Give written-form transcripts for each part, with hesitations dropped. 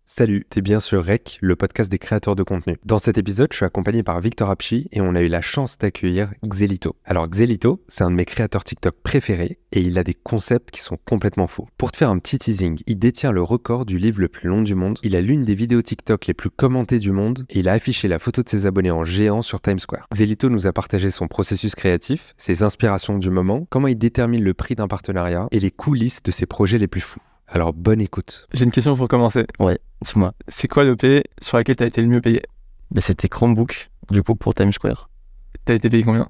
Salut, t'es bien sur Rec, le podcast des créateurs de contenu. Dans cet épisode, je suis accompagné par Victor Apchi et on a eu la chance d'accueillir Xelito. Alors Xelito, c'est un de mes créateurs TikTok préférés et il a des concepts qui sont complètement fous. Pour te faire un petit teasing, il détient le record du livre le plus long du monde, il a l'une des vidéos TikTok les plus commentées du monde et il a affiché la photo de ses abonnés en géant sur Times Square. Xelito nous a partagé son processus créatif, ses inspirations du moment, comment il détermine le prix d'un partenariat et les coulisses de ses projets les plus fous. Alors bonne écoute. J'ai une question pour commencer. Ouais, dis-moi. C'est quoi l'OP sur laquelle t'as été le mieux payé? Ben, c'était Chromebook, du coup, pour Times Square. T'as été payé combien?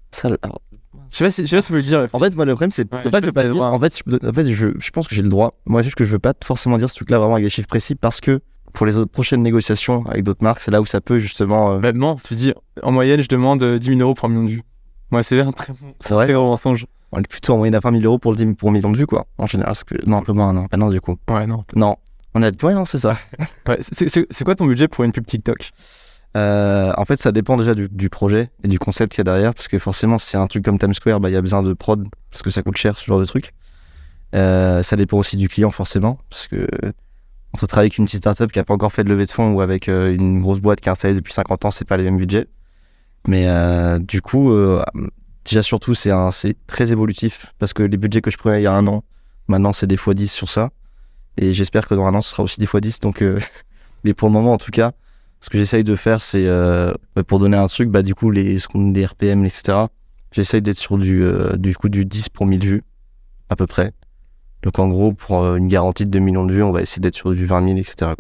Ça, alors... Je sais pas si tu peux le dire. En fait, moi, le problème, c'est Ouais, pas que je veux pas le dire. En fait, je pense que j'ai le droit. Moi, juste que je veux pas forcément dire ce truc-là vraiment avec des chiffres précis parce que pour les autres prochaines négociations avec d'autres marques, c'est là où ça peut justement. Maintenant, tu dis, en moyenne, je demande 10 000 euros pour 1 million de vues. Moi, c'est un très C'est vrai. gros mensonge. On est plutôt en moyenne à 20 000 euros pour un million de vues, quoi. En général, parce que... Non, un peu moins, non. Ben non, du coup. Ouais, non. Non. On a... Ouais, non, c'est ça. Ouais, c'est quoi ton budget pour une pub TikTok? En fait, ça dépend déjà du projet et du concept qu'il y a derrière, parce que forcément, si c'est un truc comme Times Square, bah, y a besoin de prod, parce que ça coûte cher, ce genre de truc. Ça dépend aussi du client, forcément, parce que entre travailler avec une petite startup qui n'a pas encore fait de levée de fonds ou avec une grosse boîte qui est installée depuis 50 ans, c'est pas les mêmes budgets. Mais du coup, déjà surtout, c'est très évolutif, parce que les budgets que je prenais il y a un an, maintenant, c'est des x10 sur ça. Et j'espère que dans un an, ce sera aussi des x10. Donc, mais pour le moment, en tout cas, ce que j'essaye de faire, c'est pour donner un truc, bah, du coup, les RPM, etc. J'essaye d'être sur du 10 pour 1000 vues, à peu près. Donc, en gros, pour une garantie de 2 millions de vues, on va essayer d'être sur du 20 000, etc. quoi.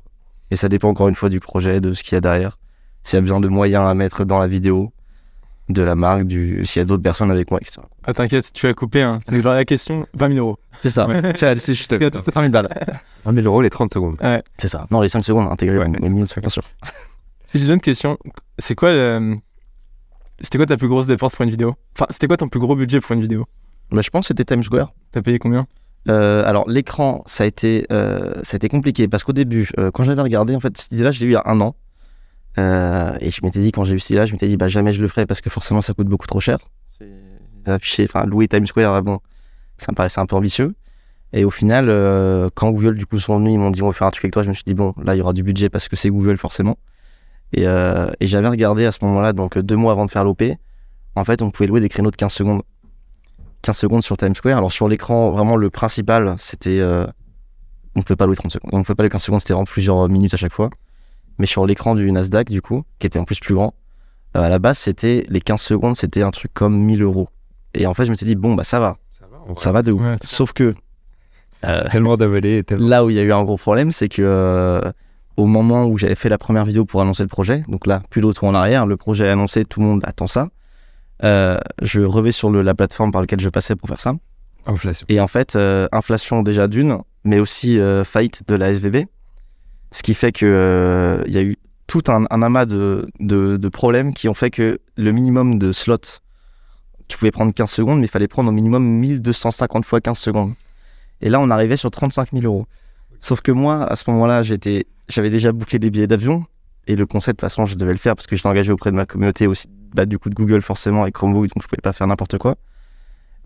Et ça dépend encore une fois du projet, de ce qu'il y a derrière. S'il y a besoin de moyens à mettre dans la vidéo, de la marque, s'il y a d'autres personnes avec moi, etc. Ah, t'inquiète, tu as coupé, hein. C'est genre la question, 20 000 euros. C'est ça. Ouais. C'est juste 20 000 balles. 1 000 euros les 30 secondes. Ouais. C'est ça. Non, les 5 secondes intégrées, Ouais. les minutes, bien sûr. J'ai une autre question. C'était quoi ta plus grosse dépense pour une vidéo? Enfin, c'était quoi ton plus gros budget pour une vidéo? Bah, je pense que c'était Times Square. T'as payé combien? Alors, l'écran, ça a été compliqué parce qu'au début, quand j'avais regardé, en fait, cette idée-là, je l'ai eu il y a un an. Et je m'étais dit, quand j'ai eu cette idée-là, je m'étais dit, bah, jamais je le ferai parce que forcément, ça coûte beaucoup trop cher. Louer Times Square, bon, ça me paraissait un peu ambitieux. Et au final, quand Google, du coup, sont venus, ils m'ont dit, on va faire un truc avec toi. Je me suis dit, bon, là, il y aura du budget parce que c'est Google, forcément. Et j'avais regardé à ce moment-là, donc 2 mois avant de faire l'OP, en fait, on pouvait louer des créneaux de 15 secondes. 15 secondes sur Times Square. Alors, sur l'écran, vraiment, le principal, c'était. On ne pouvait pas louer 30 secondes. On ne pouvait pas louer 15 secondes, c'était vraiment plusieurs minutes à chaque fois. Mais sur l'écran du Nasdaq, du coup, qui était en plus plus grand, à la base, les 15 secondes, c'était un truc comme 1 000 euros. Et en fait, je m'étais dit, bon, bah, ça va. Ça va de ouf. Ouais, Sauf que. Tellement d'avaler et tellement... Là où il y a eu un gros problème, c'est que au moment où j'avais fait la première vidéo pour annoncer le projet, donc là, plus de retour en arrière, le projet est annoncé, tout le monde attend ça. Je revais sur la plateforme par laquelle je passais pour faire ça. Inflation. Et en fait, inflation déjà d'une, mais aussi faillite de la SVB. Ce qui fait que il y a eu tout un amas de problèmes qui ont fait que le minimum de slots, tu pouvais prendre 15 secondes, mais il fallait prendre au minimum 1250 fois 15 secondes. Et là, on arrivait sur 35 000 euros. Sauf que moi, à ce moment-là, j'avais déjà booké des billets d'avion. Et le concept, de toute façon, je devais le faire parce que j'étais engagé auprès de ma communauté aussi, du coup de Google forcément, avec Chromebook, donc je pouvais pas faire n'importe quoi.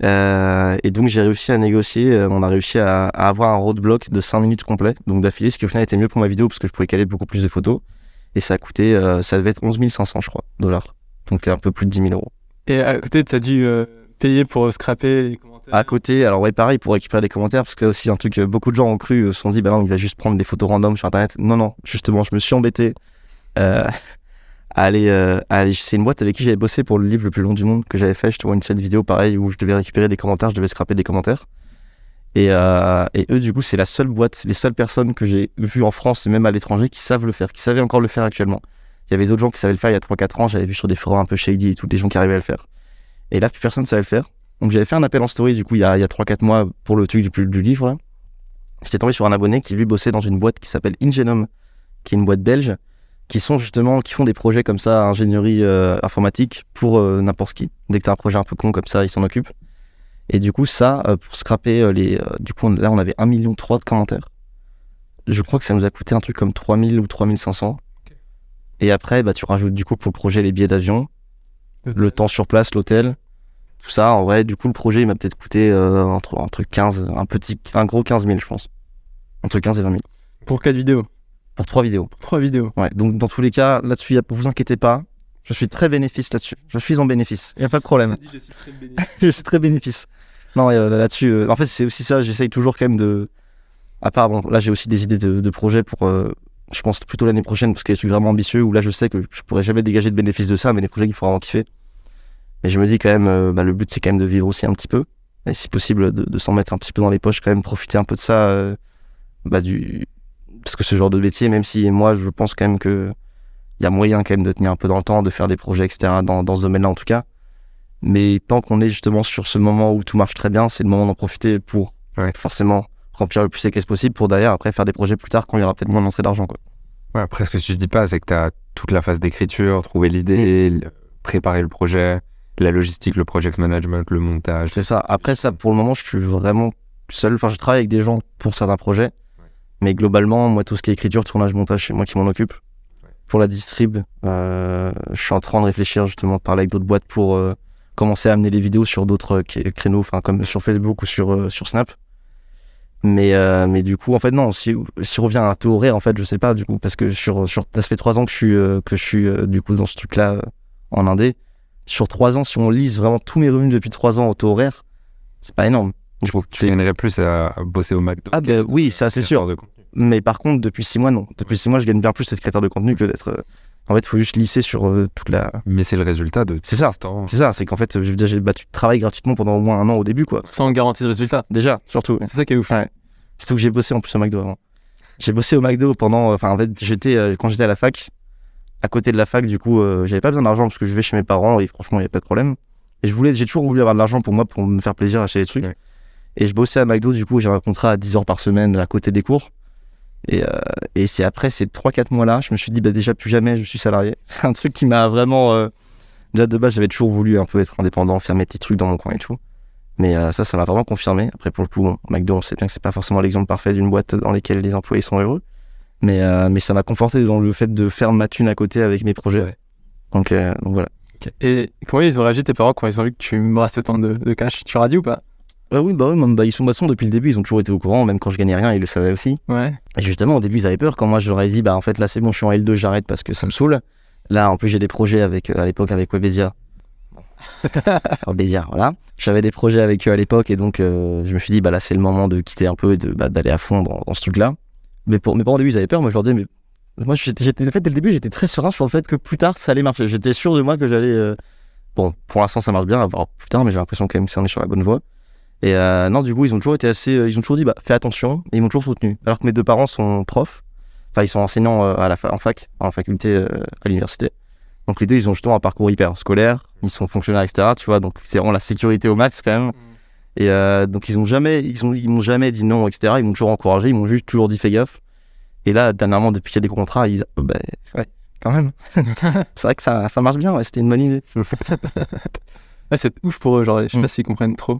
Et donc, j'ai réussi à négocier, on a réussi à avoir un roadblock de 5 minutes complet, donc d'affilée, ce qui au final était mieux pour ma vidéo parce que je pouvais caler beaucoup plus de photos. Et ça a coûté, ça devait être 11 500, je crois, dollars. Donc un peu plus de 10 000 euros. Et à côté, t'as dû payer pour scraper les commentaires. À côté, alors ouais, pareil, pour récupérer des commentaires, parce que aussi un truc, beaucoup de gens ont cru, se sont dit, bah non, il va juste prendre des photos random sur Internet. Non, justement, je me suis embêté à aller. C'est une boîte avec qui j'avais bossé pour le livre le plus long du monde que j'avais fait. Je te vois une série de vidéos pareil où je devais récupérer des commentaires, je devais scraper des commentaires. Et eux, du coup, c'est la seule boîte, c'est les seules personnes que j'ai vues en France et même à l'étranger qui savent le faire, qui savaient encore le faire actuellement. Il y avait d'autres gens qui savaient le faire il y a 3-4 ans, j'avais vu sur des forums un peu shady et tout, des gens qui arrivaient à le faire. Et là, plus personne ne savait le faire. Donc j'avais fait un appel en story, du coup, il y a 3-4 mois pour le truc du livre. Là. J'étais tombé sur un abonné qui, lui, bossait dans une boîte qui s'appelle Ingenome, qui est une boîte belge, qui font des projets comme ça, ingénierie informatique, pour n'importe qui. Dès que tu as un projet un peu con comme ça, ils s'en occupent. Et du coup, ça, pour scraper du coup, là, on avait 1,3 million de commentaires. Je crois que ça nous a coûté un truc comme 3 000 ou 3 500. Okay. Et après, bah, tu rajoutes du coup pour le projet les billets d'avion, le temps sur place, l'hôtel, tout ça. En vrai, du coup, le projet, il m'a peut-être coûté entre 15, un gros 15 000, je pense. Entre 15 et 20 000. Pour 4 vidéos? Pour 3 vidéos. 3 vidéos. Ouais, donc dans tous les cas, là-dessus, vous inquiétez pas. Je suis très bénéfice là-dessus. Je suis en bénéfice. Il n'y a pas de problème. Je suis très bénéfice. Je suis très bénéfice. Non, là-dessus, en fait, c'est aussi ça. J'essaye toujours quand même de. À part, bon, là, j'ai aussi des idées de projets pour. Je pense plutôt l'année prochaine, parce qu'il y a des trucs vraiment ambitieux où là, je sais que je pourrais jamais dégager de bénéfices de ça, mais des projets qu'il faut vraiment kiffer. Mais je me dis quand même, le but, c'est quand même de vivre aussi un petit peu. Et si possible, de s'en mettre un petit peu dans les poches, quand même, profiter un peu de ça. Parce que ce genre de métier, même si moi, je pense quand même que. Il y a moyen quand même de tenir un peu dans le temps, de faire des projets, etc. dans ce domaine-là, en tout cas. Mais tant qu'on est justement sur ce moment où tout marche très bien, c'est le moment d'en profiter pour forcément remplir le plus les caisses possible pour derrière après faire des projets plus tard quand il y aura peut-être moins d'entrée d'argent, quoi. Ouais, après, ce que tu dis pas, c'est que tu as toute la phase d'écriture, trouver l'idée, préparer le projet, la logistique, le project management, le montage. C'est ça. Après ça, pour le moment, je suis vraiment seul. Enfin, je travaille avec des gens pour certains projets. Mais globalement, moi, tout ce qui est écriture, tournage, montage, c'est moi qui m'en occupe. Pour la distrib, je suis en train de réfléchir justement, de parler avec d'autres boîtes pour commencer à amener les vidéos sur d'autres créneaux, enfin comme sur Facebook ou sur Snap. Mais du coup, en fait, non, si on revient à un taux horaire, en fait, je sais pas, du coup, parce que ça fait 3 ans que je suis du coup dans ce truc-là en indé. Sur 3 ans, si on lise vraiment tous mes revenus depuis 3 ans au taux horaire, c'est pas énorme. Du coup, tu gagnerais plus à bosser au McDo. Ah, ben oui, ça, c'est sûr. Mais par contre, depuis 6 mois, non. Depuis 6 mois, je gagne bien plus d'être créateur de contenu que d'être. En fait, il faut juste lisser sur toute la. Mais c'est le résultat de. C'est ça. C'est ça. C'est qu'en fait, tu travailles gratuitement pendant au moins 1 an au début, quoi. Sans garantie de résultat. Déjà, surtout. C'est ça qui est ouf. Ouais. Surtout que j'ai bossé en plus au McDo avant. J'ai bossé au McDo pendant. Enfin, en fait, quand j'étais à la fac, à côté de la fac, du coup, j'avais pas besoin d'argent parce que je vais chez mes parents et franchement, il n'y avait pas de problème. Et j'ai toujours voulu avoir de l'argent pour moi, pour me faire plaisir, acheter des trucs. Ouais. Et je bossais à McDo, du coup, j'ai un contrat à 10 heures par semaine à côté des cours. Et c'est après ces 3-4 mois-là, je me suis dit, déjà plus jamais je suis salarié. Un truc qui m'a vraiment. Déjà de base, j'avais toujours voulu un peu être indépendant, faire mes petits trucs dans mon coin et tout. Mais ça m'a vraiment confirmé. Après, pour le coup, McDo, on sait bien que c'est pas forcément l'exemple parfait d'une boîte dans laquelle les employés sont heureux. Mais ça m'a conforté dans le fait de faire ma thune à côté avec mes projets. Ouais. Donc voilà. Okay. Et comment ils ont réagi, tes parents, quand ils ont vu que tu me brasses autant de cash? Tu leur as dit ou pas? Oui, ils sont maçons depuis le début, ils ont toujours été au courant, même quand je gagnais rien, ils le savaient aussi. Ouais. Et justement, au début, ils avaient peur quand moi je leur ai dit, en fait, là c'est bon, je suis en L2, j'arrête parce que ça me saoule. Là, en plus, j'ai des projets à l'époque avec Webedia. Webedia, voilà. J'avais des projets avec eux à l'époque et donc je me suis dit, là c'est le moment de quitter un peu et d'aller à fond dans ce truc-là. Mais pour mes parents, au début, ils avaient peur, moi je leur disais, mais moi, en fait, dès le début, j'étais très serein sur le fait que plus tard, ça allait marcher. J'étais sûr de moi que j'allais. Bon, pour l'instant, ça marche bien, à voir plus tard, mais j'ai l'impression quand même que ça en est sur la bonne voie. Et non, du coup, ils ont toujours été assez. Ils ont toujours dit, fais attention, et ils m'ont toujours soutenu. Alors que mes 2 parents sont profs, enfin, ils sont enseignants en faculté à l'université. Donc, les 2, ils ont justement un parcours hyper scolaire, ils sont fonctionnaires, etc. Tu vois, donc c'est vraiment la sécurité au max quand même. Et donc, ils m'ont jamais dit non, etc. Ils m'ont toujours encouragé, ils m'ont juste toujours dit, fais gaffe. Et là, dernièrement, depuis qu'il y a des contrats, ils disent, ouais, quand même. C'est vrai que ça marche bien, ouais, c'était une bonne idée. Ouais, c'est ouf pour eux, genre, je sais pas s'ils comprennent trop.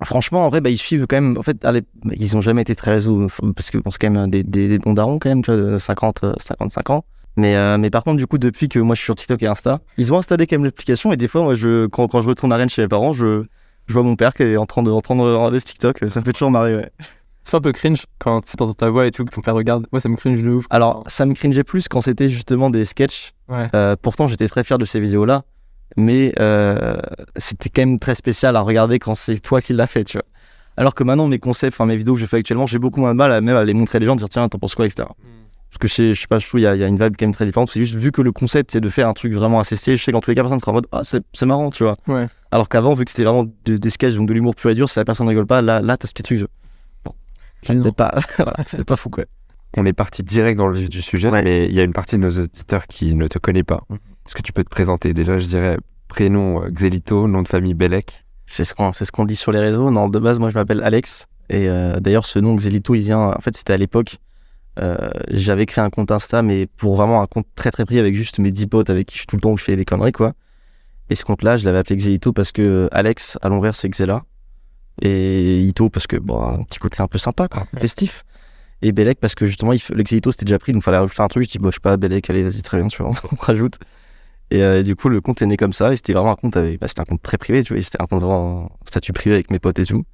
Franchement, en vrai, ils suivent quand même. En fait, ils ont jamais été très réseaux, parce que c'est quand même des bons darons, quand même, tu vois, de 55 ans. Mais par contre, du coup, depuis que moi je suis sur TikTok et Insta, ils ont installé quand même l'application, et des fois, moi, quand je retourne à Rennes chez mes parents, je vois mon père qui est en train de regarder ce TikTok, ça me fait toujours marrer, ouais. C'est pas un peu cringe quand tu t'entends ta voix et tout, que ton père regarde? Moi, ça me cringe de ouf. Alors, ça me cringeait plus quand c'était justement des sketchs. Ouais. Pourtant, j'étais très fier de ces vidéos-là. Mais c'était quand même très spécial à regarder quand c'est toi qui l'as fait, tu vois. Alors que maintenant, mes concepts, mes vidéos que je fais actuellement, j'ai beaucoup moins de mal à les montrer à des gens, de dire tiens, t'en penses quoi, etc. Parce que je sais pas, je trouve qu'il y a une vibe quand même très différente. C'est juste vu que le concept, c'est de faire un truc vraiment assez stylé, je sais qu'en tous les cas, personne sera en mode c'est marrant, tu vois. Ouais. Alors qu'avant, vu que c'était vraiment des sketchs, donc de l'humour pur et dur, si la personne rigole pas, là t'as ce petit truc. Bon, c'était pas fou, quoi. On est parti direct dans le vif du sujet, mais il y a une partie de nos auditeurs qui ne te connaît pas. Est-ce que tu peux te présenter? Déjà, je dirais prénom Xelito, nom de famille Bellec. C'est ce qu'on dit sur les réseaux. Non, de base, moi, je m'appelle Alex. Et d'ailleurs, ce nom Xelito, il vient... En fait, c'était à l'époque. J'avais créé un compte Insta, mais pour vraiment un compte très très pris avec juste mes 10 potes avec qui je suis tout le temps où je fais des conneries, quoi. Et ce compte-là, je l'avais appelé Xelito parce que Alex, à l'envers, c'est Xela. Et Ito, parce que, un petit côté un peu sympa, quoi, festif. Et Bellec, parce que justement, le Xelito, c'était déjà pris, donc il fallait rajouter un truc. Je dis, je sais pas, Bellec, allez, vas-y, très bien, tu vois, on rajoute. Et du coup, le compte est né comme ça. Et c'était vraiment un compte c'était un compte très privé, tu vois. C'était un compte vraiment statut privé avec mes potes et tout.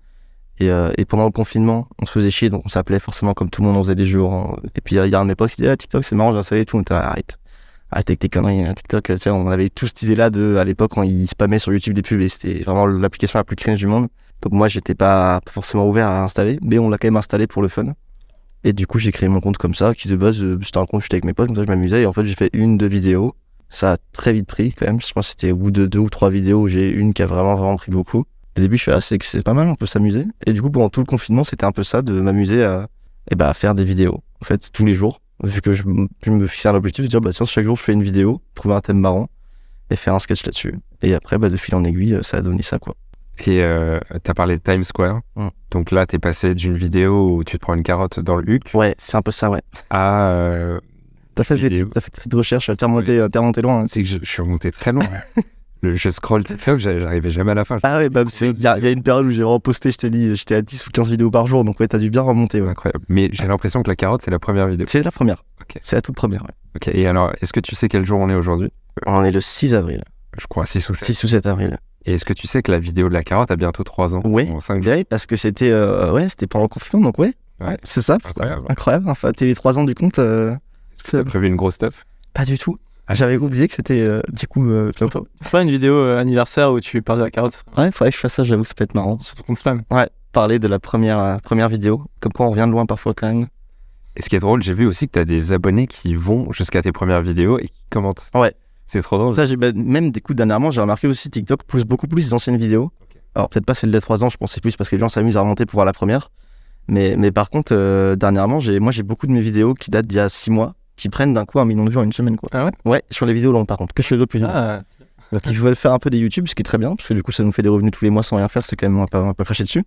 Et pendant le confinement, on se faisait chier, donc on s'appelait forcément comme tout le monde, on faisait des jeux. Et puis il y a un de mes potes qui dit TikTok, c'est marrant, j'ai installé et tout. On était arrête avec tes conneries, hein, TikTok. Tu sais, on avait tous cette idée-là à l'époque quand ils spammaient sur YouTube des pubs et c'était vraiment l'application la plus cringe du monde. Donc moi, j'étais pas forcément ouvert à installer, mais on l'a quand même installé pour le fun. Et du coup, j'ai créé mon compte comme ça, qui de base, c'était un compte, j'étais avec mes potes, comme ça je m'amusais. Et en fait, j'ai fait 1-2 vidéos. Ça a très vite pris quand même. Je pense que c'était au bout de 2 ou 3 vidéos où j'ai une qui a vraiment pris beaucoup. Au début, je fais c'est pas mal, on peut s'amuser. Et du coup, pendant tout le confinement, c'était un peu ça, de m'amuser à faire des vidéos. En fait, tous les jours, vu que je me fixais un objectif de dire, tiens, chaque jour, je fais une vidéo, trouver un thème marrant et faire un sketch là-dessus. Et après, de fil en aiguille, ça a donné ça, quoi. Et t'as parlé de Times Square. Donc là, t'es passé d'une vidéo où tu te prends une carotte dans le huc. Ouais, c'est un peu ça, ouais. À... T'as fait cette recherche, t'es remonté loin. Hein. C'est que je suis remonté très loin. Je scroll TikTok, j'arrivais jamais à la fin. Ah ouais, il y a une période où j'ai vraiment posté, je t'ai dit, j'étais à 10 ou 15 vidéos par jour, donc ouais, t'as dû bien remonter. Ouais. Incroyable. Mais j'ai l'impression que la carotte, c'est la première vidéo. C'est la première. Okay. C'est la toute première, ouais. Ok, et alors, est-ce que tu sais quel jour on est aujourd'hui ? On est le 6 avril. Je crois, 6 ou 7. 6 ou 7 avril. Et est-ce que tu sais que la vidéo de la carotte a bientôt 3 ans ? Oui, parce que c'était pendant le confinement, donc ouais, c'est ça. Incroyable. Enfin, t'es les 3 ans du compte. Est-ce que t'as prévu une grosse stuff ? Pas du tout. J'avais oublié que c'était du coup bientôt. Pas une vidéo anniversaire où tu parles de la carotte. Ouais, faudrait que je fasse ça, j'avoue que ça peut être marrant. Sur ton compte spam. Ouais, parler de la première vidéo. Comme quoi on revient de loin parfois quand même. Et ce qui est drôle, j'ai vu aussi que t'as des abonnés qui vont jusqu'à tes premières vidéos et qui commentent. Ouais. C'est trop drôle. Ça, même des coups dernièrement, j'ai remarqué aussi TikTok pousse beaucoup plus les anciennes vidéos. Okay. Alors peut-être pas celle de 3 ans, je pensais plus parce que les gens s'amusent à remonter pour voir la première. Mais par contre, dernièrement, j'ai beaucoup de mes vidéos qui datent d'il y a 6 mois. Qui prennent d'un coup 1 million de vues en une semaine, quoi. Ah ouais ? Ouais, sur les vidéos longues par contre, que sur les autres plus longues. Donc ils veulent faire un peu des YouTube, ce qui est très bien, parce que du coup ça nous fait des revenus tous les mois sans rien faire, c'est quand même un peu cracher dessus.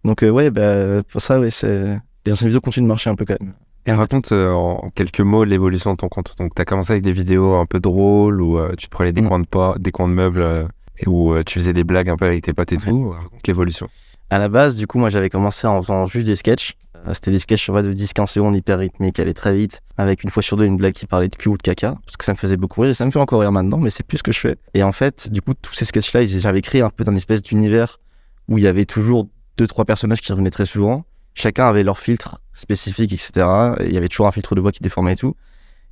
Donc pour ça, ouais, les anciennes vidéos continuent de marcher un peu quand même. Et raconte en quelques mots l'évolution de ton compte. Donc t'as commencé avec des vidéos un peu drôles, où tu te prenais des coins de meubles, et où tu faisais des blagues un peu avec tes potes et tout. Raconte l'évolution. À la base, du coup, moi j'avais commencé en faisant juste des sketchs. C'était des sketchs de 10-15 secondes hyper rythmiques, qui allaient très vite, avec une fois sur deux une blague qui parlait de cul ou de caca, parce que ça me faisait beaucoup rire, et ça me fait encore rire maintenant, mais c'est plus ce que je fais. Et en fait, du coup, tous ces sketchs-là, j'avais créé un peu d'un espèce d'univers où il y avait toujours 2-3 personnages qui revenaient très souvent, chacun avait leur filtre spécifique, etc. Et il y avait toujours un filtre de voix qui déformait et tout.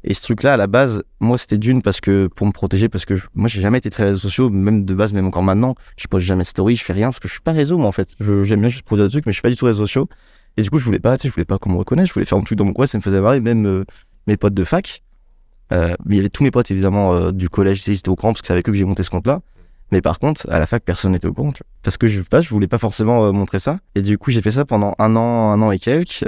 Et ce truc-là, à la base, moi, c'était parce que pour me protéger, parce que moi, j'ai jamais été très réseaux sociaux, même de base, même encore maintenant, je poste jamais de story, je fais rien, parce que je suis pas réseau, moi, en fait. J'aime bien juste produire des trucs, mais je suis pas du tout réseaux sociaux. Et du coup, je voulais pas qu'on me reconnaisse, je voulais faire un truc dans mon coin, ça me faisait marrer, même mes potes de fac. Mais il y avait tous mes potes, évidemment, du collège, ils étaient au courant, parce que c'est avec eux que j'ai monté ce compte-là. Mais par contre, à la fac, personne n'était au courant, tu vois. Parce que je voulais pas forcément montrer ça. Et du coup, j'ai fait ça pendant un an et quelques.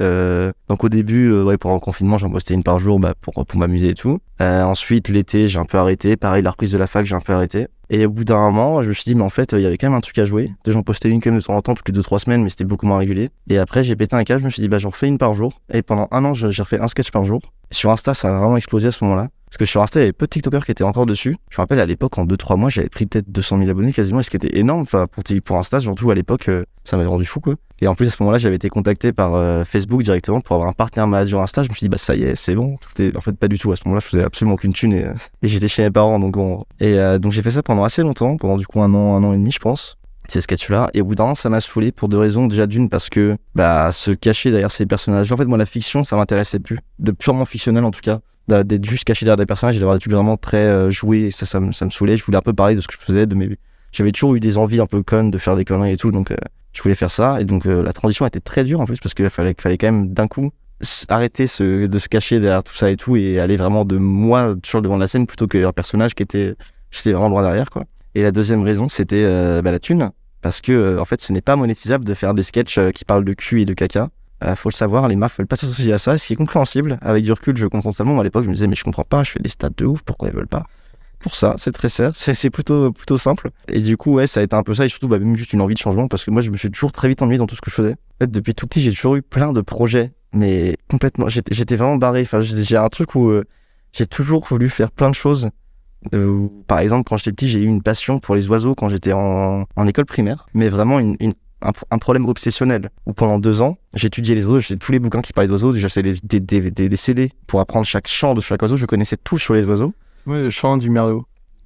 Donc au début, pendant le confinement, j'en postais une par jour pour m'amuser et tout. Ensuite, l'été, j'ai un peu arrêté. Pareil, la reprise de la fac, j'ai un peu arrêté. Et au bout d'un moment, je me suis dit, mais en fait, il y avait quand même un truc à jouer. J'en postais une quand même de temps en temps, toutes les 2-3 semaines, mais c'était beaucoup moins régulier. Et après, j'ai pété un câble, je me suis dit, j'en refais une par jour. Et pendant un an, j'ai refait un sketch par jour. Sur Insta, ça a vraiment explosé à ce moment-là. Parce que sur Insta, il y avait peu de TikTokers qui étaient encore dessus. Je me rappelle, à l'époque, en 2-3 mois, j'avais pris peut-être 200 000 abonnés quasiment, ce qui était énorme. Enfin, pour Insta, surtout à l'époque, ça m'avait rendu fou, quoi. Et en plus, à ce moment-là, j'avais été contacté par Facebook directement pour avoir un partenaire manager Insta. Je me suis dit, ça y est, c'est bon. En fait, pas du tout. À ce moment-là, je faisais absolument aucune thune et j'étais chez mes parents. Donc bon. Et donc, j'ai fait ça pendant assez longtemps, pendant du coup un an et demi, je pense. Ces sketchs-là. Et au bout d'un an, ça m'a saoulé pour 2 raisons. Déjà, d'une, parce que se cacher derrière ces personnages. En fait, moi, la fiction, ça m'intéressait plus. De purement fictionnel, en tout cas. D'être juste caché derrière des personnages et d'avoir des trucs vraiment très joués. Et ça me saoulait. Je voulais un peu parler de ce que je faisais. J'avais toujours eu des envies un peu connes de faire des conneries et tout. Donc, je voulais faire ça. Et donc, la transition était très dure en plus parce qu'il fallait quand même d'un coup arrêter de se cacher derrière tout ça et tout et aller vraiment de moi sur le devant de la scène plutôt qu'un personnage j'étais vraiment loin derrière, quoi. Et la deuxième raison, c'était la thune. Parce que, en fait, ce n'est pas monétisable de faire des sketchs qui parlent de cul et de caca. Faut le savoir, les marques veulent pas s'associer à ça, ce qui est compréhensible. Avec du recul, je comprends totalement. À l'époque, je me disais, mais je comprends pas, je fais des stats de ouf, pourquoi ils veulent pas? Pour ça, c'est très simple, c'est plutôt simple. Et du coup, ouais, ça a été un peu ça, et surtout, même juste une envie de changement, parce que moi, je me suis toujours très vite ennuyé dans tout ce que je faisais. En fait, depuis tout petit, j'ai toujours eu plein de projets, mais complètement, j'étais vraiment barré. Enfin, j'ai un truc où j'ai toujours voulu faire plein de choses. Par exemple, quand j'étais petit, j'ai eu une passion pour les oiseaux quand j'étais en école primaire, mais vraiment un problème obsessionnel, où pendant 2 ans, j'étudiais les oiseaux, j'ai tous les bouquins qui parlaient d'oiseaux, j'achetais des CD pour apprendre chaque chant de chaque oiseau, je connaissais tout sur les oiseaux. Ouais, le chant du merlot.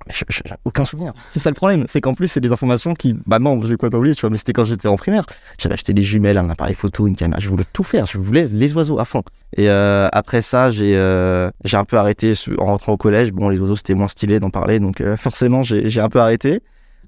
J'ai aucun souvenir. C'est ça le problème. C'est qu'en plus, c'est des informations qui, bah non, j'ai quoi t'oublier, tu vois, mais c'était quand j'étais en primaire. J'avais acheté des jumelles, un appareil photo, une caméra. Je voulais tout faire. Je voulais les oiseaux à fond. Et après ça, j'ai un peu arrêté en rentrant au collège. Bon, les oiseaux, c'était moins stylé d'en parler. Donc, forcément, j'ai un peu arrêté.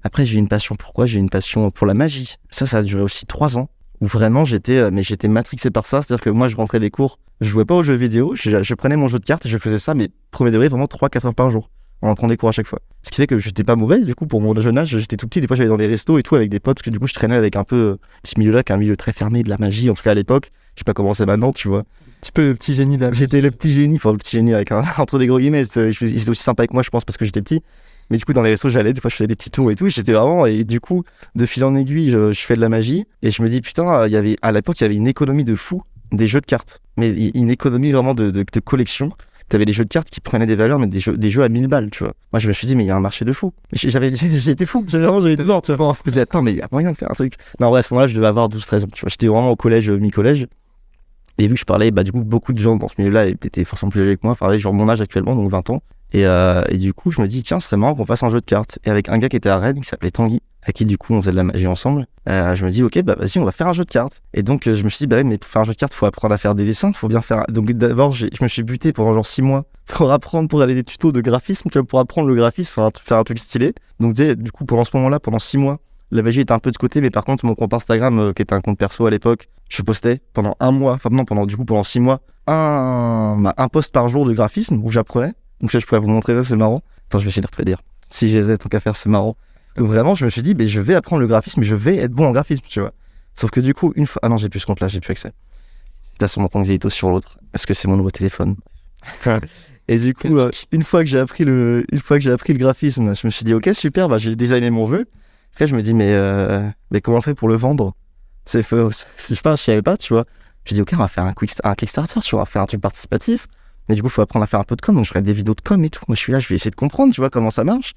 Après, j'ai eu une passion. Pourquoi ? J'ai eu une passion pour la magie. Ça a duré aussi 3 ans. Où vraiment, j'étais matrixé par ça. C'est-à-dire que moi, je rentrais des cours, je jouais pas aux jeux vidéo. Je prenais mon jeu de cartes et je faisais ça, mais premier degré, vraiment 3-4 heures par jour. En entrant des cours à chaque fois. Ce qui fait que j'étais pas mauvais, du coup, pour mon jeune âge, j'étais tout petit. Des fois, j'allais dans les restos et tout avec des potes, parce que du coup, je traînais avec un peu ce milieu-là, qui est un milieu très fermé de la magie, en tout cas à l'époque. Je sais pas comment c'est maintenant, tu vois. Un petit peu le petit génie de la magie. J'étais le petit génie avec entre des gros guillemets. Ils étaient aussi sympas avec moi, je pense, parce que j'étais petit. Mais du coup, dans les restos, j'allais, des fois, je faisais des petits tours et tout. J'étais vraiment, et du coup, de fil en aiguille, je fais de la magie. Et je me dis, putain, à l'époque, il y avait une économie de fou des jeux de cartes. Mais une économie vraiment de collection. T'avais des jeux de cartes qui prenaient des valeurs, mais des jeux à 1000 balles, tu vois. Moi, je me suis dit, mais il y a un marché de fou. J'étais fou, j'avais 12 ans, tu vois. Je me disais, attends, mais il y a moyen de faire un truc. Non, ouais, à ce moment-là, je devais avoir 12-13 ans, tu vois. J'étais vraiment au collège, mi-collège. Et vu que je parlais, du coup, beaucoup de gens dans ce milieu-là étaient forcément plus âgés que moi, enfin, genre mon âge actuellement, donc 20 ans. Et du coup, je me dis, tiens, ce serait marrant qu'on fasse un jeu de cartes. Et avec un gars qui était à Rennes, qui s'appelait Tanguy, à qui du coup on faisait de la magie ensemble, je me dis, ok, vas-y, on va faire un jeu de cartes. Et donc, je me suis dit, ouais, mais pour faire un jeu de cartes, il faut apprendre à faire des dessins, il faut bien faire. Donc, d'abord, je me suis buté pendant genre 6 mois pour aller des tutos de graphisme, tu vois, pour apprendre le graphisme, faire un truc stylé. Donc, du coup, pendant ce moment-là, pendant 6 mois, la magie était un peu de côté, mais par contre, mon compte Instagram, qui était un compte perso à l'époque, je postais pendant 1 mois, enfin, non, pendant 6 mois, un post par jour de graphisme où j'apprenais. Donc là, je pourrais vous montrer ça, c'est marrant. Attends, je vais essayer de le retrouver. Si j'ai tant qu'à faire, c'est marrant. Donc vraiment, je me suis dit, je vais apprendre le graphisme, je vais être bon en graphisme, tu vois. Sauf que du coup, une fois... Ah non, j'ai plus ce compte-là, j'ai plus accès. Là, sur mon compte Xelito, sur l'autre, parce que c'est mon nouveau téléphone. Et du coup, une fois que j'ai appris le graphisme, je me suis dit, ok, super, j'ai designé mon jeu. Après, je me dis, mais comment on fait pour le vendre ? Je savais pas, tu vois. J'ai dit, ok, on va faire un Kickstarter, tu vois, on va faire un truc participatif. Mais du coup, il faut apprendre à faire un peu de com, donc je ferai des vidéos de com et tout. Moi, je suis là, je vais essayer de comprendre, tu vois, comment ça marche.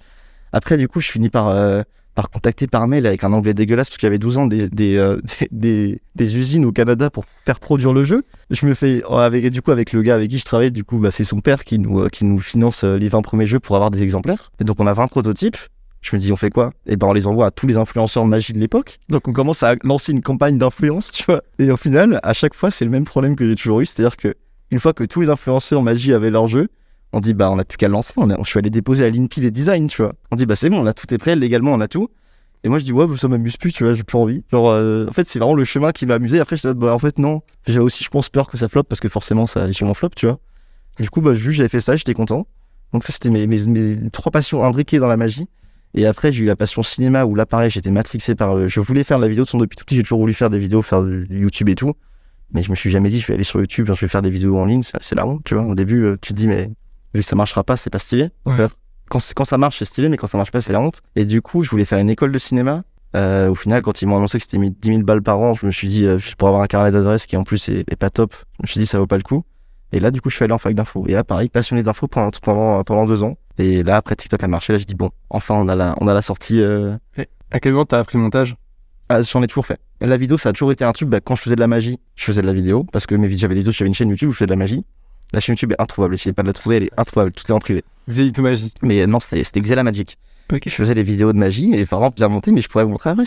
Après, du coup, je finis par contacter par mail avec un anglais dégueulasse, parce qu'il y avait 12 ans des usines au Canada pour faire produire le jeu. Je me fais, avec le gars avec qui je travaille, du coup, c'est son père qui nous finance les 20 premiers jeux pour avoir des exemplaires. Et donc, on a 20 prototypes. Je me dis, on fait quoi ? Et on les envoie à tous les influenceurs magie de l'époque. Donc, on commence à lancer une campagne d'influence, tu vois. Et au final, à chaque fois, c'est le même problème que j'ai toujours eu, c'est-à-dire que une fois que tous les influenceurs magie avaient leur jeu, on dit on n'a plus qu'à le lancer. Je suis allé déposer à l'INPI les designs, tu vois. On dit c'est bon, on a tout est prêt, légalement on a tout. Et moi je dis ouais, ça m'amuse plus, tu vois, j'ai plus envie. Genre en fait c'est vraiment le chemin qui m'a amusé. Après je dis en fait non. J'avais aussi je pense peur que ça floppe parce que forcément ça allait sûrement flop, tu vois. Et du coup juste j'avais fait ça, j'étais content. Donc ça c'était mes 3 passions imbriquées dans la magie. Et après j'ai eu la passion cinéma où là pareil j'étais matrixé par je voulais faire de la vidéo de son depuis tout petit, j'ai toujours voulu faire des vidéos, faire du YouTube et tout. Mais je me suis jamais dit, je vais aller sur YouTube, je vais faire des vidéos en ligne, c'est la honte, tu vois. Au début, tu te dis, mais vu que ça marchera pas, c'est pas stylé. Ouais. Quand ça marche, c'est stylé, mais quand ça marche pas, c'est la honte. Et du coup, je voulais faire une école de cinéma. Au final, quand ils m'ont annoncé que c'était 10 000 balles par an, je me suis dit, juste pour avoir un carnet d'adresse qui en plus est pas top, je me suis dit, ça vaut pas le coup. Et là, du coup, je suis allé en fac d'info. Et là, pareil, passionné d'info pendant 2 ans. Et là, après TikTok a marché, là, je dis, bon, enfin, on a la sortie. Et à quel moment t'as appris le montage ? J'en ai toujours fait. La vidéo, ça a toujours été un truc, quand je faisais de la magie, je faisais de la vidéo, parce que j'avais une chaîne YouTube où je faisais de la magie. La chaîne YouTube est introuvable, essayez pas de la trouver, elle est introuvable, tout est en privé. Xelito Magie. Mais non, c'était Xela Magic. Ok. Je faisais des vidéos de magie, et vraiment bien montées, mais je pourrais vous montrer après,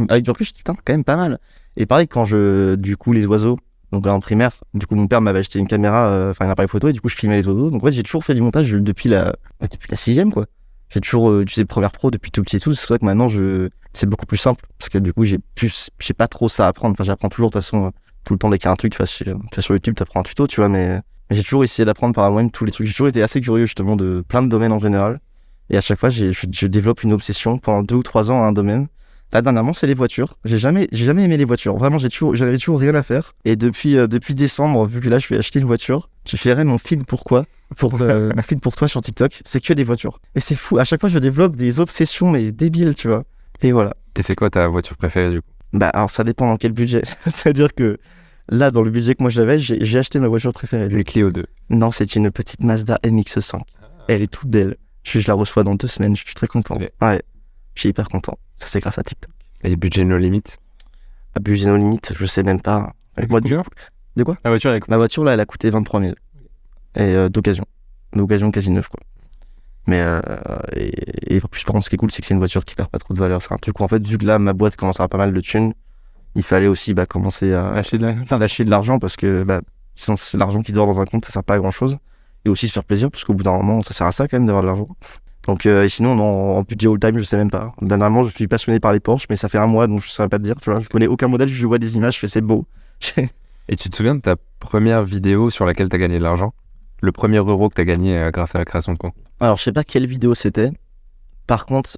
avec du recul, je dis putain, quand même pas mal. Et pareil, quand du coup, les oiseaux, donc là en primaire, du coup, mon père m'avait acheté une caméra, un appareil photo, et du coup, je filmais les oiseaux. Donc ouais, j'ai toujours fait du montage depuis la 6ème, quoi. J'ai toujours utilisé Premiere Pro depuis tout petit et tout. C'est vrai que maintenant, c'est beaucoup plus simple. Parce que du coup, j'ai pas trop ça à apprendre. Enfin, j'apprends toujours de toute façon, tout le temps dès qu'il y a un truc, tu vas sur YouTube, t'apprends un tuto, tu vois. Mais j'ai toujours essayé d'apprendre par moi-même tous les trucs. J'ai toujours été assez curieux, justement, de plein de domaines en général. Et à chaque fois, je développe une obsession pendant 2 ou 3 ans à un domaine. Là, dernièrement, c'est les voitures. J'ai jamais aimé les voitures. Vraiment, j'avais toujours rien à faire. Et depuis décembre, vu que là, je vais acheter une voiture, je ferai mon feed mon feed pour toi sur TikTok, c'est que des voitures. Et c'est fou. À chaque fois, je développe des obsessions, mais débiles, tu vois. Et voilà. Et c'est quoi ta voiture préférée du coup ? Alors, ça dépend dans quel budget. C'est-à-dire que là, dans le budget que moi j'avais, j'ai acheté ma voiture préférée. Le Clio 2. Non, c'est une petite Mazda MX-5. Elle est toute belle. Je la reçois dans 2 semaines. Je suis très content. Ouais. Je suis hyper content. Ça, c'est grâce à TikTok. Et le budget no limite ? Budget no limite, je sais même pas. Moi, de quoi ? La voiture, Ma voiture, là, elle a coûté 23 000. Et d'occasion. D'occasion quasi neuve, quoi. Mais et en plus, par contre, ce qui est cool, c'est que c'est une voiture qui perd pas trop de valeur. C'est un truc où, en fait, vu que là, ma boîte commence à avoir pas mal de thunes, il fallait aussi commencer à lâcher de l'argent parce que sinon, c'est l'argent qui dort dans un compte, ça sert pas à grand chose. Et aussi se faire plaisir parce qu'au bout d'un moment, ça sert à ça quand même d'avoir de l'argent. Donc, et sinon, en budget all-time, je sais même pas. Dernièrement, je suis passionné par les Porsche, mais ça fait un mois, donc je saurais pas te dire. Tu vois, je connais aucun modèle, je vois des images, je fais c'est beau. Et tu te souviens de ta première vidéo sur laquelle tu as gagné de l'argent? Le premier euro que tu as gagné grâce à la création de compte? Alors, je sais pas quelle vidéo c'était. Par contre,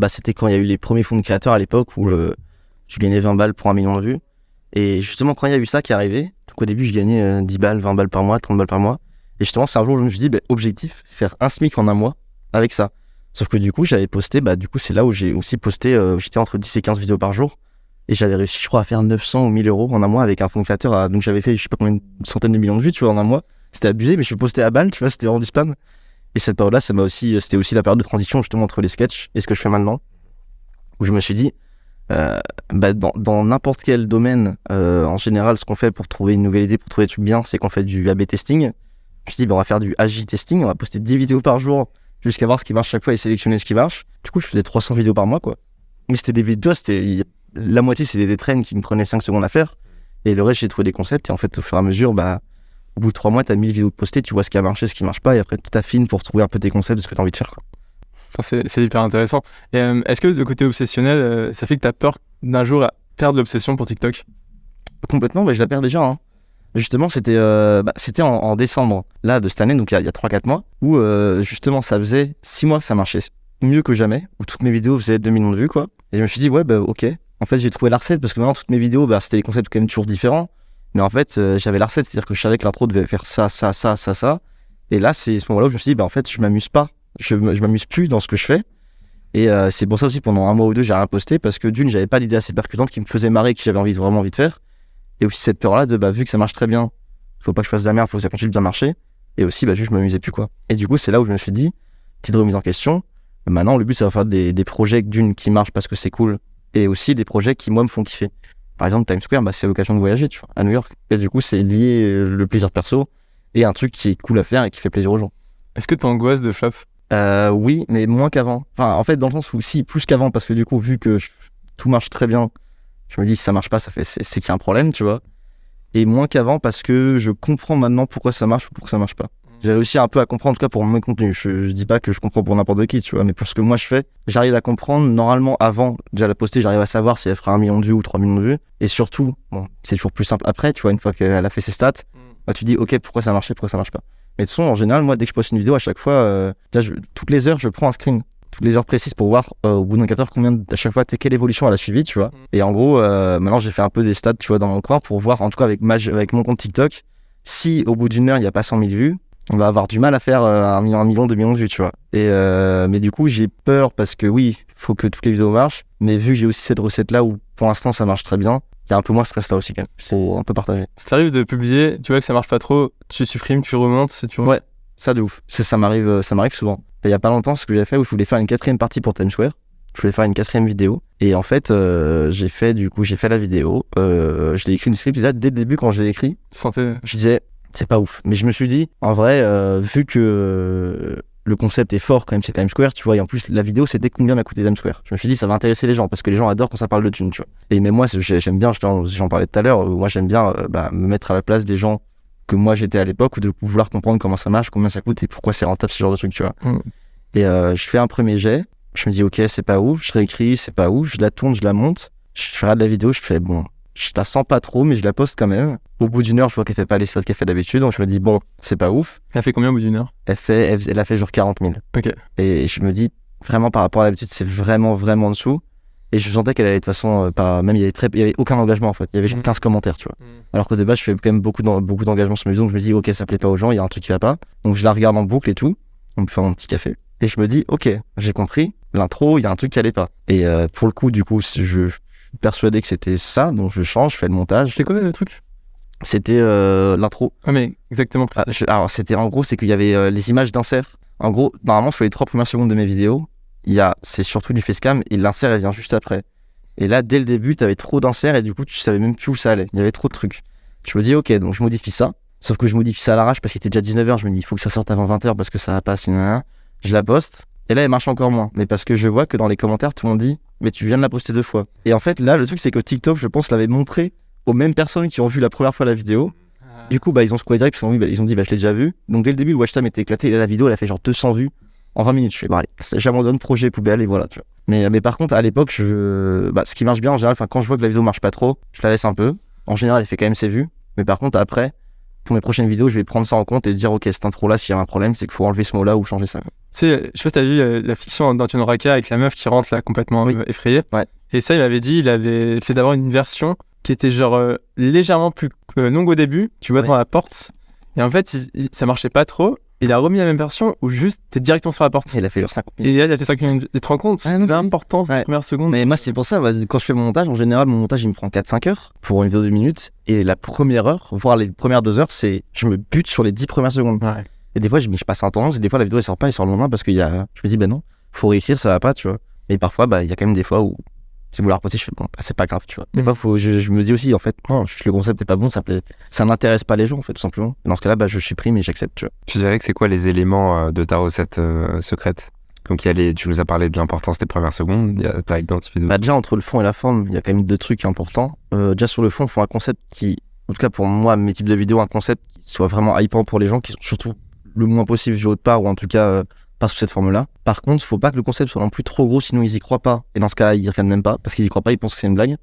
c'était quand il y a eu les premiers fonds de créateurs à l'époque où tu gagnais 20 balles pour 1 million de vues. Et justement, quand il y a eu ça qui est arrivé, donc au début, je gagnais 10 balles, 20 balles par mois, 30 balles par mois. Et justement, c'est un jour où je me suis dit, objectif, faire un SMIC en un mois avec ça. Sauf que du coup, j'avais posté, du coup, c'est là où j'ai aussi posté, j'étais entre 10 et 15 vidéos par jour. Et j'avais réussi, je crois, à faire 900 ou 1000 euros en un mois avec un fonds de créateur. Donc j'avais fait, je sais pas combien, une centaine de millions de vues, tu vois, en un mois. C'était abusé, mais je postais à balle, tu vois, c'était vraiment du spam. Et cette période-là, c'était aussi la période de transition justement entre les sketchs et ce que je fais maintenant. Où je me suis dit, dans n'importe quel domaine, en général, ce qu'on fait pour trouver une nouvelle idée, pour trouver des trucs bien, c'est qu'on fait du A/B testing. Je me suis dit, on va faire du AJ testing, on va poster 10 vidéos par jour jusqu'à voir ce qui marche chaque fois et sélectionner ce qui marche. Du coup, je faisais 300 vidéos par mois, quoi. Mais c'était des vidéos, la moitié, c'était des trains qui me prenaient 5 secondes à faire. Et le reste, j'ai trouvé des concepts. Et en fait, au fur et à mesure, au bout de 3 mois, t'as 1000 vidéos postées, tu vois ce qui a marché, ce qui marche pas. Et après, tu t'affines pour trouver un peu tes concepts de ce que t'as envie de faire, quoi. C'est hyper intéressant. Et est-ce que le côté obsessionnel, ça fait que t'as peur d'un jour à perdre l'obsession pour TikTok? Complètement, je la perds déjà, hein. Justement, c'était en décembre là de cette année, donc il y a 3-4 mois, où justement ça faisait 6 mois que ça marchait mieux que jamais, où toutes mes vidéos faisaient 2 millions de vues, quoi. Et je me suis dit, ok. En fait, j'ai trouvé la recette parce que maintenant, toutes mes vidéos, c'était des concepts quand même toujours différents. Mais en fait, j'avais la recette, c'est-à-dire que je savais que l'intro devait faire ça. Et là, c'est ce moment-là où je me suis dit, en fait, je m'amuse pas. Je m'amuse plus dans ce que je fais. Et c'est pour ça aussi, pendant un mois ou deux, j'ai rien posté parce que d'une, j'avais pas d'idée assez percutante qui me faisait marrer, que j'avais vraiment envie de faire. Et aussi cette peur-là de, vu que ça marche très bien, faut pas que je fasse de la merde, faut que ça continue de bien marcher. Et aussi, juste, je m'amusais plus, quoi. Et du coup, c'est là où je me suis dit, petite remise en question. Maintenant, le but, c'est de faire des projets d'une qui marchent parce que c'est cool. Et aussi des projets qui, moi, me font kiffer. Par exemple, Times Square, c'est l'occasion de voyager, tu vois, à New York. Et du coup, c'est lié le plaisir perso et un truc qui est cool à faire et qui fait plaisir aux gens. Est-ce que t'angoisses de flop? Oui, mais moins qu'avant. Enfin, en fait, dans le sens où, si, plus qu'avant, parce que du coup, vu que tout marche très bien, je me dis, si ça marche pas, c'est qu'il y a un problème, tu vois. Et moins qu'avant, parce que je comprends maintenant pourquoi ça marche ou pourquoi ça marche pas. J'ai réussi un peu à comprendre, en tout cas pour mon contenu. Je dis pas que je comprends pour n'importe qui, tu vois, mais pour ce que moi je fais, j'arrive à comprendre. Normalement, avant déjà la poster, j'arrive à savoir si elle fera 1 million de vues ou 3 millions de vues. Et surtout, c'est toujours plus simple après, tu vois, une fois qu'elle a fait ses stats, tu dis, ok, pourquoi ça marchait, pourquoi ça marche pas. Mais de toute façon, en général, moi, dès que je poste une vidéo, à chaque fois, toutes les heures, je prends un screen. Toutes les heures précises pour voir au bout d'un 4 heures à chaque fois quelle évolution elle a suivi, tu vois. Et en gros, maintenant j'ai fait un peu des stats, tu vois, dans mon coin pour voir, en tout cas avec mon compte TikTok, si au bout d'une heure il n'y a pas 100 000 vues, on va avoir du mal à faire 1 million, 2 millions de vues, tu vois. Et mais du coup, j'ai peur parce que oui, il faut que toutes les vidéos marchent, mais vu que j'ai aussi cette recette-là où pour l'instant ça marche très bien, il y a un peu moins de stress là aussi quand même. C'est un peu partagé. Ça t'arrive de publier, tu vois que ça marche pas trop, tu supprimes, tu remontes, Ouais, ça de ouf. Ça m'arrive souvent. Il y a pas longtemps, ce que j'ai fait, où je voulais faire une 4e partie pour Times Square. Je voulais faire une 4e vidéo. Et en fait, j'ai fait la vidéo. Je l'ai écrit une script. Et là, dès le début, quand je l'ai écrit, je disais, c'est pas ouf. Mais je me suis dit, en vrai, vu que le concept est fort quand même, c'est Times Square, tu vois. Et en plus, la vidéo, c'était combien m'a coûté Times Square. Je me suis dit, ça va intéresser les gens parce que les gens adorent quand ça parle de thunes, tu vois. Et mais moi, j'aime bien, j'en parlais tout à l'heure, moi, j'aime bien me mettre à la place des gens que moi j'étais à l'époque, ou de vouloir comprendre comment ça marche, combien ça coûte et pourquoi c'est rentable, ce genre de truc, tu vois. Et je fais un premier jet, je me dis ok, c'est pas ouf, je réécris, c'est pas ouf, je la tourne, je la monte, je regarde la vidéo, je fais bon, je la sens pas trop, mais je la poste quand même. Au bout d'une heure, je vois qu'elle fait pas les stats qu'elle fait d'habitude, donc je me dis bon, c'est pas ouf. Elle a fait combien au bout d'une heure? Elle a fait genre 40 000. Ok. Et je me dis, vraiment par rapport à d'habitude, c'est vraiment en dessous. Et je sentais qu'elle allait de toute façon, même il y avait aucun engagement en fait, il y avait genre 15 commentaires, tu vois. Alors qu'au début, je fais quand même beaucoup d'engagement sur mes vidéos, donc je me dis ok, ça plaît pas aux gens, il y a un truc qui va pas. Donc je la regarde en boucle et tout, on me fait un petit café. Et je me dis ok, j'ai compris, l'intro, il y a un truc qui allait pas. Et pour le coup, du coup, je suis persuadé que c'était ça, donc je change, je fais le montage. C'était quoi le truc? C'était l'intro. Ah mais exactement. Alors c'était en gros, c'est qu'il y avait les images d'insert. En gros, normalement sur les 3 premières secondes de mes vidéos, c'est surtout du facecam et l'insert elle vient juste après. Et là, dès le début, t'avais trop d'inserts et du coup, tu savais même plus où ça allait. Il y avait trop de trucs. Je me dis ok, donc je modifie ça. Sauf que je modifie ça à l'arrache parce qu'il était déjà 19h. Je me dis il faut que ça sorte avant 20h parce que ça va pas sinon. je la poste, et là, elle marche encore moins. Mais parce que je vois que dans les commentaires, tout le monde dit, mais tu viens de la poster 2 fois. Et en fait, là, le truc, c'est que TikTok, je pense, l'avait montré aux mêmes personnes qui ont vu la première fois la vidéo. Du coup, ils ont scrollé direct, parce qu'ils ont dit, je l'ai déjà vu. Donc, dès le début, le watch time était éclaté, et là, la vidéo, elle a fait genre 200 vues en 20 minutes. Je fais, allez, j'abandonne, projet poubelle, et voilà, tu vois. Mais par contre, à l'époque, ce qui marche bien en général, quand je vois que la vidéo marche pas trop, je la laisse un peu. En général, elle fait quand même ses vues. Mais par contre, après, pour mes prochaines vidéos, je vais prendre ça en compte et dire, ok, cette intro-là, s'il y a un problème, c'est qu'il faut enlever ce mot-là ou changer ça. Tu sais, je sais pas si t'as vu la fiction d'Antoine Raka avec la meuf qui rentre là complètement effrayée. Ouais. Et ça, il m'avait dit, il avait fait d'abord une version qui était genre légèrement plus longue au début, tu vois, devant la porte. Et en fait, ça marchait pas trop. Il a remis la même version où juste t'es directement sur la porte. Et il a fait genre 50 minutes. Et là, il a fait 5 minutes. Tu te rends compte l'importance des premières secondes. Mais moi, c'est pour ça, quand je fais mon montage, en général, mon montage, il me prend 4-5 heures pour une vidéo de 2 minutes. Et la première heure, voire les premières 2 heures, je me bute sur les 10 premières secondes. Ouais. Et des fois, je passe un tendance, et des fois, la vidéo, elle sort pas, elle sort le lendemain parce je me dis, non, faut réécrire, ça va pas, tu vois. Mais parfois, il y a quand même des fois où, si vous la reposer, je fais, c'est pas grave, tu vois. Des fois, je me dis aussi, en fait, non, le concept est pas bon, ça n'intéresse pas les gens, en fait, tout simplement. Et dans ce cas-là, je supprime et j'accepte, tu vois. Tu dirais que c'est quoi les éléments de ta recette secrète? Donc tu nous as parlé de l'importance des premières secondes, t'as identifié d'autres. Déjà, entre le fond et la forme, il y a quand même 2 trucs importants. Déjà, sur le fond, il faut un concept qui, en tout cas pour moi, mes types de vidéos, un concept qui soit vraiment hypant pour les gens, qui sont surtout le moins possible vu autre part, ou en tout cas pas sous cette forme-là. Par contre, faut pas que le concept soit non plus trop gros, sinon ils y croient pas. Et dans ce cas-là, ils regardent même pas, parce qu'ils y croient pas, ils pensent que c'est une blague.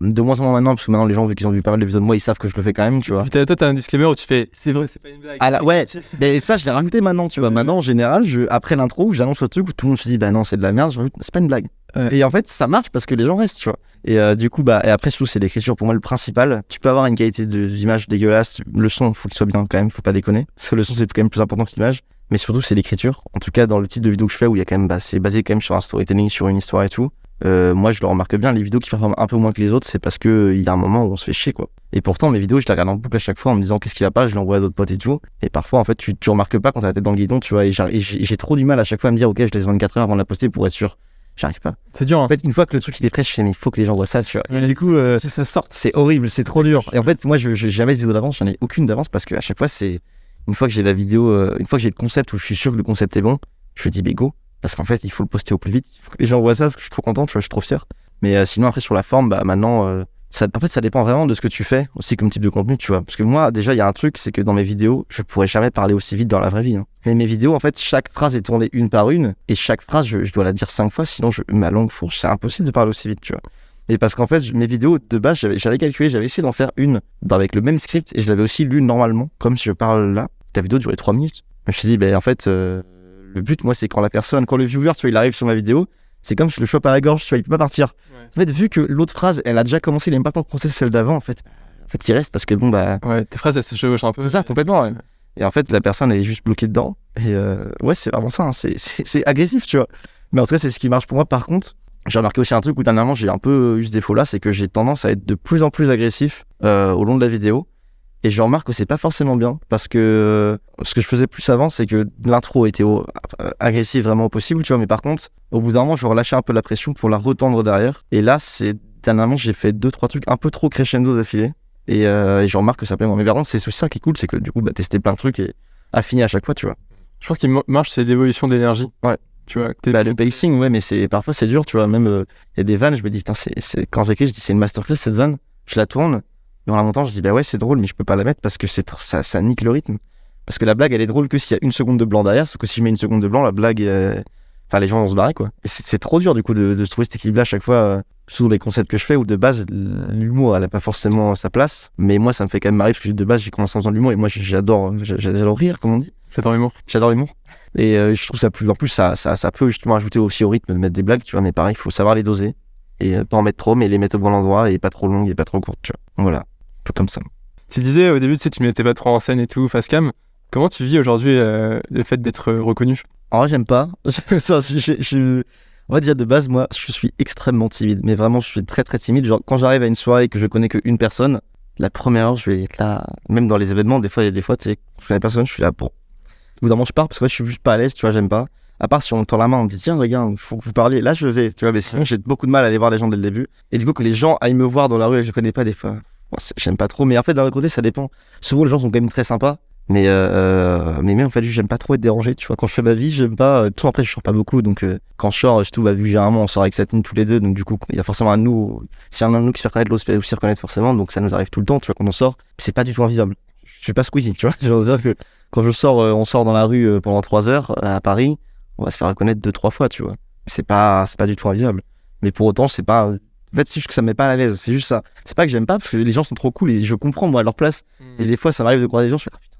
De moins en moins maintenant, parce que maintenant les gens, vu qu'ils ont vu pas mal de vidéos de moi, ils savent que je le fais quand même, tu vois. Puis toi, t'as un disclaimer où tu fais, c'est vrai, c'est pas une blague. Ouais, mais ça, je l'ai rajouté maintenant, tu vois. Maintenant, en général, après l'intro, j'annonce le truc où tout le monde se dit, non, c'est de la merde, c'est pas une blague. Ouais. Et en fait, ça marche parce que les gens restent, tu vois. Et du coup, et après, surtout, c'est l'écriture pour moi le principal. Tu peux avoir une qualité d'image dégueulasse, le son, faut qu'il soit bien quand même, faut pas déconner. Parce que le son, c'est quand même plus important que l'image. Mais surtout, c'est l'écriture. En tout cas, dans le type de vidéo que je fais, où il y a quand même, c'est basé quand même sur un storytelling, sur une histoire et tout. Moi, je le remarque bien, les vidéos qui performent un peu moins que les autres, c'est parce que il y a un moment où on se fait chier, quoi. Et pourtant, mes vidéos, je les regarde en boucle à chaque fois en me disant qu'est-ce qui va pas, je l'envoie à d'autres potes et tout. Et parfois, en fait, tu remarques pas quand t'as la tête dans le guidon, tu vois. Et j'ai trop du mal à chaque fois à me dire, ok, je laisse 24 heures avant de la poster pour être sûr. J'arrive pas. C'est dur, hein. En fait, une fois que le truc il est prêt, je fais, mais il faut que les gens voient ça, tu vois. Ouais. Et du coup, Ça sort. c'est horrible, c'est trop dur. Et en fait, moi, j'ai jamais de vidéo d'avance, j'en ai aucune d'avance parce que à chaque fois, c'est une fois que j'ai la vidéo, une fois que j'ai le concept où je suis sûr que le concept est bon, je me dis, go. Parce qu'en fait, il faut le poster au plus vite. Il faut que les gens voient ça parce que je suis trop content, tu vois, je suis trop fier. Mais sinon, après, sur la forme, maintenant, en fait, ça dépend vraiment de ce que tu fais aussi comme type de contenu, tu vois. Parce que moi, déjà, il y a un truc, c'est que dans mes vidéos, je pourrais jamais parler aussi vite dans la vraie vie. Hein. Mais mes vidéos, en fait, chaque phrase est tournée une par une. Et chaque phrase, je dois la dire 5 fois, sinon ma langue fourche. C'est impossible de parler aussi vite, tu vois. Et parce qu'en fait, mes vidéos, de base, j'avais calculé, j'avais essayé d'en faire une avec le même script. Et je l'avais aussi lu normalement, comme si je parle là. La vidéo durait 3 minutes. Je me suis dit, en fait, le but, moi, c'est quand le viewer, tu vois, il arrive sur ma vidéo, c'est comme je le chope à la gorge, tu vois, il peut pas partir. Ouais. En fait, vu que l'autre phrase, elle a déjà commencé, il a même pas le temps de processer celle d'avant, en fait, il reste parce que Ouais, tes phrases, elles se chevauchent un peu. C'est ça, complètement, ouais. Et en fait, la personne, elle est juste bloquée dedans. Et ouais, c'est vraiment ça, hein. C'est agressif, tu vois. Mais en tout cas, c'est ce qui marche pour moi. Par contre, j'ai remarqué aussi un truc où dernièrement, j'ai un peu eu ce défaut-là, c'est que j'ai tendance à être de plus en plus agressif au long de la vidéo. Et je remarque que c'est pas forcément bien parce que ce que je faisais plus avant, c'est que l'intro était agressive vraiment au possible, tu vois. Mais par contre, au bout d'un moment, je relâchais un peu la pression pour la retendre derrière. Et là, dernièrement, j'ai fait 2-3 trucs un peu trop crescendo d'affilée. Et je remarque que ça plaît moins. Mais par contre, c'est ça qui est cool, c'est que du coup, tester plein de trucs et affiner à chaque fois, tu vois. Je pense qu'il marche, c'est l'évolution d'énergie. Ouais. Tu vois. Le pacing, ouais, mais parfois c'est dur, tu vois. Même il y a des vannes, je me dis, putain, quand j'écris, je dis, c'est une masterclass cette vanne. Je la tourne. Et en la montant, je dis, ouais, c'est drôle, mais je peux pas la mettre parce que ça nique le rythme. Parce que la blague, elle est drôle que s'il y a 1 seconde de blanc derrière, sauf que si je mets 1 seconde de blanc, la blague, les gens vont se barrer, quoi. Et c'est trop dur, du coup, de trouver cet équilibre-là à chaque fois, sur les concepts que je fais, où de base, l'humour, elle a pas forcément sa place. Mais moi, ça me fait quand même marrer, parce que de base, j'ai commencé en faisant de l'humour, et moi, j'adore rire, comme on dit. J'adore l'humour. J'adore l'humour. Et je trouve ça plus. En plus, ça peut justement ajouter aussi au rythme de mettre des blagues, tu vois, mais pareil, il faut savoir les doser. Et pas en mettre trop, mais les mettre au bon endroit, et pas trop longues, et pas trop courtes, tu vois. Voilà. Un peu comme ça. Tu disais au début, tu mettais pas trop en scène et tout, face cam. Comment tu vis aujourd'hui le fait d'être reconnu? En vrai, j'aime pas. On va dire de base, moi, je suis extrêmement timide. Mais vraiment, je suis très très timide. Genre, quand j'arrive à une soirée et que je connais qu'une personne, la première heure, je vais être là. Même dans les événements, des fois, tu sais, je connais personne, je suis là pour. Au bout d'un moment, je pars parce que je suis juste pas à l'aise, tu vois, j'aime pas. À part si on me tend la main, on me dit, tiens, regarde, faut que vous parliez. Là, je vais, tu vois, mais sinon, j'ai beaucoup de mal à aller voir les gens dès le début. Et du coup, que les gens aillent me voir dans la rue et que je connais pas, des fois, j'aime pas trop. Mais en fait, d'un autre côté, ça dépend. Souvent, les gens sont quand même très sympas. Mais en fait, j'aime pas trop être dérangé, tu vois. Quand je fais ma vie, j'aime pas. Tout après, je sors pas beaucoup, donc quand je sors, surtout, vu que généralement on sort avec Satine tous les deux, donc du coup, il y a forcément un de nous. Si un de nous qui se fait reconnaître, l'autre se fait aussi reconnaître forcément, donc ça nous arrive tout le temps, tu vois, quand on sort. C'est pas du tout invisible. Je suis pas Squeezie, tu vois. Je veux dire que quand je sors, on sort dans la rue pendant 3 heures à Paris, on va se faire reconnaître 2-3 fois, tu vois. C'est pas du tout invisible. Mais pour autant, c'est pas. En fait, c'est juste que ça me met pas à l'aise. C'est juste ça. C'est pas que j'aime pas, parce que les gens sont trop cool et je comprends, moi, à leur place. Et des fois, ça m'arrive de croiser des gens, je fais, ah, putain.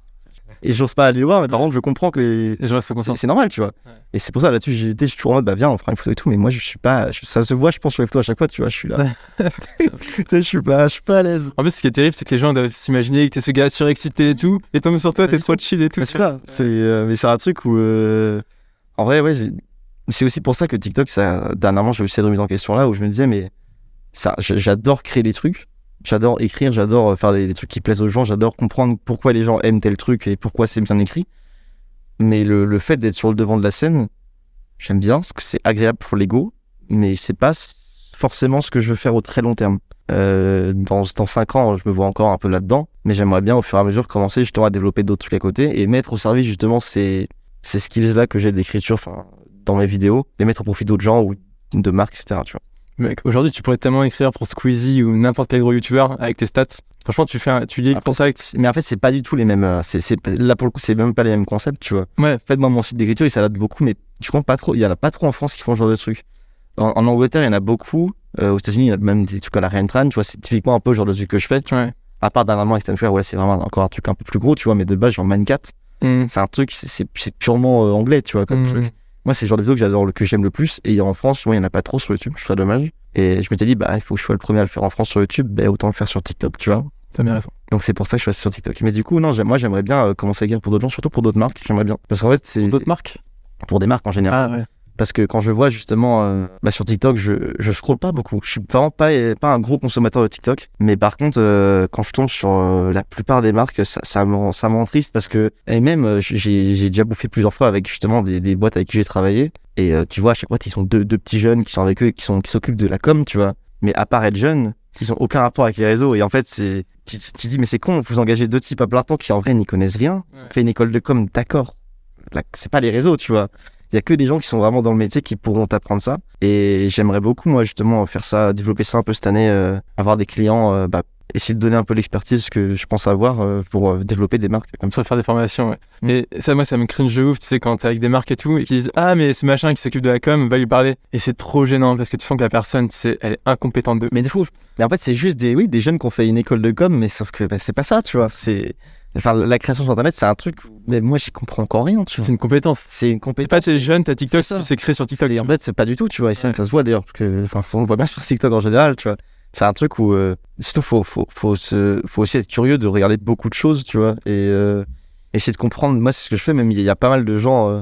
Et j'ose pas aller les voir, mais par contre, je comprends que Les gens se concentrent. c'est normal, tu vois. Ouais. Et c'est pour ça, là-dessus, je suis toujours en mode, bah viens, on fera une photo et tout, mais moi, je suis pas. Ça se voit, je pense, sur les photos à chaque fois, tu vois, je suis là. Je suis pas à l'aise. En plus, ce qui est terrible, c'est que les gens doivent s'imaginer que t'es ce gars surexcité et tout, et tombent sur toi, t'es trop chill et tout. Mais c'est ça, mais c'est un truc où. En vrai, ouais, c'est aussi pour ça que TikTok, dernièrement, j'ai eu cette remise en question là, où je me disais, mais j'adore créer des trucs. J'adore écrire, j'adore faire des trucs qui plaisent aux gens, j'adore comprendre pourquoi les gens aiment tel truc et pourquoi c'est bien écrit. Mais le fait d'être sur le devant de la scène, j'aime bien, parce que c'est agréable pour l'ego, mais c'est pas forcément ce que je veux faire au très long terme. Dans 5 ans, je me vois encore un peu là-dedans, mais j'aimerais bien au fur et à mesure commencer justement à développer d'autres trucs à côté et mettre au service justement ces skills-là que j'ai d'écriture dans mes vidéos, les mettre au profit d'autres gens ou de marques, etc. Tu vois. Mec, aujourd'hui, tu pourrais tellement écrire pour Squeezie ou n'importe quel gros youtubeur avec tes stats. Franchement, tu lis pour ça avec... Mais en fait, c'est pas du tout les mêmes. Là, pour le coup, c'est même pas les mêmes concepts, tu vois. Ouais. En fait, moi, mon site d'écriture, il s'adapte beaucoup, mais je compte pas trop. Il y en a pas trop en France qui font ce genre de trucs. En Angleterre, il y en a beaucoup. Aux États-Unis, il y a même des trucs à la Ryan Tran, tu vois. C'est typiquement un peu le genre de truc que je fais. Ouais. À part dernièrement avec Stanford, ouais, c'est vraiment encore un truc un peu plus gros, tu vois. Mais de base, genre Mancat, c'est un truc, c'est purement anglais, tu vois, comme truc. Moi, c'est le genre de vidéo que j'aime le plus. Et en France, il y en a pas trop sur YouTube, je trouve ça dommage. Et je m'étais dit, bah, il faut que je sois le premier à le faire en France sur YouTube, bah, autant le faire sur TikTok, tu vois. T'as bien raison. Donc c'est pour ça que je suis sur TikTok. Mais du coup, non, moi j'aimerais bien commencer à écrire pour d'autres gens, surtout pour d'autres marques, j'aimerais bien. Parce qu'en fait, c'est. Pour d'autres marques ? Pour des marques en général. Ah ouais. Parce que quand je vois justement sur TikTok, je scrolle pas beaucoup. Je suis vraiment pas un gros consommateur de TikTok. Mais par contre, quand je tombe sur la plupart des marques, ça me rend triste parce que, et même, j'ai déjà bouffé plusieurs fois avec justement des boîtes avec qui j'ai travaillé. Et tu vois, à chaque fois, ils sont deux petits jeunes qui sont avec eux et qui s'occupent de la com, tu vois. Mais à part être jeunes, ils ont aucun rapport avec les réseaux. Et en fait, tu te dis, mais c'est con, vous engagez 2 types à plein temps qui en vrai n'y connaissent rien. Ils ont fait une école de com, d'accord. Là, c'est pas les réseaux, tu vois. Il y a que des gens qui sont vraiment dans le métier qui pourront t'apprendre ça. Et j'aimerais beaucoup, moi, justement, faire ça, développer ça un peu cette année, avoir des clients, essayer de donner un peu l'expertise que je pense avoir pour développer des marques comme ça. Faire des formations, ouais. Mais ça, moi, ça me cringe de ouf, tu sais, quand t'es avec des marques et tout, et qui disent, ah, mais ce machin qui s'occupe de la com, va lui parler. Et c'est trop gênant, parce que tu sens que la personne, elle est incompétente de... Mais en fait, c'est juste des jeunes qui ont fait une école de com, mais sauf que c'est pas ça, tu vois. Enfin, la création sur Internet, c'est un truc où mais moi, j'y comprends encore rien, tu vois. C'est une compétence. C'est pas t'es jeune, t'as TikTok, tu sais créer sur TikTok. Et en fait, c'est pas du tout, tu vois. Et ça se voit d'ailleurs, parce que on le voit bien sur TikTok en général, tu vois. C'est un truc où, surtout, faut aussi être curieux de regarder beaucoup de choses, tu vois. Et essayer de comprendre. Moi, c'est ce que je fais, même il y a pas mal de gens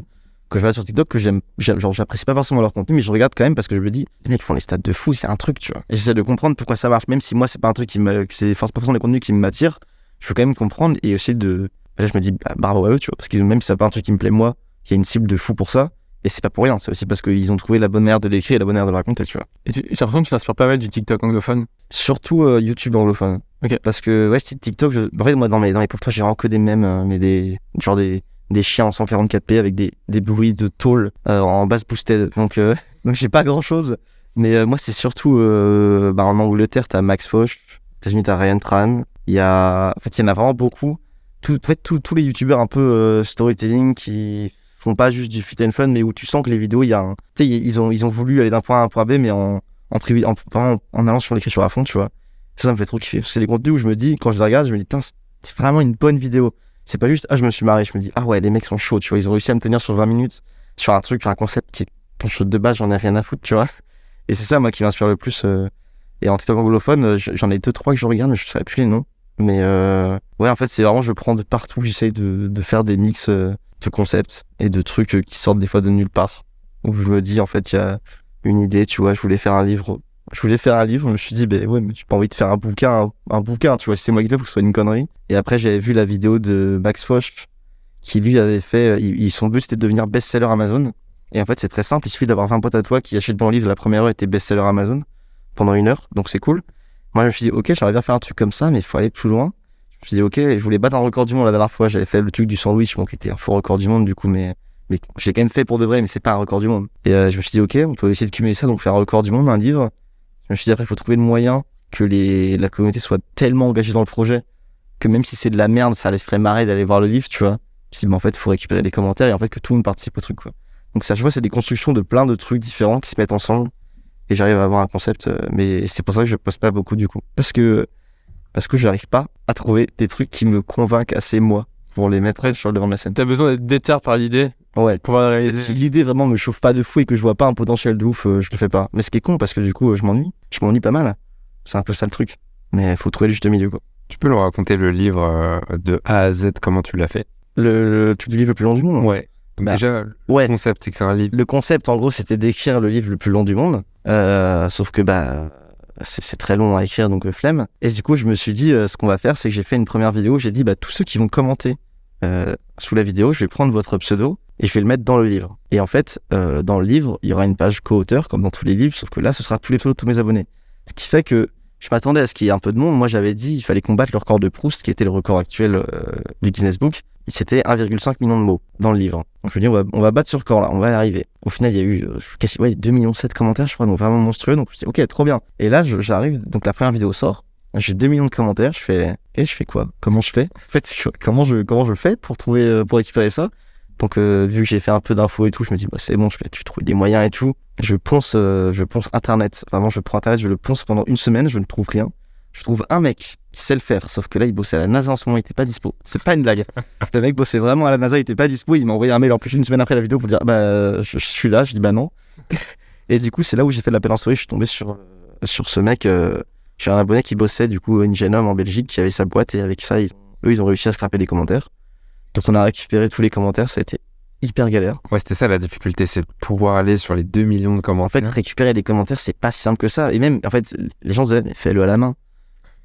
que je vois sur TikTok que genre, j'apprécie pas forcément leur contenu, mais je regarde quand même parce que je me dis, les mecs font les stats de fou, c'est un truc, tu vois. Et j'essaie de comprendre pourquoi ça marche, même si moi, c'est pas un truc que c'est pas forcément les contenus qui m'attirent. Je veux quand même comprendre et essayer de. Là, je me dis, bravo à eux, tu vois, parce que même si c'est pas un truc qui me plaît, moi, il y a une cible de fou pour ça, et c'est pas pour rien, c'est aussi parce qu'ils ont trouvé la bonne manière de l'écrire et la bonne manière de le raconter, tu vois. Et j'ai l'impression que tu t'inspires pas mal du TikTok anglophone. Surtout YouTube anglophone. Ok. Parce que, ouais, c'est TikTok, en fait, moi, dans mes pour toi, j'ai vraiment que des mèmes, mais des chiens en 144p avec des bruits de tôle en bass boosted, donc j'ai pas grand chose. Mais moi, c'est surtout, en Angleterre, t'as Max Foch, aux États-Unis, t'as Ryan Tran, il y en a vraiment beaucoup. Tous les youtubeurs un peu storytelling qui font pas juste du fit and fun, mais où tu sens que les vidéos, ils ont voulu aller d'un point A à un point B, mais en allant sur l'écriture à fond, tu vois. Ça me fait trop kiffer. C'est des contenus où je me dis, quand je les regarde, je me dis, putain, c'est vraiment une bonne vidéo. C'est pas juste, je me suis marré, je me dis, ouais, les mecs sont chauds, tu vois, ils ont réussi à me tenir sur 20 minutes sur un concept qui est ton show de base, j'en ai rien à foutre, tu vois. Et c'est ça, moi, qui m'inspire le plus. Et en TikTok anglophone, j'en ai 2-3 que je regarde, mais je ne saurais plus les noms. Mais ouais, en fait, c'est vraiment, je prends de partout, j'essaye de faire des mix de concepts et de trucs qui sortent des fois de nulle part. Où je me dis, en fait, il y a une idée, tu vois, je voulais faire un livre, je me suis dit, ouais, mais j'ai pas envie de faire un bouquin, tu vois, si c'est moi qui le fais, faut que ce soit une connerie. Et après, j'avais vu la vidéo de Max Foch, qui lui avait fait, son but c'était de devenir best-seller Amazon. Et en fait, c'est très simple, il suffit d'avoir 20 potes à toi qui achètent ton livre, la première heure était best-seller Amazon pendant 1 heure, donc c'est cool. Moi, je me suis dit, ok, j'aimerais bien faire un truc comme ça, mais il faut aller plus loin. Je me suis dit, ok, je voulais battre un record du monde la dernière fois. J'avais fait le truc du sandwich, bon, qui était un faux record du monde, du coup, mais je l'ai quand même fait pour de vrai, mais c'est pas un record du monde. Et je me suis dit, ok, on peut essayer de cumuler ça, donc faire un record du monde, un livre. Je me suis dit, après, il faut trouver le moyen que la communauté soit tellement engagée dans le projet que même si c'est de la merde, ça les ferait marrer d'aller voir le livre, tu vois. Je me suis dit, mais en fait, il faut récupérer les commentaires et en fait, que tout le monde participe au truc, quoi. Donc, ça, je vois, c'est des constructions de plein de trucs différents qui se mettent ensemble et j'arrive à avoir un concept, mais c'est pour ça que je poste pas beaucoup, du coup. Parce que j'arrive pas à trouver des trucs qui me convainquent assez, moi, pour les mettre sur le devant de la scène. T'as besoin d'être déter par l'idée Ouais. pour pouvoir la réaliser. Si l'idée vraiment me chauffe pas de fou et que je vois pas un potentiel de ouf, je le fais pas. Mais ce qui est con parce que du coup, je m'ennuie pas mal. C'est un peu ça le truc. Mais il faut trouver le juste milieu, quoi. Tu peux nous raconter le livre de A à Z, comment tu l'as fait? Le truc du livre le plus long du monde. Ouais. Donc Bah, déjà, ouais. le concept, c'est que c'est un livre. Le concept, en gros, c'était d'écrire le livre le plus long du monde. Sauf que c'est très long à écrire, donc flemme. Et du coup, je me suis dit, ce qu'on va faire, c'est que j'ai fait une première vidéo. J'ai dit, tous ceux qui vont commenter sous la vidéo, je vais prendre votre pseudo et je vais le mettre dans le livre. Et en fait, dans le livre, il y aura une page co-auteur, comme dans tous les livres, sauf que là, ce sera tous les pseudos de tous mes abonnés. Ce qui fait que je m'attendais à ce qu'il y ait un peu de monde. Moi, j'avais dit il fallait combattre le record de Proust, qui était le record actuel du Guinness Book. C'était 1,5 million de mots dans le livre. Donc je me dis, on va battre ce record-là, on va y arriver. Au final, il y a eu 2,7 millions de commentaires, je crois, donc vraiment monstrueux. Donc je me dis, ok, trop bien. Et là, j'arrive, donc la première vidéo sort. J'ai 2 millions de commentaires. Je fais quoi? Comment je fais? En fait, comment je fais pour récupérer ça? Donc, vu que j'ai fait un peu d'infos et tout, je me dis, c'est bon, je vais trouver des moyens et tout. Je ponce Internet. Vraiment, je prends Internet, je le ponce pendant une semaine, je ne trouve rien. Je trouve un mec qui sait le faire, sauf que là, il bossait à la NASA en ce moment, il était pas dispo. C'est pas une blague. Le mec bossait vraiment à la NASA, il était pas dispo. Il m'a envoyé un mail en plus une semaine après la vidéo pour dire, je suis là. Je dis, non. Et du coup, c'est là où j'ai fait de la pédansterie. Je suis tombé sur ce mec. J'ai un abonné qui bossait, du coup, une jeune homme en Belgique qui avait sa boîte et avec ça, ils ont réussi à scraper des commentaires. Donc, on a récupéré tous les commentaires, ça a été hyper galère. Ouais, c'était ça la difficulté, c'est de pouvoir aller sur les 2 millions de commentaires. En fait, récupérer les commentaires, c'est pas si simple que ça. Et même, en fait, les gens disaient, mais fais-le à la main.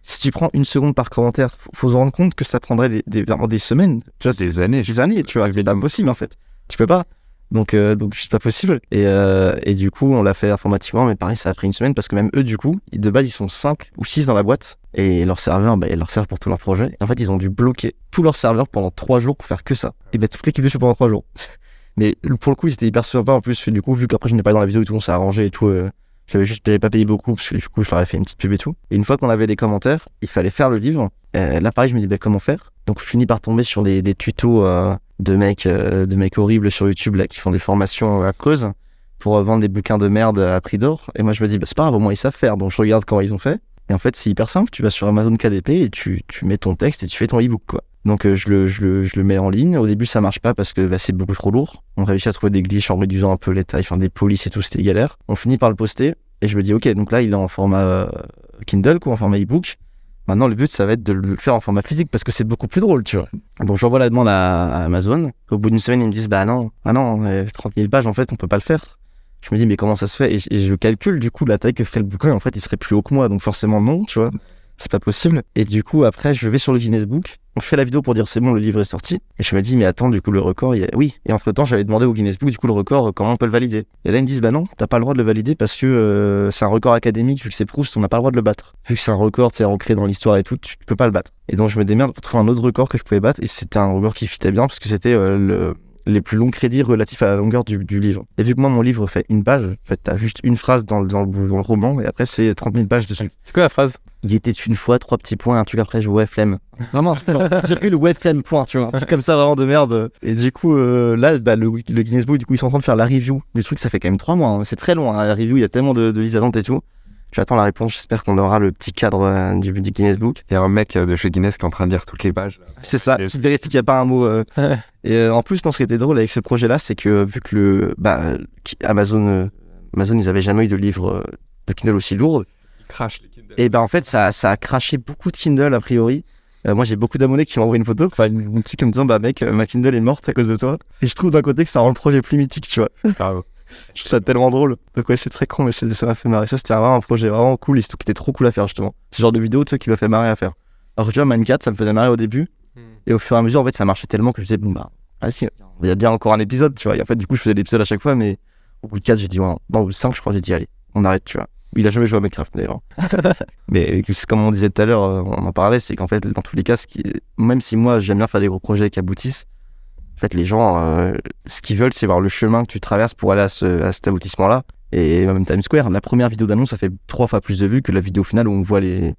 Si tu prends une seconde par commentaire, faut se rendre compte que ça prendrait vraiment des semaines. Tu vois, des années. Des années, tu vois, c'est pas possible en fait. Tu peux pas. Donc c'est pas possible. Et du coup, on l'a fait informatiquement, mais pareil, ça a pris une semaine parce que même eux, du coup, de base, ils sont 5 ou 6 dans la boîte et leur serveur, ils leur servent pour tout leur projet. Et en fait, ils ont dû bloquer tous leurs serveurs pendant 3 jours pour faire que ça. Et toute l'équipe dessus pendant 3 jours. Mais pour le coup, ils étaient hyper sympas en plus. Du coup, vu qu'après, je n'ai pas dans la vidéo et tout, on s'est arrangé et tout. J'avais pas payé beaucoup parce que du coup, je leur avais fait une petite pub et tout. Et une fois qu'on avait des commentaires, il fallait faire le livre. Là, pareil, je me dis, comment faire? Donc, je finis par tomber sur des tutos de mecs horribles sur YouTube là, qui font des formations à Creuse pour vendre des bouquins de merde à prix d'or. Et moi, je me dis, c'est pas grave, au moins ils savent faire. Donc, je regarde comment ils ont fait. Et en fait, c'est hyper simple. Tu vas sur Amazon KDP et tu mets ton texte et tu fais ton e-book, quoi. Donc, je le mets en ligne. Au début, ça marche pas parce que c'est beaucoup trop lourd. On réussit à trouver des glitches en réduisant un peu les tailles, des polices et tout, c'était galère. On finit par le poster et je me dis, ok, donc là, il est en format Kindle, quoi, en format e-book. Maintenant, le but, ça va être de le faire en format physique parce que c'est beaucoup plus drôle, tu vois. Donc, j'envoie la demande à Amazon. Au bout d'une semaine, ils me disent, non, 30 000 pages, en fait, on peut pas le faire. Je me dis, mais comment ça se fait? Et je calcule, du coup, la taille que ferait le bouquin. En fait, il serait plus haut que moi. Donc, forcément, non, tu vois. C'est pas possible. Et du coup, après, je vais sur le Guinness Book. On fait la vidéo pour dire, c'est bon, le livre est sorti. Et je me dis, mais attends, du coup, le record, oui. Et entre-temps, j'avais demandé au Guinness Book, du coup, le record, comment on peut le valider? Et là, ils me disent, non, t'as pas le droit de le valider parce que c'est un record académique. Vu que c'est Proust, on n'a pas le droit de le battre. Vu que c'est un record, c'est ancré dans l'histoire et tout, tu peux pas le battre. Et donc, je me démerde pour trouver un autre record que je pouvais battre. Et c'était un record qui fitait bien parce que c'était les plus longs crédits relatifs à la longueur du livre. Et vu que moi, mon livre fait une page, en fait, t'as juste une phrase dans le roman, et après, c'est 30 000 pages dessus. C'est quoi la phrase? Il était une fois, 3 petits points, un truc après, flemme. Vraiment, j'ai eu le flemme point, tu vois, un truc comme ça, vraiment de merde. Et du coup, là, le Guinness Book, du coup, ils sont en train de faire la review du truc, ça fait quand même 3 mois, hein. C'est très long, hein, la review, il y a tellement de listes d'attente et tout. J'attends la réponse, j'espère qu'on aura le petit cadre du Guinness Book. Il y a un mec de chez Guinness qui est en train de lire toutes les pages. Là. C'est ça, qui vérifie qu'il n'y a pas un mot. Et en plus, ce qui était drôle avec ce projet-là, c'est que vu que Amazon, ils avaient jamais eu de livre de Kindle aussi lourd. Ils crachent les Kindle. Et en fait, ça a craché beaucoup de Kindle a priori. Moi, j'ai beaucoup d'abonnés qui m'ont envoyé une photo, un truc en me disant, mec, ma Kindle est morte à cause de toi. Et je trouve d'un côté que ça rend le projet plus mythique, tu vois. Bravo. Je trouve ça tellement drôle. Donc ouais, c'est très con, mais ça m'a fait marrer. Ça, c'était vraiment un projet vraiment cool, et qui était trop cool à faire, justement. Ce genre de vidéo, tu sais, qui m'a fait marrer à faire. Alors tu vois, Minecraft, ça me faisait marrer au début. Et au fur et à mesure, en fait, ça marchait tellement que je disais, si, il y a bien encore un épisode, tu vois. Et en fait, du coup, je faisais l'épisode à chaque fois, mais au bout de 4, j'ai dit, au bout de 5, je crois, j'ai dit, allez, on arrête, tu vois. Il a jamais joué à Minecraft d'ailleurs. Mais comme on disait tout à l'heure, on en parlait, c'est qu'en fait, dans tous les cas, même si moi j'aime bien faire des gros projets qui aboutissent, en fait, les gens, ce qu'ils veulent, c'est voir le chemin que tu traverses pour aller à cet aboutissement-là. Et même Times Square, la première vidéo d'annonce, ça fait 3 fois plus de vues que la vidéo finale où on voit les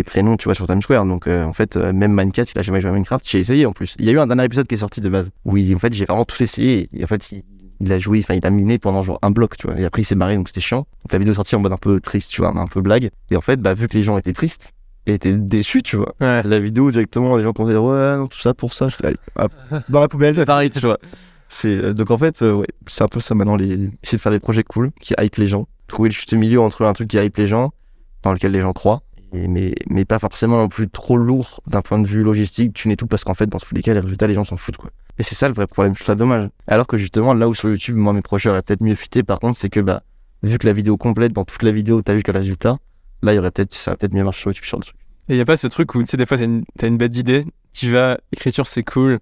prénoms, tu vois, sur Times Square. Donc, en fait, même Minecraft, il a jamais joué à Minecraft. J'ai essayé en plus. Il y a eu un dernier épisode qui est sorti de base. Oui, en fait, j'ai vraiment tout essayé. Et en fait, il a joué, enfin, il a miné pendant genre un bloc, tu vois. Et après, il s'est barré, donc c'était chiant. Donc, la vidéo est sortie en mode un peu triste, tu vois, un peu blague. Et en fait, vu que les gens étaient tristes et étaient déçus, tu vois, la vidéo, directement, les gens commençaient à dire, ouais, non, tout ça pour ça, je fais, allez, hop, dans la poubelle, c'est pareil, tu vois. Donc, en fait, ouais, c'est un peu ça maintenant, essayer de faire des projets cool qui hype les gens. Trouver le juste milieu entre un truc qui hype les gens, dans lequel les gens croient. Mais pas forcément non plus trop lourd d'un point de vue logistique, thune et tout, parce qu'en fait, dans tous les cas, les résultats, les gens s'en foutent, quoi. Et c'est ça le vrai problème, je trouve ça dommage. Alors que justement, là où sur YouTube, moi, mes projets auraient peut-être mieux fité, par contre, c'est que, vu que la vidéo complète, dans toute la vidéo, t'as vu que le résultat, là, ça aurait peut-être mieux marché sur YouTube sur le truc. Et y a pas ce truc où, tu sais, des fois, t'as une bête d'idée, tu vas, écriture, c'est cool,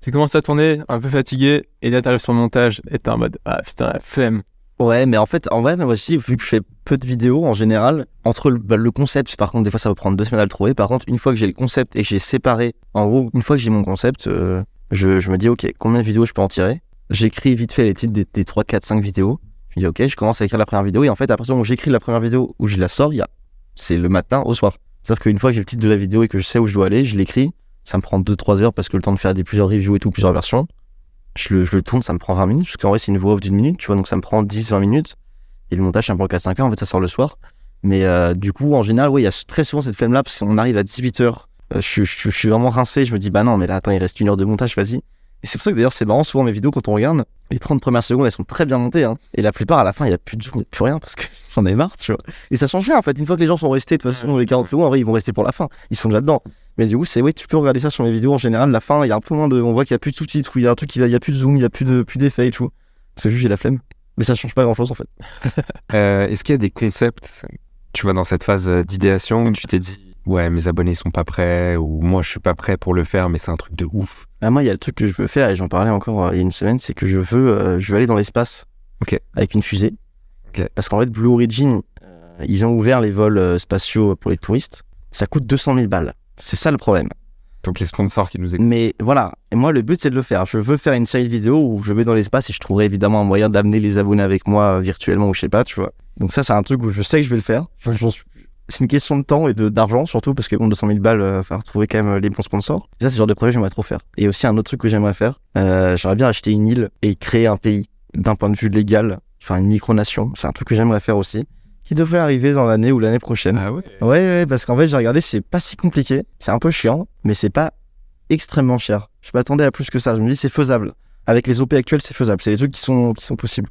tu commences à tourner, un peu fatigué, et là, t'arrives sur le montage, et t'es en mode, ah putain, la flemme. Ouais, mais en vrai, moi aussi, vu que je fais peu de vidéos en général, entre le concept, par contre, des fois ça va prendre 2 semaines à le trouver. Par contre, une fois que j'ai le concept et que j'ai séparé, en gros, une fois que j'ai mon concept, je me dis, ok, combien de vidéos je peux en tirer? J'écris vite fait les titres des 3, 4, 5 vidéos. Je me dis, ok, je commence à écrire la première vidéo. Et en fait, à partir du moment où j'écris la première vidéo, où je la sors, c'est le matin au soir. C'est-à-dire qu'une fois que j'ai le titre de la vidéo et que je sais où je dois aller, je l'écris. Ça me prend 2-3 heures parce que le temps de faire plusieurs reviews et tout, plusieurs versions. Je le tourne, ça me prend 20 minutes, parce qu'en vrai, c'est une voix off d'1 minute, tu vois, donc ça me prend 10-20 minutes. Et le montage, c'est un peu 4-5 heures, en fait, ça sort le soir. Mais du coup, en général, ouais, il y a très souvent cette flemme-là, parce qu'on arrive à 18h. Je suis vraiment rincé, je me dis, bah non, mais là, attends, il reste 1 heure de montage, vas-y. Et c'est pour ça que d'ailleurs, c'est marrant, souvent mes vidéos, quand on regarde, les 30 premières secondes, elles sont très bien montées, hein. Et la plupart, à la fin, il n'y a plus de zoom, il n'y a plus rien, parce que j'en ai marre, tu vois. Et ça change rien, en fait. Une fois que les gens sont restés, de toute façon, les 40 secondes, en vrai, ils vont rester pour la fin. Ils sont déjà dedans. Mais du coup, ouais, tu peux regarder ça sur mes vidéos, en général, la fin, il y a un peu moins on voit qu'il n'y a plus de sous-titres, il y a un truc il y a plus de zoom, il n'y a plus d'effets et tout. Parce que juste, j'ai la flemme. Mais ça change pas grand-chose, en fait. Est-ce qu'il y a des concepts, tu vois, dans cette phase d'idéation où tu t'es dit, ouais, mes abonnés sont pas prêts, ou moi je suis pas prêt pour le faire, mais c'est un truc de ouf? Moi, il y a le truc que je veux faire, et j'en parlais encore il y a une semaine, c'est que je veux aller dans l'espace avec une fusée. Parce qu'en fait, Blue Origin, ils ont ouvert les vols spatiaux pour les touristes. Ça coûte 200 000 balles. C'est ça le problème. Donc les sponsors qui nous écoutent. Mais voilà, et moi le but c'est de le faire. Je veux faire une série de vidéos où je vais dans l'espace et je trouverai évidemment un moyen d'amener les abonnés avec moi virtuellement ou je sais pas, tu vois. Donc ça c'est un truc où je sais que je vais le faire. C'est une question de temps et d'argent surtout parce que 200 000 balles, il faut trouver quand même les bons sponsors. Et ça c'est le genre de projet que j'aimerais trop faire. Et aussi un autre truc que j'aimerais faire, j'aimerais bien acheter une île et créer un pays d'un point de vue légal, enfin une micronation. C'est un truc que j'aimerais faire aussi, qui devrait arriver dans l'année ou l'année prochaine. Ah ouais? Ouais, parce qu'en fait, j'ai regardé, c'est pas si compliqué. C'est un peu chiant, mais c'est pas extrêmement cher. Je m'attendais à plus que ça. Je me dis, c'est faisable. Avec les OP actuels, c'est faisable. C'est des trucs qui sont possibles.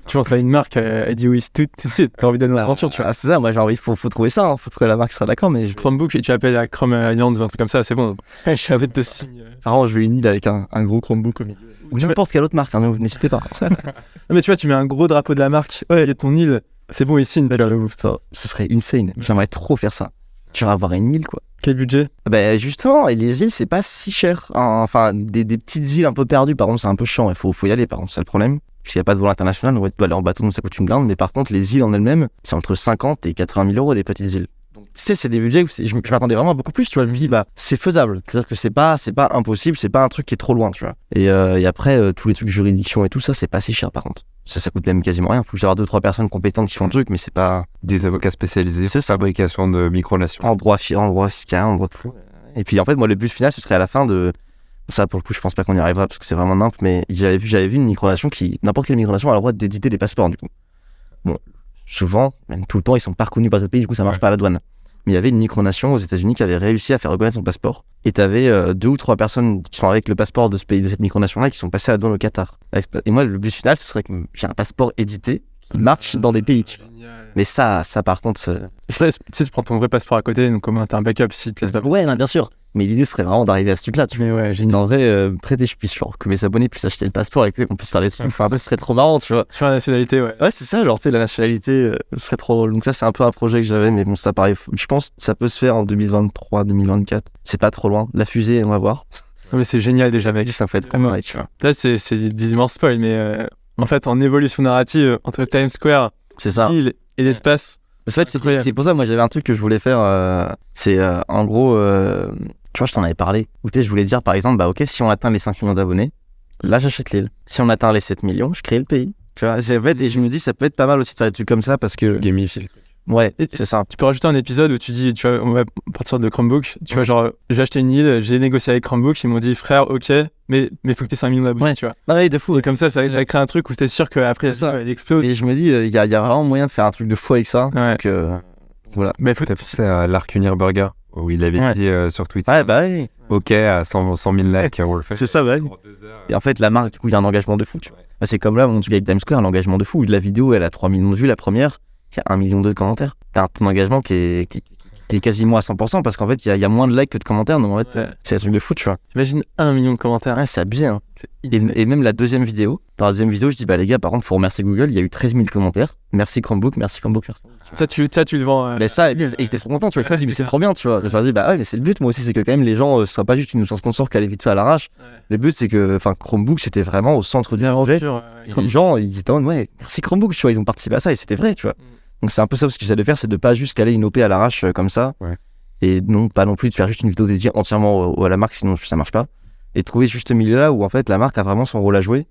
Tu penses à une marque, elle dit oui, tout de suite. T'as envie d'aller dans l'aventure, tu vois. Ah, c'est ça, moi j'ai envie, faut trouver ça. Faut trouver la marque qui sera d'accord, mais Chromebook, et tu appelles à Chrome Island, un truc comme ça, c'est bon. Je vais te signer. Par contre, je veux une île avec un gros Chromebook au milieu. Ou n'importe quelle autre marque, hein, n'hésitez pas. Non, mais tu vois, tu mets un gros drapeau de la marque, il y a ton île. C'est bon, ici, ce serait insane. J'aimerais trop faire ça. Tu vas avoir une île, quoi. Quel budget? Bah justement, et les îles, c'est pas si cher. Enfin, des petites îles un peu perdues, par contre, c'est un peu chiant. Il faut y aller, par contre, c'est le problème. S'il n'y a pas de vol international, on va aller en bateau, donc ça coûte une blinde. Mais par contre, les îles en elles-mêmes, c'est entre 50 et 80 000 euros, des petites îles. Donc, tu sais, c'est des budgets où je m'attendais vraiment à beaucoup plus, tu vois. Je me dis, c'est faisable. C'est-à-dire que c'est pas impossible, c'est pas un truc qui est trop loin, tu vois. Et après, tous les trucs juridiction et tout ça, c'est pas si cher, par contre. Ça coûte même quasiment rien. Faut juste avoir 2-3 personnes compétentes qui font le truc, mais c'est pas. Des avocats spécialisés, c'est ça. Fabrication de micronations. En droit fiscal, en droit de tout. Et puis, en fait, moi, le but final, ce serait à la fin de. Ça, pour le coup, je pense pas qu'on y arrivera parce que c'est vraiment nimp, mais j'avais vu une micronation n'importe quelle micronation a le droit d'éditer des passeports, du coup. Bon, souvent, même tout le temps, ils sont pas reconnus par ce pays, du coup, ça marche pas à la douane. Mais il y avait une micronation aux États-Unis qui avait réussi à faire reconnaître son passeport. Et t'avais 2 ou 3 personnes qui sont avec le passeport de ce pays, de cette micronation-là, qui sont passées à la douane au Qatar. Et moi, le but final, ce serait que j'ai un passeport édité qui marche dans des pays, tu vois. Mais ça par contre. Tu sais, tu prends ton vrai passeport à côté, donc comment t'as un backup si tu te laisses pas. Ouais, non, bien sûr. Mais l'idée serait vraiment d'arriver à ce truc-là. Mais ouais, génial. En vrai, prêter, je puisse, genre, que mes abonnés puissent acheter le passeport et qu'on puisse faire des trucs. Enfin, un peu, ce serait trop marrant, tu vois. Sur la nationalité, ouais. Ouais, c'est ça, genre, tu sais, la nationalité, ce serait trop drôle. Donc, ça, c'est un peu un projet que j'avais, mais bon, ça pareil. Je pense que ça peut se faire en 2023, 2024. C'est pas trop loin. La fusée, on va voir. Non, mais c'est génial déjà, mec. Ça peut être vraiment pareil, tu vois. Là, c'est des immenses spoils, mais en fait, en évolution narrative, entre Times Square, c'est ça. île et l'espace. En fait, c'est pour ça, moi, j'avais un truc que je voulais faire. En gros, tu vois, je t'en avais parlé. Où je voulais dire, par exemple, bah, ok, si on atteint les 5 millions d'abonnés, là, j'achète l'île. Si on atteint les 7 millions, je crée le pays. Tu vois, et je me dis, ça peut être pas mal aussi de faire des trucs comme ça parce que. Gamifier le truc. Ouais, c'est ça. Tu peux rajouter un épisode où tu dis, tu vois, on va partir de Chromebook. Tu vois, genre, j'ai acheté une île, j'ai négocié avec Chromebook, ils m'ont dit, frère, ok, mais faut que t'aies 5 millions d'abonnés, Ouais. tu vois. Non, ouais, de fou. Et comme ça crée un truc où t'es sûr qu'après, C'est ça. elle explose. Et je me dis, il y a vraiment moyen de faire un truc de fou avec ça. Ouais. Donc, voilà. Mais faut T'as pensé à l'Arc Unir Burger, où il avait Ouais. dit sur Twitter, Ouais, bah oui. ok, à 100 000 likes, on le fait. C'est ça, bah oui. Pour 2 heures. Et en fait, la marque, du coup, il y a un engagement de fou. Tu vois. Ouais. Bah, c'est comme là, mon truc avec Times Square, l'engagement de fou. La vidéo, elle a 3 millions de vues, la première. Il y a 1 million de commentaires. T'as un ton d'engagement qui est quasiment à 100% parce qu'en fait, il y a moins de likes que de commentaires. Donc, en fait, Ouais. c'est un truc de fou, tu vois. T'imagines 1 million de commentaires. Ouais, c'est abusé, hein. C'est Et même la deuxième vidéo, dans la deuxième vidéo, je dis, bah les gars, par contre, faut remercier Google. Il y a eu 13 000 commentaires. Merci Chromebook, merci Chromebook. Ça, tu le vends. Mais ça, et ils étaient trop contents, tu vois. Je me dis, mais c'est trop bien, tu vois. Je leur dis, bah ouais, mais c'est le but, moi aussi, c'est que quand même les gens, ce soit pas juste une notion sponsor qui allait vite fait à l'arrache. Ouais. Le but, c'est que, Chromebook, c'était vraiment au centre du projet. Et les gens, ils étaient en mode, ouais, merci Chromebook, tu vois, ils ont participé à ça et c'était vrai, tu vois. Donc c'est un peu ça ce que j'essaie de faire, c'est de pas juste caler une OP à l'arrache comme ça. Ouais. Et non, pas non plus de faire juste une vidéo dédiée entièrement à la marque, sinon ça marche pas. Et de trouver juste ce milieu-là où en fait la marque a vraiment son rôle à jouer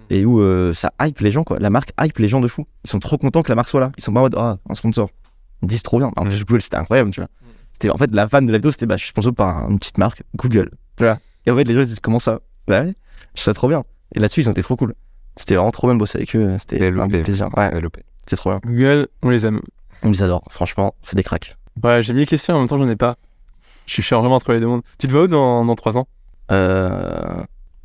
et où ça hype les gens, quoi. La marque hype les gens de fou. Ils sont trop contents que la marque soit là. Ils sont pas en mode, ah, un sponsor. Ils disent trop bien. En plus, Google, c'était incroyable, tu vois. C'était en fait la fan de la vidéo, c'était, bah, je suis sponsor par une petite marque, Google. Tu vois. Et en fait, les gens ils disent, comment ça? Bah ouais, je trouve ça trop bien. Et là-dessus, ils ont été trop cool. C'était vraiment trop bien de bosser avec eux. C'était un plaisir. Ouais, LOP. c'était trop bien. Google, on les aime. On les adore. Franchement, c'est des cracks. Ouais, j'ai mis les questions, en même temps, j'en ai pas. Je suis vraiment entre les deux mondes. Tu te vois où dans 3 ans?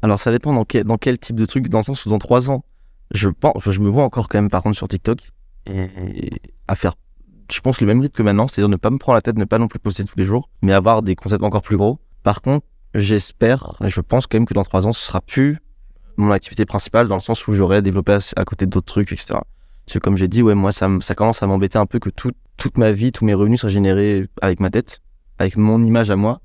Alors, ça dépend dans quel type de truc, dans le sens où dans 3 ans, je me vois encore quand même par contre sur TikTok et à faire, je pense, le même rythme que maintenant, c'est-à-dire ne pas me prendre la tête, ne pas non plus poster tous les jours, mais avoir des concepts encore plus gros. Par contre, j'espère, et je pense quand même que dans 3 ans, ce sera plus mon activité principale, dans le sens où j'aurai développé à côté d'autres trucs, etc. Parce que comme j'ai dit, ouais, moi, ça commence à m'embêter un peu que toute ma vie, tous mes revenus soient générés avec ma tête, avec mon image à moi.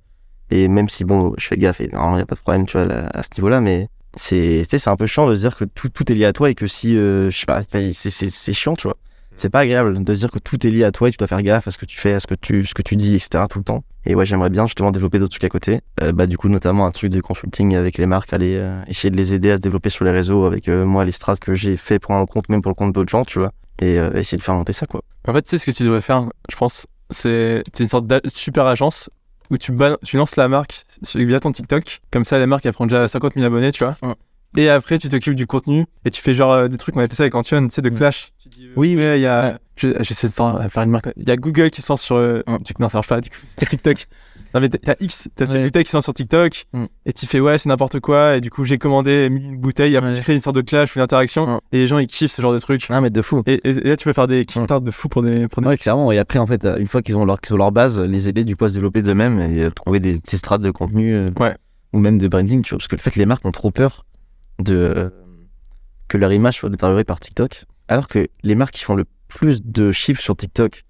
Et même si, bon, je fais gaffe, et il n'y a pas de problème, tu vois, à ce niveau-là, mais c'est un peu chiant de se dire que tout est lié à toi et que si, je sais pas, c'est chiant, tu vois. C'est pas agréable de se dire que tout est lié à toi et tu dois faire gaffe à ce que tu fais, à ce que tu dis, etc. tout le temps. Et ouais, j'aimerais bien justement développer d'autres trucs à côté. Du coup, notamment un truc de consulting avec les marques, aller essayer de les aider à se développer sur les réseaux avec moi, les strats que j'ai fait pour un compte, même pour le compte d'autres gens, tu vois. Et essayer de faire monter ça, quoi. En fait, tu sais ce que tu devrais faire, je pense, c'est une sorte de super agence où tu lances la marque via ton TikTok. Comme ça, la marque, elle prend déjà 50 000 abonnés, tu vois. Et après, tu t'occupes du contenu et tu fais genre des trucs, on appelle ça avec Antoine, tu sais, de clash. Tu dis, Oui, il y a. J'essaie de faire une marque. Il y a Google qui se lance sur. Non, ça marche pas, du coup, c'est TikTok. Non, mais t'as Cellutex qui se lance sur TikTok et tu fais ouais, c'est n'importe quoi. Et du coup, j'ai commandé une bouteille. Et après, tu crées une sorte de clash ou une interaction. Et les gens, ils kiffent ce genre de trucs. Ah, mais de fou. Et là, tu peux faire des kickstarts de fou pour des. Ouais, clairement. Et après, en fait, une fois qu'ils ont leur base, les aider du coup à se développer d'eux-mêmes et trouver ces strates de contenu ou même de branding, tu vois. Parce que le fait que les marques ont trop peur que leur image soit détériorée par TikTok, alors que les marques qui font le plus de chiffres sur TikTok,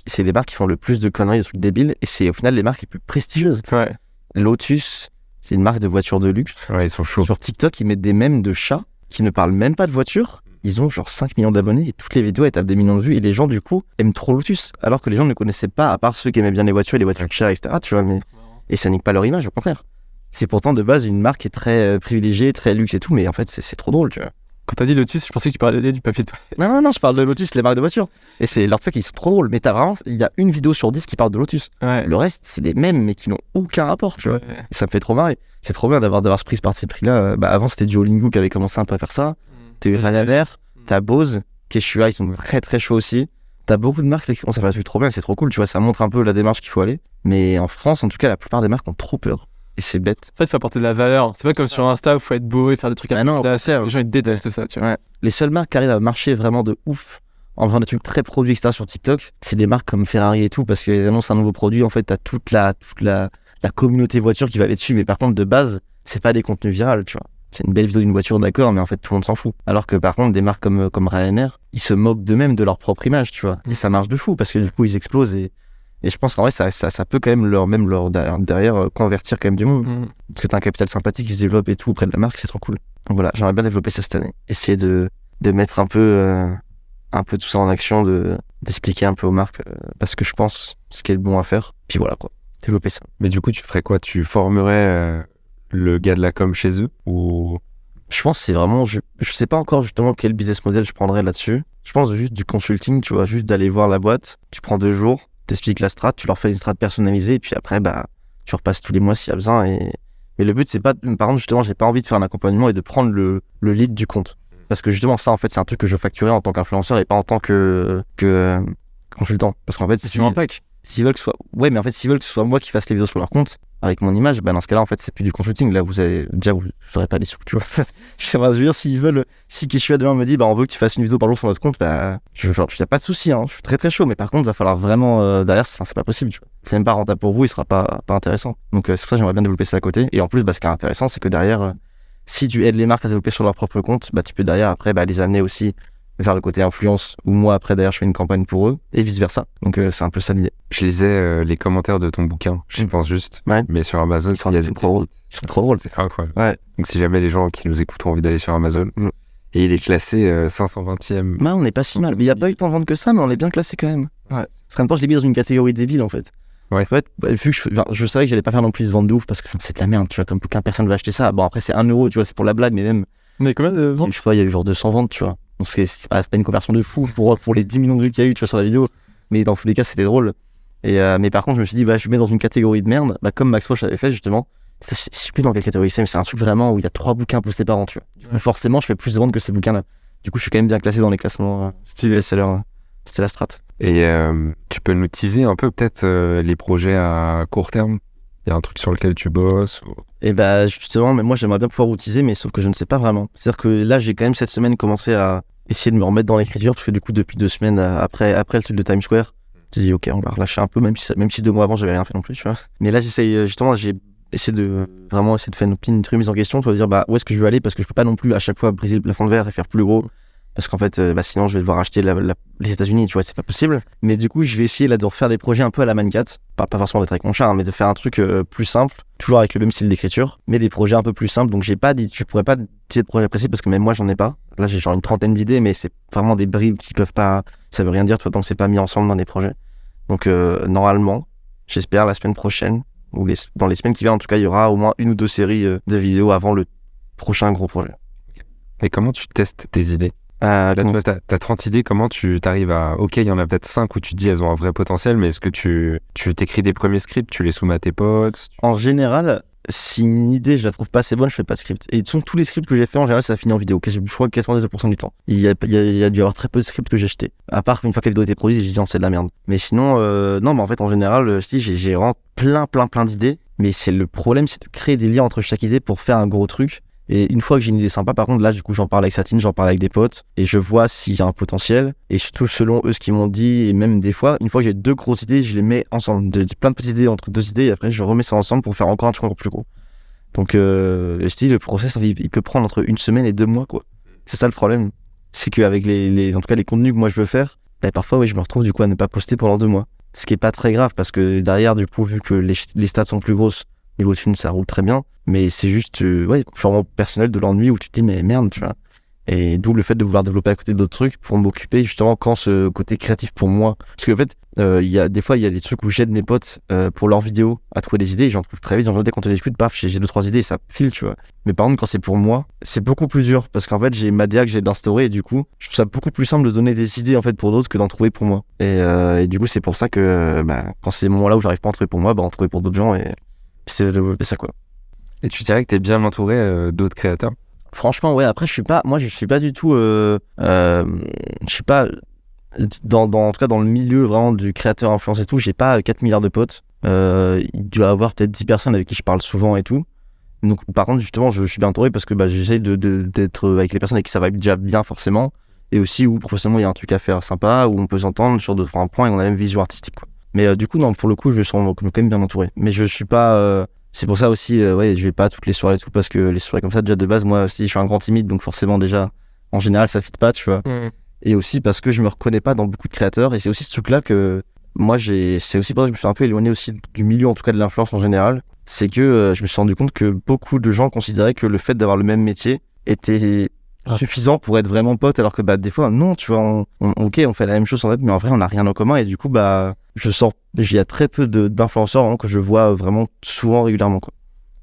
c'est les marques qui font le plus de conneries, de trucs débiles, et c'est au final les marques les plus prestigieuses. Ouais. Lotus, c'est une marque de voitures de luxe. Ouais, ils sont chauds. Sur TikTok, ils mettent des mèmes de chats qui ne parlent même pas de voitures. Ils ont genre 5 millions d'abonnés et toutes les vidéos elles tapent des millions de vues et les gens du coup aiment trop Lotus, alors que les gens ne connaissaient pas, à part ceux qui aimaient bien les voitures et les voitures de chats, etc. Tu vois, et ça nique pas leur image, au contraire. C'est pourtant de base une marque qui est très privilégiée, très luxe et tout, mais en fait c'est trop drôle, tu vois. Quand t'as dit Lotus, je pensais que tu parlais du papier de toilette. Non, je parle de Lotus, les marques de voitures. Et c'est leur fait qu'ils sont trop drôles, mais il y a une vidéo sur 10 qui parle de Lotus. Ouais. Le reste, c'est des mèmes, mais qui n'ont aucun rapport, tu vois. Ouais. Et ça me fait trop marrer. C'est trop bien d'avoir ce pris ce parti pris-là. Avant, c'était Duolingo qui avait commencé un peu à faire ça. T'as eu Ryanair, t'as Bose, Quechua, ils sont très très chauds aussi. T'as beaucoup de marques qui commencent à faire des trucs trop bien, c'est trop cool, tu vois. Ça montre un peu la démarche qu'il faut aller. Mais en France, en tout cas, la plupart des marques ont trop peur. Et c'est bête. En fait, il faut apporter de la valeur. C'est pas comme sur Insta où il faut être beau et faire des trucs à non, la Les gens, ils détestent ça, tu vois. Ouais. Les seules marques qui arrivent à marcher vraiment de ouf en faisant des trucs très produits, etc. sur TikTok, c'est des marques comme Ferrari et tout, parce qu'ils annoncent un nouveau produit. En fait, t'as toute la communauté voiture qui va aller dessus. Mais par contre, de base, c'est pas des contenus viraux, tu vois. C'est une belle vidéo d'une voiture, d'accord, mais en fait, tout le monde s'en fout. Alors que par contre, des marques comme Ryanair, ils se moquent d'eux-mêmes de leur propre image, tu vois. Et ça marche de fou, parce que du coup, ils explosent et je pense qu'en vrai, ça peut quand même leur derrière convertir quand même du monde. Parce que t'as un capital sympathique qui se développe et tout auprès de la marque, c'est trop cool. Donc voilà, j'aimerais bien développer ça cette année. Essayer de mettre un peu un peu tout ça en action, d'expliquer un peu aux marques parce que je pense ce qui est le bon à faire. Puis voilà quoi, développer ça. Mais du coup, tu ferais quoi? Tu formerais le gars de la com chez eux ou... Je pense que c'est vraiment, je sais pas encore justement quel business model je prendrais là-dessus. Je pense juste du consulting, tu vois, juste d'aller voir la boîte, tu prends 2 jours, t'expliques la strat, tu leur fais une strat personnalisée et puis après, bah, tu repasses tous les mois s'il y a besoin. Mais le but, c'est pas, par contre, justement, j'ai pas envie de faire un accompagnement et de prendre le lead du compte. Parce que justement, ça, en fait, c'est un truc que je facturais en tant qu'influenceur et pas en tant que consultant. Parce qu'en fait, C'est un pack. s'ils veulent que ce soit, ouais, mais en fait, s'ils veulent que ce soit moi qui fasse les vidéos sur leur compte, avec mon image, bah dans ce cas-là, en fait, c'est plus du consulting. Là, vous ferez pas des sous, tu vois. Je veux dire, s'ils veulent, si Keshua demain me dit, bah, on veut que tu fasses une vidéo par jour sur notre compte, bah, y a pas de souci, hein. Je suis très très chaud, mais par contre, il va falloir vraiment, derrière, c'est pas possible, tu vois. C'est même pas rentable pour vous, il sera pas intéressant. Donc, c'est pour ça que j'aimerais bien développer ça à côté. Et en plus, bah, ce qui est intéressant, c'est que derrière, si tu aides les marques à développer sur leur propre compte, bah, tu peux derrière, après, bah, les amener aussi vers le côté influence, ou moi, après, derrière, je fais une campagne pour eux, et vice versa. Donc, c'est un peu ça l'idée. Je lisais les commentaires de ton bouquin, j'y pense juste. Ouais. Mais sur Amazon, Ils sont il y a trop drôles. Ils sont trop drôles. C'est incroyable. Ouais. Donc si jamais les gens qui nous écoutent ont envie d'aller sur Amazon, et il est classé 520e. Bah, on n'est pas si mal. Mais il n'y a pas eu tant de ventes que ça, mais on est bien classé quand même. Ouais. Parce qu'en même temps, je l'ai mis dans une catégorie débile en fait. Ouais. En fait, bah, vu que je savais que j'allais pas faire non plus de vente de ouf parce que c'est de la merde, tu vois, comme aucun personne va acheter ça. Bon, après, c'est 1 euro, tu vois, c'est pour la blague, mais même. Mais combien de ventes? Je sais pas, il y a eu genre 200 ventes, tu vois. Donc c'est pas une conversion de fou pour les 10 millions de vues qu'il y a eu, tu vois, sur la vidéo. Mais dans tous les cas, c'était drôle. Mais par contre, je me suis dit, bah, je mets dans une catégorie de merde, bah, comme Max Foch avait fait justement. Je sais plus dans quelle catégorie c'est, mais c'est un truc vraiment où il y a 3 bouquins postés par an, tu vois. Du coup, forcément, je fais plus de ventes que ces bouquins-là. Du coup, je suis quand même bien classé dans les classements style best-seller. C'était la strat. Et tu peux nous teaser un peu peut-être les projets à court terme? Il y a un truc sur lequel tu bosses ou... Et bah justement, mais moi j'aimerais bien pouvoir utiliser, mais sauf que je ne sais pas vraiment. C'est-à-dire que là, j'ai quand même cette semaine commencé à essayer de me remettre dans l'écriture, parce que du coup, depuis 2 semaines, après le truc de Times Square, j'ai dit ok, on va relâcher un peu, même si 2 mois avant, j'avais rien fait non plus, tu vois. Mais là, j'essaye justement, j'ai essayé de faire une remise en question, tu vois, dire bah où est-ce que je veux aller, parce que je peux pas non plus à chaque fois briser le plafond de verre et faire plus gros. Parce qu'en fait, sinon, je vais devoir acheter les États-Unis, tu vois, c'est pas possible. Mais du coup, je vais essayer là de refaire des projets un peu à la Mancat. Pas forcément d'être avec mon chat, hein, mais de faire un truc plus simple, toujours avec le même style d'écriture, mais des projets un peu plus simples. Donc, je pourrais pas dire de projet précis parce que même moi, j'en ai pas. Là, j'ai genre une 30aine d'idées, mais c'est vraiment des bribes qui peuvent pas. Ça veut rien dire, toi, tant que c'est pas mis ensemble dans des projets. Donc, normalement, j'espère la semaine prochaine, ou dans les semaines qui viennent, en tout cas, il y aura au moins 1 ou 2 séries de vidéos avant le prochain gros projet. Et comment tu testes tes idées? Là, toi, t'as 30 idées, comment tu t'arrives à... Ok, il y en a peut-être 5 où tu te dis elles ont un vrai potentiel, mais est-ce que tu t'écris des premiers scripts, tu les soumets à tes potes? En général, si une idée, je la trouve pas assez bonne, je fais pas de script. Et tous les scripts que j'ai fait, en général, ça finit en vidéo. Je crois que 99% du temps. Il y a dû y avoir très peu de scripts que j'ai jetés. À part une fois que la vidéo était produite, j'ai dit, non, c'est de la merde. Mais sinon, non, mais en fait, en général, j'ai vraiment plein d'idées. Mais c'est le problème, c'est de créer des liens entre chaque idée pour faire un gros truc. Et une fois que j'ai une idée sympa, par contre, là, du coup, j'en parle avec Satine, j'en parle avec des potes, et je vois s'il y a un potentiel. Et surtout, selon eux, ce qu'ils m'ont dit, et même des fois, une fois que j'ai 2 grosses idées, je les mets ensemble. Plein de petites idées entre 2 idées, et après, je remets ça ensemble pour faire encore un truc encore plus gros. Donc, je te dis, le process, il peut prendre entre 1 semaine et 2 mois, quoi. C'est ça le problème. C'est qu'avec en tout cas, les contenus que moi je veux faire, bah, parfois, oui, je me retrouve du coup à ne pas poster pendant 2 mois. Ce qui est pas très grave, parce que derrière, du coup, vu que les stats sont plus grosses, niveau thunes, ça roule très bien. Mais c'est juste, purement personnel de l'ennui où tu te dis, mais merde, tu vois. Et d'où le fait de vouloir développer à côté d'autres trucs pour m'occuper justement quand ce côté créatif pour moi. Parce qu'en fait, des fois, il y a des trucs où j'aide mes potes pour leurs vidéos à trouver des idées. Et j'en trouve très vite, dès qu'on te discute, paf, j'ai 2-3 idées et ça file, tu vois. Mais par contre, quand c'est pour moi, c'est beaucoup plus dur. Parce qu'en fait, j'ai ma DA que j'ai d'instaurer et du coup, je trouve ça beaucoup plus simple de donner des idées en fait pour d'autres que d'en trouver pour moi. Et du coup, c'est pour ça que quand c'est le moment là où j'arrive pas à en trouver pour moi, en trouver pour d'autres gens et c'est de développer ça, quoi. Et tu dirais que t'es bien entouré d'autres créateurs? Franchement, ouais, après, je suis pas du tout, je suis pas, en tout cas, dans le milieu vraiment du créateur influence et tout, j'ai pas 4 milliards de potes, il doit y avoir peut-être 10 personnes avec qui je parle souvent et tout. Donc, par contre, justement, je suis bien entouré parce que j'essaie d'être avec les personnes avec qui ça va déjà bien, forcément, et aussi où professionnellement il y a un truc à faire sympa, où on peut s'entendre sur différents points et on a la même vision artistique, quoi. Mais du coup, non, pour le coup, je me sens quand même bien entouré. Mais je suis pas. C'est pour ça aussi, je vais pas à toutes les soirées et tout, parce que les soirées comme ça, déjà de base, moi aussi, je suis un grand timide, donc forcément, déjà, en général, ça fit pas, tu vois. Et aussi parce que je me reconnais pas dans beaucoup de créateurs, et c'est aussi ce truc-là que moi, c'est aussi pour ça que je me suis un peu éloigné aussi du milieu, en tout cas de l'influence en général. C'est que je me suis rendu compte que beaucoup de gens considéraient que le fait d'avoir le même métier était suffisant pour être vraiment potes, alors que des fois non, tu vois, ok, on fait la même chose en fait, mais en vrai on n'a rien en commun, et du coup il y a très peu d'influenceurs vraiment, que je vois vraiment souvent, régulièrement, quoi.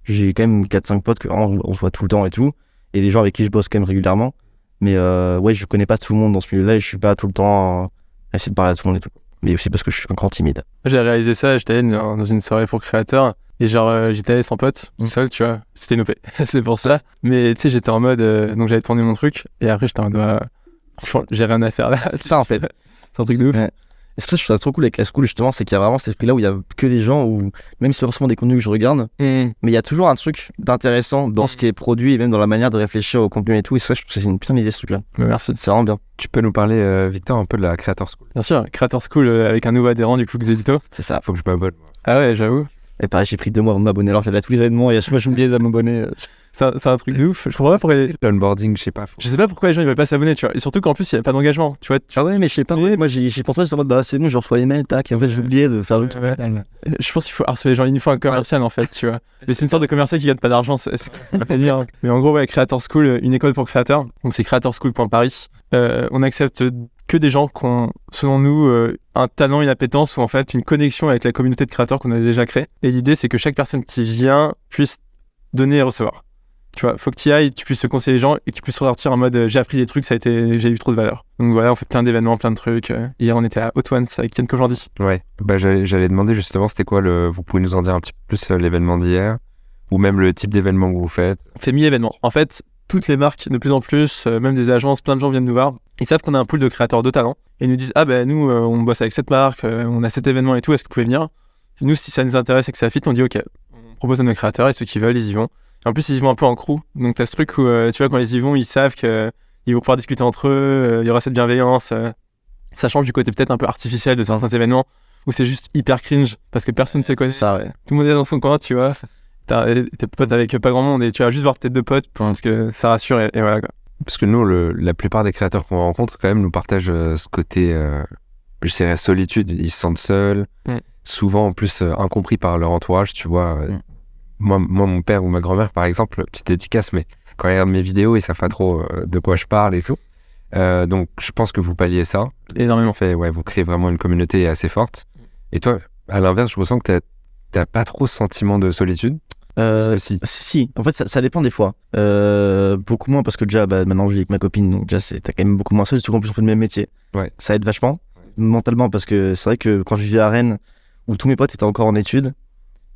J'ai quand même 4-5 potes que on se voit tout le temps et tout, et les gens avec qui je bosse quand même régulièrement, mais ouais, je connais pas tout le monde dans ce milieu-là, et je suis pas tout le temps à essayer de parler à tout le monde et tout, mais aussi parce que je suis encore timide. J'ai réalisé ça, j'étais allé dans une soirée pour créateurs, et genre j'étais allé sans pote, tout seul, tu vois, c'était une OP, c'est pour ça. Mais tu sais, j'étais en mode, donc j'avais tourné mon truc, et après j'étais en mode, franchement, j'ai rien à faire là. C'est ça en fait. C'est un truc de ouf. Ouais. Et c'est pour ça que je trouve ça trop cool avec la school, justement, c'est qu'il y a vraiment cet esprit-là où il y a que des gens, où même si c'est pas forcément des contenus que je regarde, mais il y a toujours un truc d'intéressant dans ce qui est produit, et même dans la manière de réfléchir au contenu et tout, et ça, je trouve que c'est une putain d'idée, ce truc-là. Merci. C'est vraiment bien. Tu peux nous parler, Victor, un peu de la Creator School? Bien sûr, Creator School avec un nouveau adhérent, du coup, Xelito. C'est ça. Faut que je m'abonne. Ah ouais, j'avoue. Et pareil, j'ai pris 2 mois avant de m'abonner, alors j'avais tous les événements, et à chaque fois j'ai oublié de m'abonner. C'est un truc de ouf. Je comprends pas pourquoi. L'onboarding, je sais pas. Je sais pas pourquoi les gens ils veulent pas s'abonner, tu vois. Et surtout qu'en plus il y a pas d'engagement, tu vois. Ah ouais, mais je sais pas, moi j'y pense pas, j'étais en mode c'est bon, je reçois les mails, tac, et en fait j'ai oublié de faire le truc. Je pense qu'il faut harceler les gens, il faut un commercial en fait, tu vois. Mais c'est une sorte de commercial qui gagne pas d'argent, c'est bien. Mais en gros, ouais, Creator School, une école pour créateurs. Donc c'est creatorschool.paris. On accepte que des gens qui ont, selon nous, un talent, une appétence ou en fait une connexion avec la communauté de créateurs qu'on a déjà créée. Et l'idée, c'est que chaque personne qui vient puisse donner et recevoir. Tu vois, faut que tu y ailles, tu puisses se conseiller les gens et que tu puisses ressortir en mode j'ai appris des trucs, j'ai eu trop de valeur. Donc voilà, on fait plein d'événements, plein de trucs. Hier, on était à Hot Ones avec Ken Kojandi. Ouais, j'allais demander justement, c'était quoi vous pouvez nous en dire un petit peu plus l'événement d'hier, ou même le type d'événement que vous faites? On fait 1000 événements. En fait, toutes les marques, de plus en plus, même des agences, plein de gens viennent nous voir. Ils savent qu'on a un pool de créateurs de talent et ils nous disent nous, on bosse avec cette marque, on a cet événement et tout, est-ce que vous pouvez venir? Nous, si ça nous intéresse et que ça fit, on dit ok, on propose à nos créateurs et ceux qui veulent, ils y vont. En plus, ils y vont un peu en crew. Donc, t'as ce truc où, tu vois, quand ils y vont, ils savent qu'ils vont pouvoir discuter entre eux, il y aura cette bienveillance. Ça change du côté peut-être un peu artificiel de certains événements où c'est juste hyper cringe parce que personne ne se connaît. Ça, ouais. Tout le monde est dans son coin, tu vois. T'es pote avec pas grand monde et tu vas juste voir tes deux potes parce que ça rassure et voilà quoi. Parce que nous, la plupart des créateurs qu'on rencontre, quand même, nous partagent ce côté, je dirais, solitude. Ils se sentent seuls, souvent en plus incompris par leur entourage, tu vois. Moi, mon père ou ma grand-mère, par exemple, petite dédicace, mais quand ils regardent mes vidéos, ils savent pas trop de quoi je parle et tout. Donc, je pense que vous palliez ça. Énormément. Vous créez vraiment une communauté assez forte. Et toi, à l'inverse, je ressens que t'as pas trop ce sentiment de solitude. Si. En fait, ça dépend des fois. Beaucoup moins parce que déjà, maintenant, je vis avec ma copine, donc déjà, t'as quand même beaucoup moins seul, surtout qu'en plus, on fait le même métier. Ouais. Ça aide vachement, mentalement, parce que c'est vrai que quand je vivais à Rennes, où tous mes potes étaient encore en études,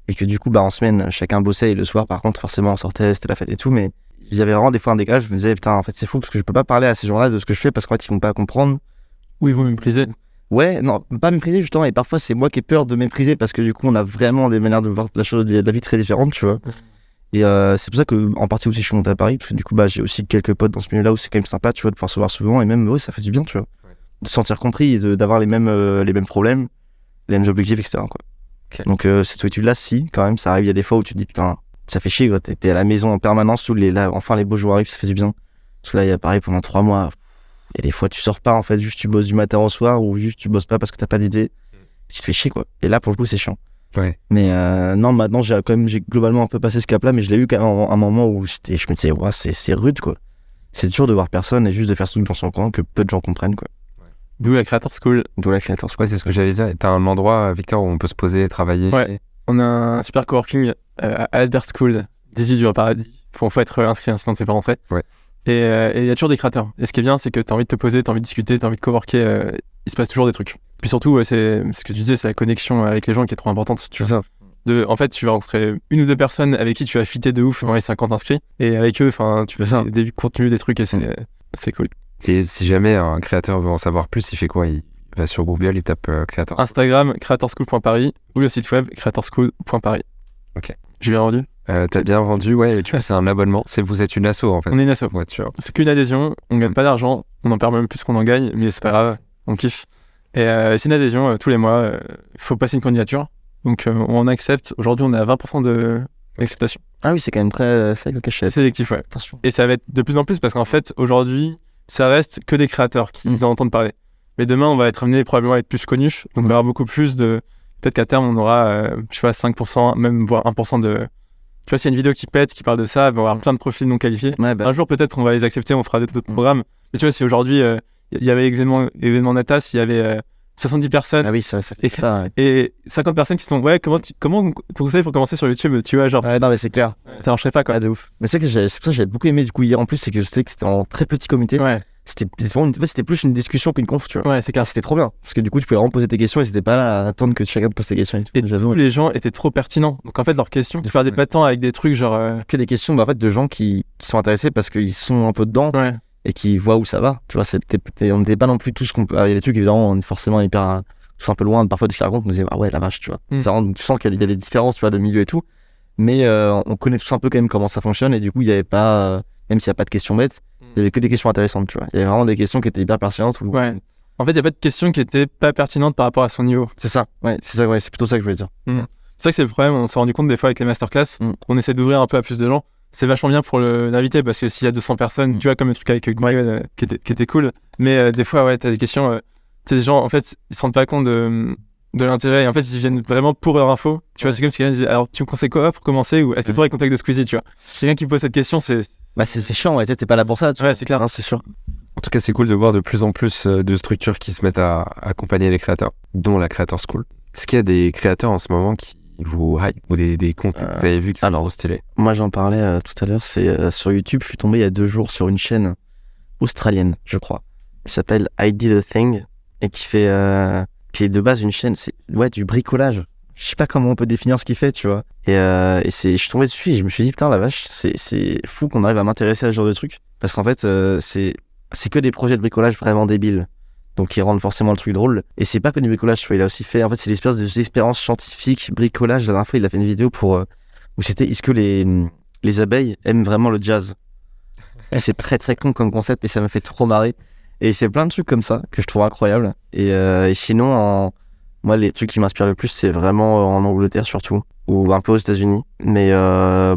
et que du coup, en semaine, chacun bossait, et le soir, par contre, forcément, on sortait, c'était la fête et tout, mais il y avait vraiment des fois un décalage. Je me disais, putain, en fait, c'est fou, parce que je peux pas parler à ces gens-là de ce que je fais, parce qu'en fait, ils vont pas comprendre. Ou ils vont mépriser. Ouais, non, pas mépriser justement, et parfois c'est moi qui ai peur de mépriser parce que du coup on a vraiment des manières de voir la chose, de la vie très différentes, tu vois. Et c'est pour ça que en partie aussi je suis monté à Paris, parce que du coup j'ai aussi quelques potes dans ce milieu-là où c'est quand même sympa, tu vois, de pouvoir se voir souvent, et même ça fait du bien, tu vois, de se sentir compris et d'avoir les mêmes problèmes, les mêmes objectifs, etc. quoi. Okay. Donc cette solitude-là, si, quand même, ça arrive, il y a des fois où tu te dis putain, ça fait chier, quoi, t'es à la maison en permanence, enfin les beaux jours arrivent, ça fait du bien. Parce que là, il y a pareil pendant 3 mois. Et des fois, tu sors pas, en fait, juste tu bosses du matin au soir, ou juste tu bosses pas parce que t'as pas d'idée. Tu te fais chier, quoi. Et là, pour le coup, c'est chiant. Ouais. Mais non, maintenant, j'ai globalement un peu passé ce cap-là, mais je l'ai eu quand même un moment où je me disais, ouais, c'est rude, quoi. C'est dur de voir personne et juste de faire ce truc dans son coin que peu de gens comprennent, quoi. D'où la Creator School. Ouais, c'est ce que j'allais dire. T'as un endroit, Victor, où on peut se poser, travailler. Ouais. On a un super coworking à Albert School, 18 du Paradis. Faut être inscrit, sinon tu fais pas rentrer. Ouais. Et il y a toujours des créateurs. Et ce qui est bien, c'est que t'as envie de te poser, t'as envie de discuter, t'as envie de coworker. Il se passe toujours des trucs. Puis surtout, c'est ce que tu disais, c'est la connexion avec les gens qui est trop importante. Tu vois. En fait, tu vas rencontrer une ou deux personnes avec qui tu vas fitter de ouf dans les 50 inscrits. Et avec eux, tu fais des contenus, des trucs, et c'est cool. Et si jamais un créateur veut en savoir plus, il fait quoi? Il va sur Google, il tape Creator School. Instagram, creatorschool.paris, ou le site web, creatorschool.paris. Ok. J'ai bien vendu? T'as bien vendu, ouais, et du coup c'est un abonnement, vous êtes une asso en fait. On est une asso. Ouais, tu vois. C'est qu'une adhésion, on gagne pas d'argent, on en perd même plus qu'on en gagne, mais c'est pas grave, on kiffe. Et c'est une adhésion tous les mois, faut passer une candidature, donc on accepte, aujourd'hui on est à 20% d'acceptation. Ah oui, c'est quand même très sélectif, ouais. Attention. Et ça va être de plus en plus parce qu'en fait, aujourd'hui, ça reste que des créateurs qui en entendent parler. Mais demain, on va être amené probablement à être plus connus, donc on aura beaucoup plus de... Peut-être qu'à terme, on aura, 5%, même voire 1% Tu vois, s'il y a une vidéo qui pète, qui parle de ça, on va avoir plein de profils non qualifiés. Ouais, bah, Un jour, peut-être, on va les accepter, on fera d'autres programmes. Mais tu vois, si aujourd'hui, il y avait événement Natas, il y avait 70 personnes. ah oui, ça fait ça. Ouais. Et 50 personnes qui sont comment ton conseil pour commencer sur YouTube, tu vois, genre Ouais, non, mais c'est clair. ça marcherait pas quoi. Ouais, de ouf. Mais c'est pour ça que j'avais beaucoup aimé du coup hier en plus, c'est que je sais que c'était en très petit comité. Ouais, C'était plus une discussion qu'une conf, tu vois. c'est clair. C'était trop bien parce que du coup tu pouvais vraiment poser tes questions et c'était pas là à attendre que chacun te pose tes questions et tout. Et J'avoue. tous les gens étaient trop pertinents. Donc en fait, leurs questions, tu perdais pas de temps avec des trucs genre Que des questions en fait de gens qui sont intéressés parce qu'ils sont un peu dedans ouais. et qui voient où ça va. Tu vois, on n'était pas non plus tous il y a des trucs évidemment on est forcément hyper tous un peu loin parfois de ce qu'ils racontent, on disait ah ouais la vache, tu vois. Tu sens qu'il y a des différences, tu vois, de milieu et tout. Mais on connaît tous un peu quand même comment ça fonctionne et du coup il y avait pas même s'il y a pas de questions bêtes, il y avait que des questions intéressantes, tu vois. Il y avait vraiment des questions qui étaient hyper pertinentes. Ouais. En fait, il y a pas de questions qui étaient pas pertinentes par rapport à son niveau. C'est ça. Ouais, c'est plutôt ça que je voulais dire. C'est ça que c'est le problème, on s'est rendu compte des fois avec les masterclass, on essaie d'ouvrir un peu à plus de gens. C'est vachement bien pour l'invité parce que s'il y a 200 personnes, tu vois, comme le truc avec Google qui était cool. Mais des fois, ouais, t'as des questions, tu sais, des gens, en fait, ils se rendent pas compte de l'intérêt et en fait, ils viennent vraiment pour leur info. Tu vois, c'est comme si quelqu'un disait, alors tu me conseilles quoi pour commencer ou est-ce que tu aurais le contact de Squeezie, tu vois. Quelqu'un qui me pose cette question, c'est chiant, ouais, t'es pas là pour ça. Ouais, c'est clair. Hein, c'est sûr. En tout cas, c'est cool de voir de plus en plus de structures qui se mettent à accompagner les créateurs, dont la Creator School. Est-ce qu'il y a des créateurs en ce moment qui vous hype ou des contenus que vous avez vus qui sont trop stylés? Moi, j'en parlais tout à l'heure, c'est sur YouTube, je suis tombé il y a 2 jours sur une chaîne australienne, je crois. Elle s'appelle I Did a Thing et qui est de base une chaîne, c'est du bricolage. Je sais pas comment on peut définir ce qu'il fait, tu vois. Et je suis tombé dessus et je me suis dit, putain, la vache, c'est fou qu'on arrive à m'intéresser à ce genre de truc. Parce qu'en fait, c'est que des projets de bricolage vraiment débiles. Donc, qui rendent forcément le truc drôle. Et c'est pas que du bricolage, tu vois. Il a aussi fait, en fait, c'est l'espèce des expériences scientifiques, bricolage. La dernière fois, il a fait une vidéo où c'était, est-ce que les abeilles aiment vraiment le jazz? Et c'est très très con comme concept, mais ça m'a fait trop marrer. Et il fait plein de trucs comme ça, que je trouve incroyables. Et sinon, moi, les trucs qui m'inspirent le plus, c'est vraiment en Angleterre surtout, ou un peu aux États-Unis, mais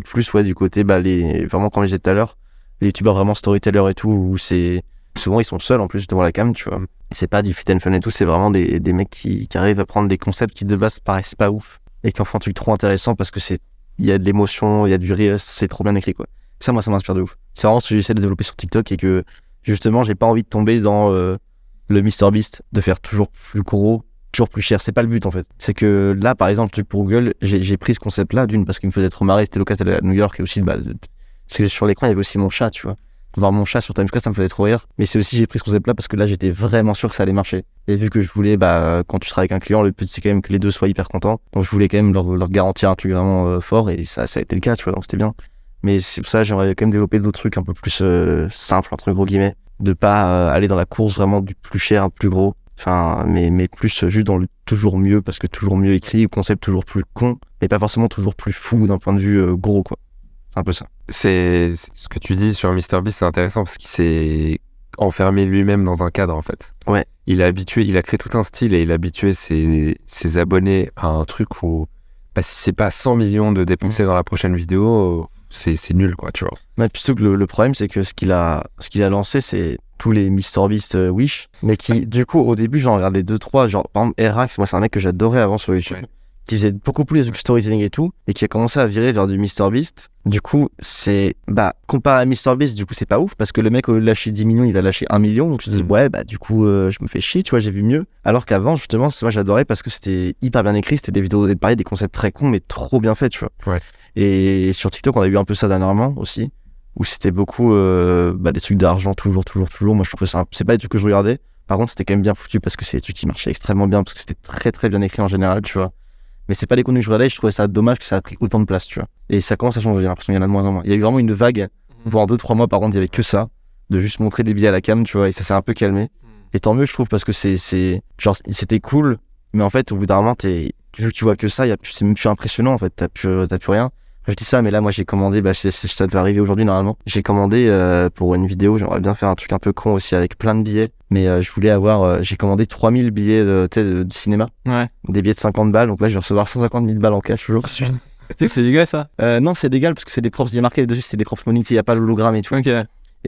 plus du côté, vraiment comme je disais tout à l'heure, les youtubeurs vraiment storytellers et tout, où c'est souvent ils sont seuls en plus devant la cam, tu vois. C'est pas du fit and fun et tout, c'est vraiment des mecs qui arrivent à prendre des concepts qui de base paraissent pas ouf et qui en font un truc trop intéressant parce que il y a de l'émotion, il y a du rire, c'est trop bien écrit quoi. Ça, moi, ça m'inspire de ouf. C'est vraiment ce que j'essaie de développer sur TikTok et que justement, j'ai pas envie de tomber dans le MrBeast, de faire toujours plus gros, toujours plus cher. C'est pas le but en fait. C'est que là, par exemple, truc pour Google, j'ai pris ce concept-là d'une parce qu'il me faisait trop marrer. C'était l'occasion d'aller à New York et aussi parce que sur l'écran il y avait aussi mon chat, tu vois. Voir mon chat sur Times Square, ça me faisait trop rire. Mais c'est aussi j'ai pris ce concept-là parce que là j'étais vraiment sûr que ça allait marcher. Et vu que je voulais, quand tu travailles avec un client, le but c'est quand même que les deux soient hyper contents. Donc je voulais quand même leur garantir un truc vraiment fort et ça a été le cas, tu vois. Donc c'était bien. Mais c'est pour ça que j'aimerais quand même développer d'autres trucs un peu plus simples entre gros guillemets, de pas aller dans la course vraiment du plus cher, plus gros. Enfin, mais plus juste dans le toujours mieux, parce que toujours mieux écrit, le concept toujours plus con, mais pas forcément toujours plus fou d'un point de vue gros, quoi. C'est un peu ça. C'est ce que tu dis sur MrBeast, c'est intéressant parce qu'il s'est enfermé lui-même dans un cadre en fait. Ouais. Il a créé tout un style et il a habitué ses abonnés à un truc où si c'est pas 100 millions de dépensés dans la prochaine vidéo, c'est nul quoi, tu vois. Mais plutôt que le problème, c'est que ce qu'il a lancé, c'est tous les MrBeast Wish, mais qui, du coup, au début, j'en regardais 2-3, genre, par exemple, Erax, moi, c'est un mec que j'adorais avant sur YouTube, qui faisait beaucoup plus de storytelling et tout, et qui a commencé à virer vers du MrBeast. Du coup, comparé à MrBeast, du coup, c'est pas ouf, parce que le mec, au lieu de lâcher 10 millions, il va lâcher 1 million, donc je me dis, du coup, je me fais chier, tu vois, j'ai vu mieux. Alors qu'avant, justement, moi, j'adorais parce que c'était hyper bien écrit, c'était des vidéos, pareil, des concepts très cons, mais trop bien faits, tu vois. Ouais. Et sur TikTok, on a eu un peu ça dernièrement aussi, où c'était beaucoup des trucs d'argent, toujours. Moi, je trouve que c'est pas des trucs que je regardais. Par contre, c'était quand même bien foutu parce que c'est des trucs qui marchaient extrêmement bien, parce que c'était très très bien écrit en général, tu vois. Mais c'est pas des contenus que je regardais, je trouvais ça dommage que ça a pris autant de place, tu vois. Et ça commence à changer, j'ai l'impression qu'il y en a de moins en moins. Il y a eu vraiment une vague, voire 2-3 mois par contre, il y avait que ça, de juste montrer des billets à la cam, tu vois, et ça s'est un peu calmé. Et tant mieux, je trouve, parce que genre, c'était cool, mais en fait, au bout d'un moment, vu que tu vois que ça, c'est même plus impressionnant, en fait, t'as plus rien. Je dis ça, mais là, moi, j'ai commandé, ça devait arriver aujourd'hui, normalement. J'ai commandé pour une vidéo, j'aimerais bien faire un truc un peu con aussi, avec plein de billets. Mais je voulais j'ai commandé 3000 billets de cinéma. Ouais. Des billets de 50 balles, donc là, je vais recevoir 150 000 balles en cash toujours. Tu sais que c'est légal, ça? Non, c'est légal, parce que c'est des props, il y a marqué dessus, c'est des props money, il n'y a pas l'hologramme et tout. Ok.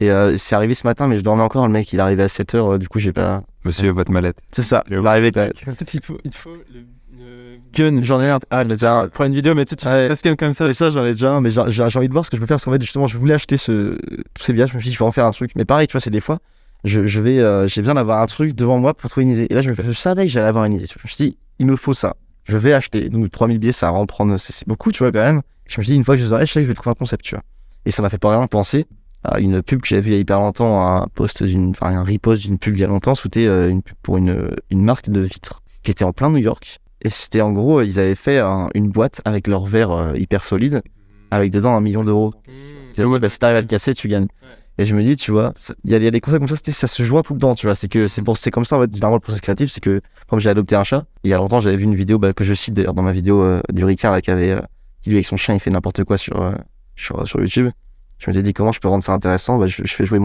Et c'est arrivé ce matin, mais je dormais encore. Le mec, il est arrivé à 7h, du coup, j'ai pas. Monsieur, votre mallette. C'est ça, il Le- est arrivé. Peut-être qu'il te faut le gun. J'en ai un. Ah, pour une vidéo, mais tu sais, tu Ouais. fais comme ça. Et ça, j'en ai déjà un, mais j'ai envie de voir ce que je peux faire. Parce qu'en fait, justement, je voulais acheter tous ces villages. Je me suis dit, je vais en faire un truc. Mais pareil, tu vois, c'est des fois, j'ai besoin d'avoir un truc devant moi pour trouver une idée. Et là, je savais que j'allais avoir une idée. Tu vois. Je me suis dit, il me faut ça. Je vais acheter. Donc, 3000 billets, ça va en prendre, c'est beaucoup, tu vois, quand même. Je me suis dit, une fois que je les aurai, je sais que je vais trouver un concept, tu vois. Et ça m'a fait pas vraiment penser à une pub que j'avais vue il y a hyper longtemps, un repost d'une pub il y a longtemps, c'était une pub pour une marque de vitres qui était en plein New York. Et c'était en gros, ils avaient fait une boîte avec leur verre hyper solide, avec dedans 1 million d'euros. C'est ouais, bah, si t'arrives à le casser, tu gagnes. Et je me dis, tu vois, il y a des concepts comme ça se joint tout le temps, tu vois. C'est comme ça, en fait, généralement, le process créatif, c'est que, comme j'ai adopté un chat, il y a longtemps, j'avais vu une vidéo que je cite d'ailleurs dans ma vidéo du Ricard, là, qui lui, avec son chien, il fait n'importe quoi sur YouTube. Je me suis dit, comment je peux rendre ça intéressant? Je fais jouer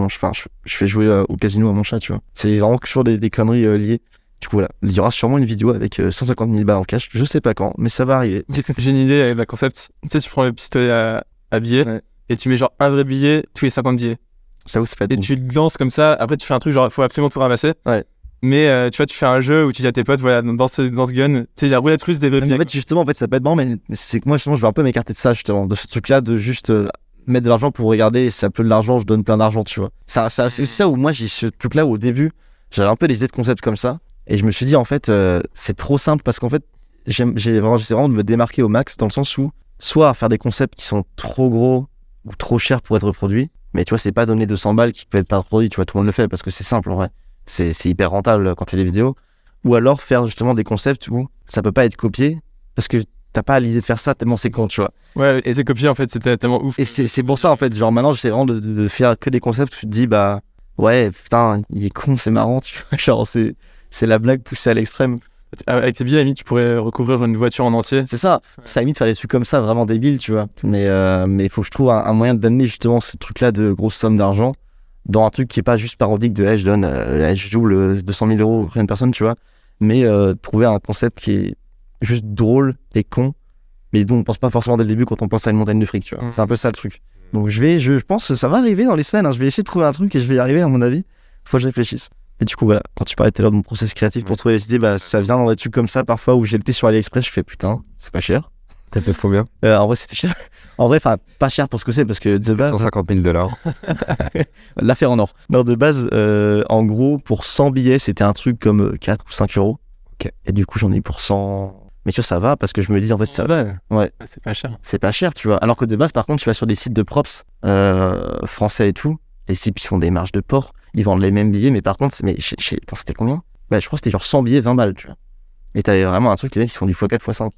je fais jouer au casino à mon chat, tu vois. C'est vraiment toujours des conneries liées. Du coup, voilà, il y aura sûrement une vidéo avec 150 000 balles en cash. Je sais pas quand, mais ça va arriver. J'ai une idée avec la concept. Tu sais, tu prends le pistolet à billets et tu mets genre un vrai billet tous les 50 billets. J'avoue, c'est pas Et tu le lances comme ça. Après, tu fais un truc genre, faut absolument tout ramasser. Ouais. Mais tu vois, tu fais un jeu où tu dis à tes potes, voilà, dans ce gun, tu sais, la roulette russe des vrais billets. En fait, justement, ça peut être marrant, mais c'est que moi, justement, je vais un peu m'écarter de ça, justement, de ce truc-là, de juste mettre de l'argent pour regarder, c'est un peu de l'argent, je donne plein d'argent, tu vois. C'est aussi ça où moi, j'ai ce truc-là où au début, j'avais un peu des idées de concepts comme ça, et je me suis dit, en fait, c'est trop simple parce qu'en fait, j'essaie vraiment de me démarquer au max dans le sens où, soit faire des concepts qui sont trop gros ou trop chers pour être reproduits, mais tu vois, c'est pas donner 200 balles qui peut être pas reproduit, tu vois, tout le monde le fait parce que c'est simple en vrai. C'est hyper rentable quand tu fais des vidéos. Ou alors faire justement des concepts où ça peut pas être copié parce que t'as pas l'idée de faire ça tellement c'est con, tu vois. Ouais, et c'est copié en fait, c'était tellement ouf. Et c'est pour ça en fait, genre maintenant j'essaie vraiment de faire que des concepts où tu te dis bah ouais putain il est con, c'est marrant, tu vois, genre c'est la blague poussée à l'extrême. Avec tes billets, à la limite, tu pourrais recouvrir une voiture en entier. C'est ça, ça limite faire des trucs comme ça vraiment débiles, tu vois. Mais il faut que je trouve un moyen d'amener justement ce truc-là de grosses sommes d'argent dans un truc qui est pas juste parodique de hey, je double 200 000 euros pour une personne, tu vois. Mais trouver un concept qui est juste drôle et con, mais dont on pense pas forcément dès le début quand on pense à une montagne de fric, tu vois. C'est un peu ça le truc. Donc je pense que ça va arriver dans les semaines, hein. Je vais essayer de trouver un truc et je vais y arriver à mon avis. Faut que je réfléchisse. Et du coup voilà, quand tu parlais tout à l'heure de mon process créatif pour trouver les idées, bah ça vient dans des trucs comme ça parfois où j'ai le thé sur AliExpress, je fais putain, c'est pas cher. Ça peut être combien? En vrai c'était cher. En vrai, enfin pas cher pour ce que c'est parce que de base 150 000 $. l'affaire en or. Non, de base, en gros, pour 100 billets, c'était un truc comme 4 ou 5 euros. Ok. Et du coup, j'en ai eu pour 100. Mais tu vois, ça va parce que je me dis, en fait, ça va. Ouais. C'est pas cher. C'est pas cher, tu vois. Alors que de base, par contre, tu vas sur des sites de props français et tout. Les sites, ils font des marges de port. Ils vendent les mêmes billets, mais par contre, attends, c'était combien? Bah, je crois que c'était genre 100 billets, 20 balles, tu vois. Et t'avais vraiment un truc, les mecs, ils font du x4, x5.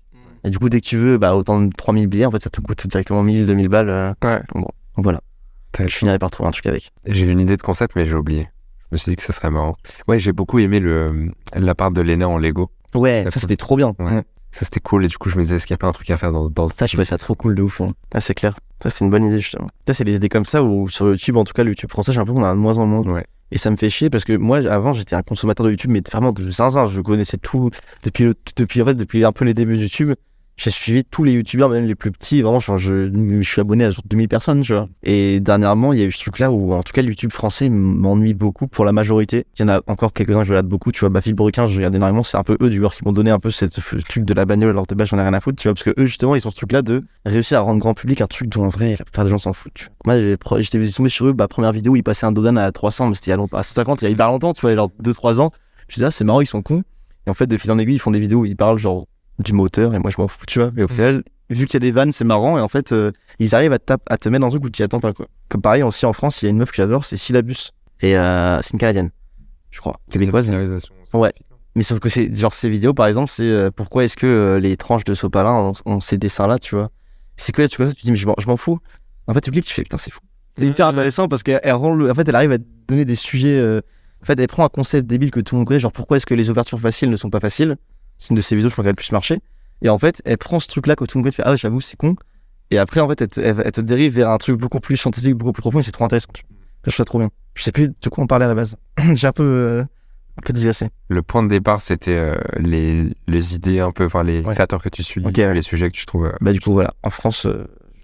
Et du coup, dès que tu veux, bah, autant de 3000 billets, en fait, ça te coûte directement 1000, 2000 balles. Ouais. Donc voilà. Je finirai par trouver un truc avec. J'ai une idée de concept, mais j'ai oublié. Je me suis dit que ça serait marrant. Ouais, j'ai beaucoup aimé l'appart de Léna en Lego. Ouais, ça c'était trop bien. Ouais. Ça c'était cool, et du coup je me disais, est-ce qu'il n'y a pas un truc à faire dans ça, je trouvais ça trop cool de ouf. Hein. Ah, c'est clair. Ça, c'est une bonne idée, justement. Ça, c'est des idées comme ça où sur YouTube, en tout cas, le YouTube français, j'ai l'impression qu'on a de moins en moins. Ouais. Et ça me fait chier parce que moi, avant, j'étais un consommateur de YouTube, mais vraiment de zinzin. Je connaissais tout depuis un peu les débuts de YouTube. J'ai suivi tous les youtubeurs, même les plus petits, vraiment, je suis abonné à genre 2000 personnes, tu vois. Et dernièrement, il y a eu ce truc-là où, en tout cas, le YouTube français m'ennuie beaucoup pour la majorité. Il y en a encore quelques-uns que je regarde beaucoup, tu vois. Phil Brequin, je regarde énormément, c'est un peu eux, du coup, qui m'ont donné un peu ce truc de la bagnole, alors de base, j'en ai rien à foutre, tu vois. Parce que eux, justement, ils ont ce truc-là de réussir à rendre grand public un truc dont, en vrai, la plupart des gens s'en foutent, tu vois. Moi, j'étais tombé sur eux, première vidéo, ils passaient un Dodan à 300, mais c'était à 50, il y a hyper longtemps, tu vois, genre 2-3 ans. Je me dis, ah, c'est marrant, ils sont cons. Et en fait, de fil en aiguille, ils font des vidéos où ils parlent, genre, du moteur, et moi je m'en fous, tu vois. Mais au final, vu qu'il y a des vannes, c'est marrant, et en fait, ils arrivent à te mettre dans un truc où tu y attends pas, quoi. Comme pareil, aussi en France, il y a une meuf que j'adore, c'est Syllabus. Et c'est une Canadienne, je crois. Québécoise. Ouais. Mais sauf que c'est genre ces vidéos, par exemple, c'est pourquoi est-ce que les tranches de sopalin ont ces dessins-là, tu vois. C'est que là, tu vois ça, tu te dis, mais je m'en fous. En fait, tu cliques, tu fais, putain, c'est fou. C'est hyper intéressant parce qu'elle en fait, elle arrive à te donner des sujets. En fait, elle prend un concept débile que tout le monde connaît, genre pourquoi est-ce que les ouvertures faciles ne sont pas faciles. C'est une de ses vidéos, je crois qu'elle a le plus marché. Et en fait, elle prend ce truc-là que tout le monde fait, ah, j'avoue, c'est con. Et après, en fait, elle te dérive vers un truc beaucoup plus scientifique, beaucoup plus profond, et c'est trop intéressant. Ça, je trouve ça trop bien. Je sais plus de quoi on parlait à la base. J'ai un peu digressé. Le point de départ, c'était les idées un peu, enfin les Ouais. créateurs que tu suis, Ok, ouais. les sujets que tu trouves. Bah, du coup, voilà. En France,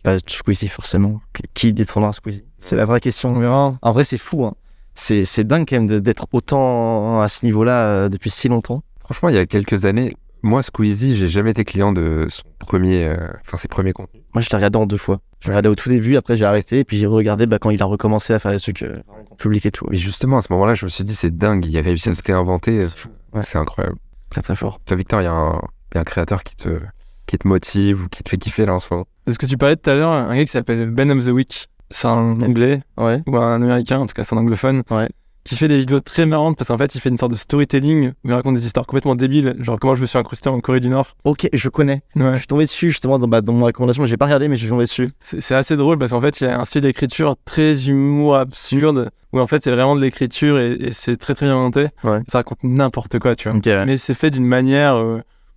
Bah, Squeezie, forcément. Qui détrônera Squeezie? C'est la vraie question. On verra. En vrai, c'est fou. Hein. C'est dingue quand même d'être autant à ce niveau-là depuis si longtemps. Franchement, il y a quelques années, moi, Squeezie, j'ai jamais été client de ses premiers contenus. Moi, je l'ai regardé en 2 fois. Je l'ai regardé au tout début, après j'ai arrêté, et puis j'ai regardé quand il a recommencé à faire des trucs publics et tout. Mais justement, à ce moment-là, je me suis dit, c'est dingue, il a réussi à se réinventer. Ouais. C'est incroyable. Très très fort. Toi, Victor, il y a un créateur qui te motive ou qui te fait kiffer là en ce moment. De ce que tu parlais tout à l'heure, un gars qui s'appelle Ben of the Week. C'est un anglais Ouais. ou un américain, en tout cas c'est un anglophone, Ouais. qui fait des vidéos très marrantes parce qu'en fait il fait une sorte de storytelling où il raconte des histoires complètement débiles, genre comment je me suis incrusté en Corée du Nord. Ok, je connais. Ouais. Je suis tombé dessus justement dans mon recommandation. J'ai pas regardé, mais je suis tombé dessus. C'est assez drôle parce qu'en fait il y a un style d'écriture très humour absurde où en fait c'est vraiment de l'écriture et c'est très très bien monté. Ouais. Ça raconte n'importe quoi, tu vois. Ok, ouais. Mais c'est fait d'une manière,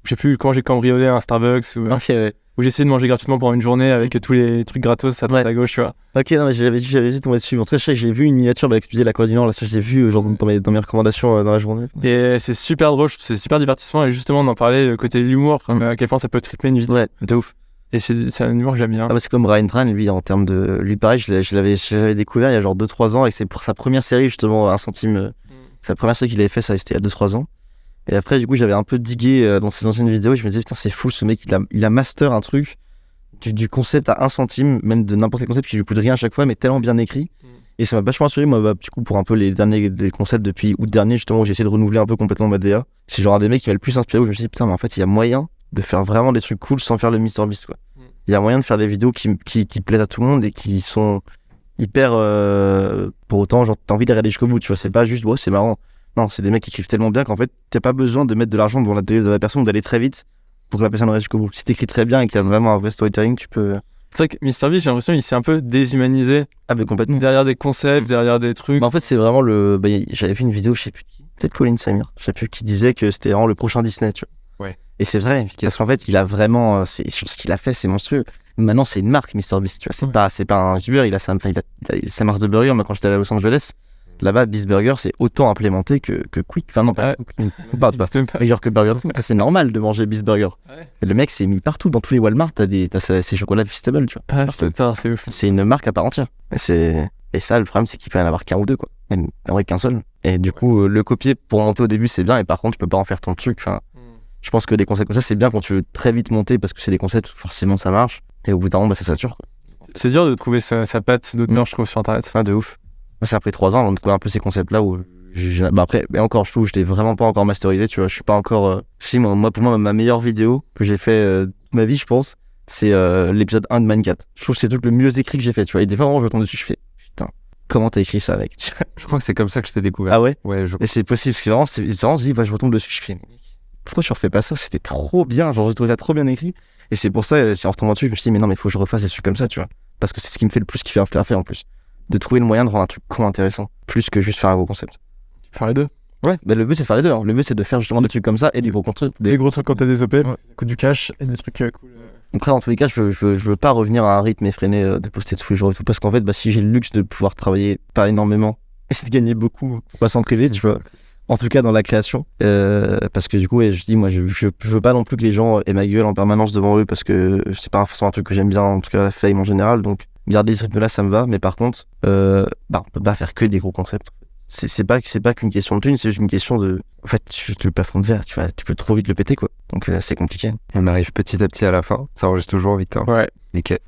je sais plus, quand j'ai cambriolé un Starbucks ou Ok, ouais. où j'ai essayé de manger gratuitement pendant une journée avec tous les trucs gratos à droite Ouais. à gauche, tu vois. Ok, non, mais j'avais vu tomber dessus. En tout cas, je sais que j'ai vu une miniature que tu disais la Corée du Nord. Là, ça, je l'ai vu genre, dans mes recommandations dans la journée. Et c'est super drôle, c'est super divertissement et justement on en parlait, le côté de l'humour, à quel point ça peut rythmer une vidéo. Ouais, de ouf. Et c'est un humour que j'aime bien. Ah bah c'est comme Ryan Tran, lui, en termes de. Lui, pareil, je l'avais découvert il y a genre 2-3 ans, et c'est pour sa première série, justement, 1 centime. Sa première série qu'il avait fait, ça, c'était il y a 2-3 ans. Et après, du coup, j'avais un peu digué dans ses anciennes vidéos, et je me disais, putain, c'est fou, ce mec, il a master un truc, du concept à 1 centime, même de n'importe quel concept qui lui coûte rien à chaque fois, mais tellement bien écrit. Et ça m'a vachement rassuré, moi, du coup, pour un peu les concepts depuis août dernier, justement, où j'ai essayé de renouveler un peu complètement ma DA. C'est genre un des mecs qui m'a le plus inspiré, où je me suis dit, putain, mais en fait, il y a moyen de faire vraiment des trucs cool sans faire le MrBeast, quoi. Il y a moyen de faire des vidéos qui plaisent à tout le monde et qui sont hyper. Pour autant, genre, t'as envie de les regarder jusqu'au bout, tu vois. C'est pas juste, ouais, c'est marrant. Non, c'est des mecs qui écrivent tellement bien qu'en fait, t'as pas besoin de mettre de l'argent devant la télé de la personne ou d'aller très vite pour que la personne reste jusqu'au bout. Si t'écris très bien et que t'as vraiment un vrai storytelling, tu peux. C'est vrai que MrBeast, j'ai l'impression qu'il s'est un peu déshumanisé Ah, mais complètement. derrière des concepts, derrière des trucs. Bah, en fait, c'est vraiment le. Bah, j'avais vu une vidéo, je sais plus qui, peut-être Colin Samir, je sais plus, qui disait que c'était vraiment le prochain Disney, tu vois. Ouais. Et c'est vrai, parce qu'en fait, il a vraiment. Sur ce qu'il a fait, c'est monstrueux. Maintenant, c'est une marque, MrBeast, tu vois. C'est pas un YouTuber, il a sa marque de burger. Moi, quand j'étais à Los Angeles, là-bas, Beast Burger, c'est autant implémenté que Quick. Enfin, non, pas Quick. Pas. Mais genre que Burger King, c'est normal de manger Beast Burger. Ouais. Et le mec s'est mis partout, dans tous les Walmart, t'as ses chocolats Feastable, tu vois. Ah, putain, c'est ouf. C'est une marque à part entière. Et ça, le problème, c'est qu'il peut y en avoir qu'un ou deux, quoi. Même en vrai, qu'un seul. Et du coup, le copier pour monter au début, c'est bien, et par contre, tu peux pas en faire ton truc. Enfin, je pense que des concepts comme ça, c'est bien quand tu veux très vite monter, parce que c'est des concepts où forcément ça marche. Et au bout d'un moment, bah, ça sature, quoi. C'est dur de trouver sa patte d'auteur, je trouve, sur internet. Enfin, de ouf. Moi, c'est après 3 ans avant de trouver un peu ces concepts-là où. Bah après, mais encore, je trouve que je l'ai vraiment pas encore masterisé, tu vois. Je suis pas encore. Si, moi, pour moi, ma meilleure vidéo que j'ai fait toute ma vie, je pense, c'est l'épisode 1 de Minecraft. Je trouve que c'est le truc le mieux écrit que j'ai fait, tu vois. Et des fois, vraiment, je tombe dessus, je fais putain, comment t'as écrit ça, mec? Je crois que c'est comme ça que je t'ai découvert. Ah ouais? Ouais, Et c'est possible, parce que vraiment, je dis, bah, je retombe dessus, je fais, pourquoi tu refais pas ça? C'était trop bien, genre, j'ai trouvé ça trop bien écrit. Et c'est pour ça, en retombant dessus, je me suis dit, mais non, mais faut que je refasse des trucs comme ça, tu vois. Parce que c'est ce qui me fait le plus kiffer à faire en plus. De trouver le moyen de rendre un truc intéressant, plus que juste faire un gros concept. Faire les deux. Ouais, bah le but c'est de faire les deux. Hein. Le but c'est de faire justement des trucs comme ça et des gros concepts. Des gros trucs quand t'as des OP, coûte du cash et des trucs cool. Après, dans tous les cas, je veux pas revenir à un rythme effréné de poster tous les jours et tout, parce qu'en fait, bah, si j'ai le luxe de pouvoir travailler pas énormément et de gagner beaucoup, pour pas s'en priver, tu vois. En tout cas, dans la création, parce que du coup, ouais, je dis, moi, je veux pas non plus que les gens aient ma gueule en permanence devant eux, parce que c'est pas forcément un truc que j'aime bien, en tout cas la fame en général. Donc, garder ce rythme-là, ça me va. Mais par contre, on peut pas faire que des gros concepts. C'est pas qu'une question de thune, c'est juste une question de. En fait, le plafond de verre, tu peux trop vite le péter, quoi. Donc, c'est compliqué. On arrive petit à petit à la fin. Ça enregistre toujours, Victor. Ouais.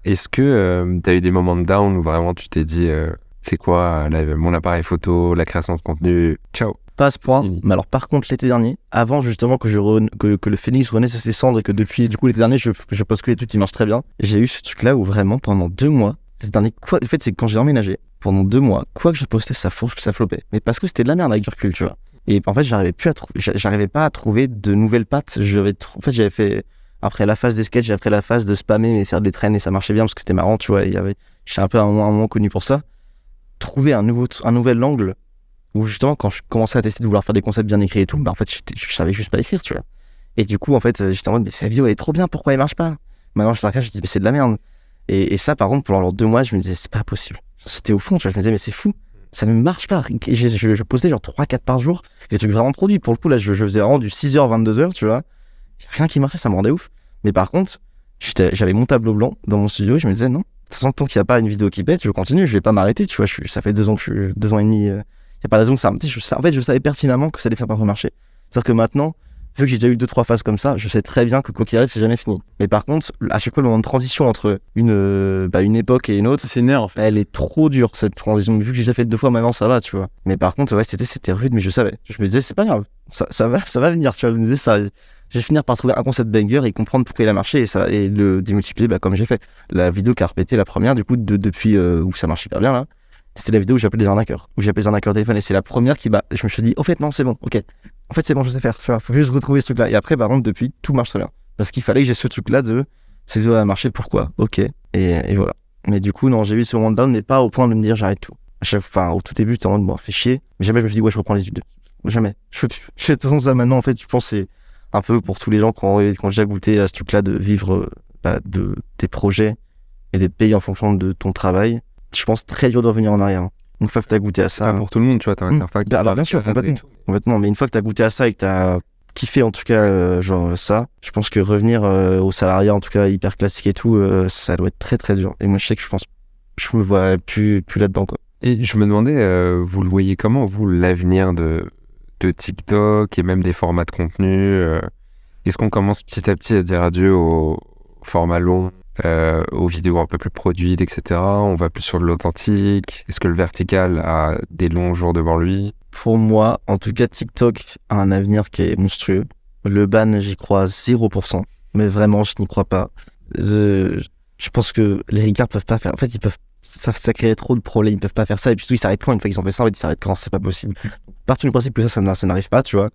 Est-ce que t'as eu des moments de down où vraiment tu t'es dit, c'est quoi mon appareil photo, la création de contenu, ciao? Pas à ce point, Fini. mais alors par contre l'été dernier, avant justement que le phénix renaisse de ses cendres et que depuis du coup l'été dernier je poste que les trucs qui marchent très bien, j'ai eu ce truc là où vraiment pendant 2 mois, en fait c'est quand j'ai emménagé, pendant 2 mois, quoi que je postais ça flopait, mais parce que c'était de la merde avec du recul, tu vois. Et en fait j'arrivais pas à trouver de nouvelles pattes, en fait j'avais fait, après la phase des sketchs, après la phase de spammer mais faire des traînes et ça marchait bien parce que c'était marrant, tu vois, j'étais un peu un moment connu pour ça. Trouver un nouvel angle où justement quand je commençais à tester de vouloir faire des concepts bien écrits et tout, bah en fait je savais juste pas écrire, tu vois. Et du coup en fait j'étais en mode mais cette vidéo elle est trop bien, pourquoi elle marche pas? Maintenant je la regarde, je dis mais c'est de la merde. Et ça par contre pendant leurs 2 mois je me disais c'est pas possible. C'était au fond, tu vois, je me disais mais c'est fou, ça ne marche pas. Et je postais genre 3-4 par jour, des trucs vraiment produits. Pour le coup là je faisais vraiment du 6h 22h, tu vois. Rien qui marchait, ça me rendait ouf. Mais par contre J'avais mon tableau blanc dans mon studio et je me disais non, de toute façon, tant qu'il n'y a pas une vidéo qui pète, je continue, je vais pas m'arrêter, tu vois. Ça fait 2 ans, 2 ans et demi, il n'y a pas de raison que ça arrête. En fait, je savais pertinemment que ça allait faire pas remarcher. C'est-à-dire que maintenant, vu que j'ai déjà eu 2-3 phases comme ça, je sais très bien que quoi qu'il arrive, c'est jamais fini. Mais par contre, à chaque fois, le moment de transition entre une époque et une autre, C'est nerf en fait. elle est trop dure cette transition. Vu que j'ai déjà fait 2 fois maintenant, ça va, tu vois. Mais par contre, ouais, c'était rude, mais je savais. Je me disais, c'est pas grave, ça va venir, tu vois. Je me disais, ça, je vais finir par trouver un concept banger et comprendre pourquoi il a marché et le démultiplier comme j'ai fait. La vidéo qui a répété la première, du coup, depuis où ça marche hyper bien là, c'était la vidéo où j'appelais les arnaqueurs. Où j'appelais les arnaqueurs au téléphone et c'est la première je me suis dit, au fait, non, c'est bon, ok. En fait, c'est bon, je sais faire. Faut juste retrouver ce truc-là. Et après, par contre, depuis, tout marche très bien. Parce qu'il fallait que j'ai ce truc-là c'est que ça va marcher, pourquoi? Ok. Et voilà. Mais du coup, non, j'ai eu ce moment de down, mais pas au point de me dire j'arrête tout. Au tout début, t'es en mode, bon, fais chier. Mais jamais je me suis dit, ouais, je reprends les études. Jamais. Je fais plus. De toute façon, ça maintenant, en fait, je pense que c'est un peu pour tous les gens qui ont déjà goûté à ce truc-là de vivre de tes projets et d'être payé en fonction de ton travail. Je pense très dur de revenir en arrière. Une fois que t'as goûté à ça. Pas pour tout le monde, tu vois, t'en as certains qui Alors, bien sûr, complètement. Mais une fois que t'as goûté à ça et que t'as kiffé, en tout cas, ça, je pense que revenir au salariat, en tout cas, hyper classique et tout, ça doit être très très dur. Et moi, je sais que je me vois plus là-dedans, quoi. Et je me demandais, vous le voyez comment, vous, l'avenir de TikTok et même des formats de contenu est-ce qu'on commence petit à petit à dire adieu au format long, aux vidéos un peu plus produites, etc. On va plus sur de l'authentique. Est-ce que le vertical a des longs jours devant lui? Pour moi, en tout cas, TikTok a un avenir qui est monstrueux. Le ban, j'y crois 0%. Mais vraiment, je n'y crois pas. Je pense que les ricains peuvent pas faire. En fait, ça créerait trop de problèmes. Ils peuvent pas faire ça. Et puis, ils s'arrêtent quand? Une fois qu'ils ont fait ça, en fait, ils s'arrêtent quand? C'est pas possible. Partout du principe que ça n'arrive pas, tu vois.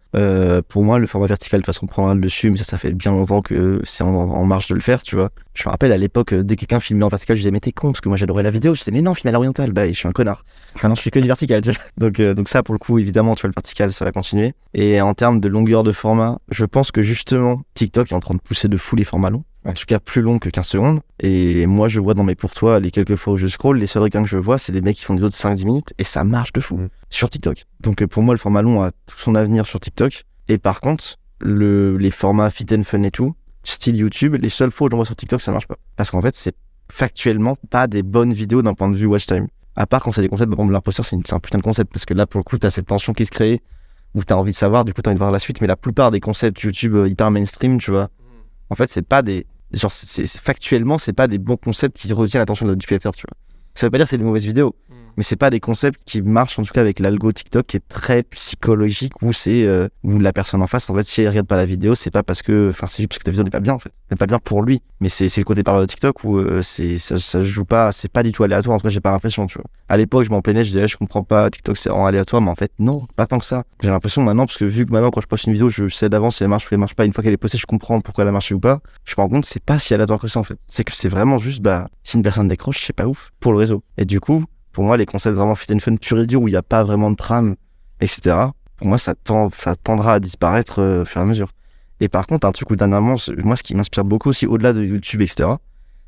Pour moi, le format vertical, de toute façon, prendra le dessus, mais ça fait bien longtemps que c'est en marche de le faire, tu vois. Je me rappelle à l'époque, dès que quelqu'un filmait en vertical, je disais, mais t'es con, parce que moi j'adorais la vidéo. Je disais, mais non, filme à l'oriental, bah, je suis un connard. Maintenant, je fais que du vertical, tu vois. Donc ça, pour le coup, évidemment, tu vois, le vertical, ça va continuer. Et en termes de longueur de format, je pense que justement, TikTok est en train de pousser de fou les formats longs. En tout cas, plus long que 15 secondes. Et moi, je vois dans mes pour toi, les quelques fois où je scroll, les seuls requins que je vois, c'est des mecs qui font des vidéos de 5-10 minutes et ça marche de fou sur TikTok. Donc pour moi, le format long a tout son avenir sur TikTok. Et par contre, les formats fit and fun et tout, style YouTube, les seules fois où j'en vois sur TikTok, ça marche pas. Parce qu'en fait, c'est factuellement pas des bonnes vidéos d'un point de vue watch time. À part quand c'est des concepts, par exemple, l'imposteur, c'est un putain de concept. Parce que là, pour le coup, t'as cette tension qui se crée, où t'as envie de savoir, du coup, t'as envie de voir la suite. Mais la plupart des concepts YouTube hyper mainstream, tu vois, en fait, c'est pas des. Genre, factuellement, c'est pas des bons concepts qui retiennent l'attention du spectateur, tu vois. Ça veut pas dire que c'est des mauvaises vidéos, mais c'est pas des concepts qui marchent, en tout cas, avec l'algo TikTok qui est très psychologique, où où la personne en face, en fait, si elle regarde pas la vidéo, c'est pas parce que. Enfin, c'est juste parce que ta vidéo n'est pas bien, en fait. Elle n'est pas bien pour lui. Mais c'est le côté parole de TikTok où ça se joue pas, c'est pas du tout aléatoire. En tout cas, j'ai pas l'impression, tu vois. À l'époque, je m'en plaignais, je disais, je comprends pas, TikTok, c'est vraiment aléatoire, mais en fait, non, pas tant que ça. J'ai l'impression maintenant, parce que vu que maintenant, quand je poste une vidéo, je sais d'avance si elle marche ou elle marche pas. Une fois qu'elle est postée, je comprends pourquoi elle a marché ou pas. Je me rends compte que c'est pas si aléatoire que ça, en fait. C'est que c'est vraiment juste, si une personne décroche, c'est pas ouf pour le réseau. Et du coup, pour moi, les concepts vraiment fit and fun pur et dur où il n'y a pas vraiment de trame, etc., pour moi, ça tendra à disparaître au fur et à mesure. Et par contre, un truc où dernièrement, moi, ce qui m'inspire beaucoup aussi, au-delà de YouTube, etc.,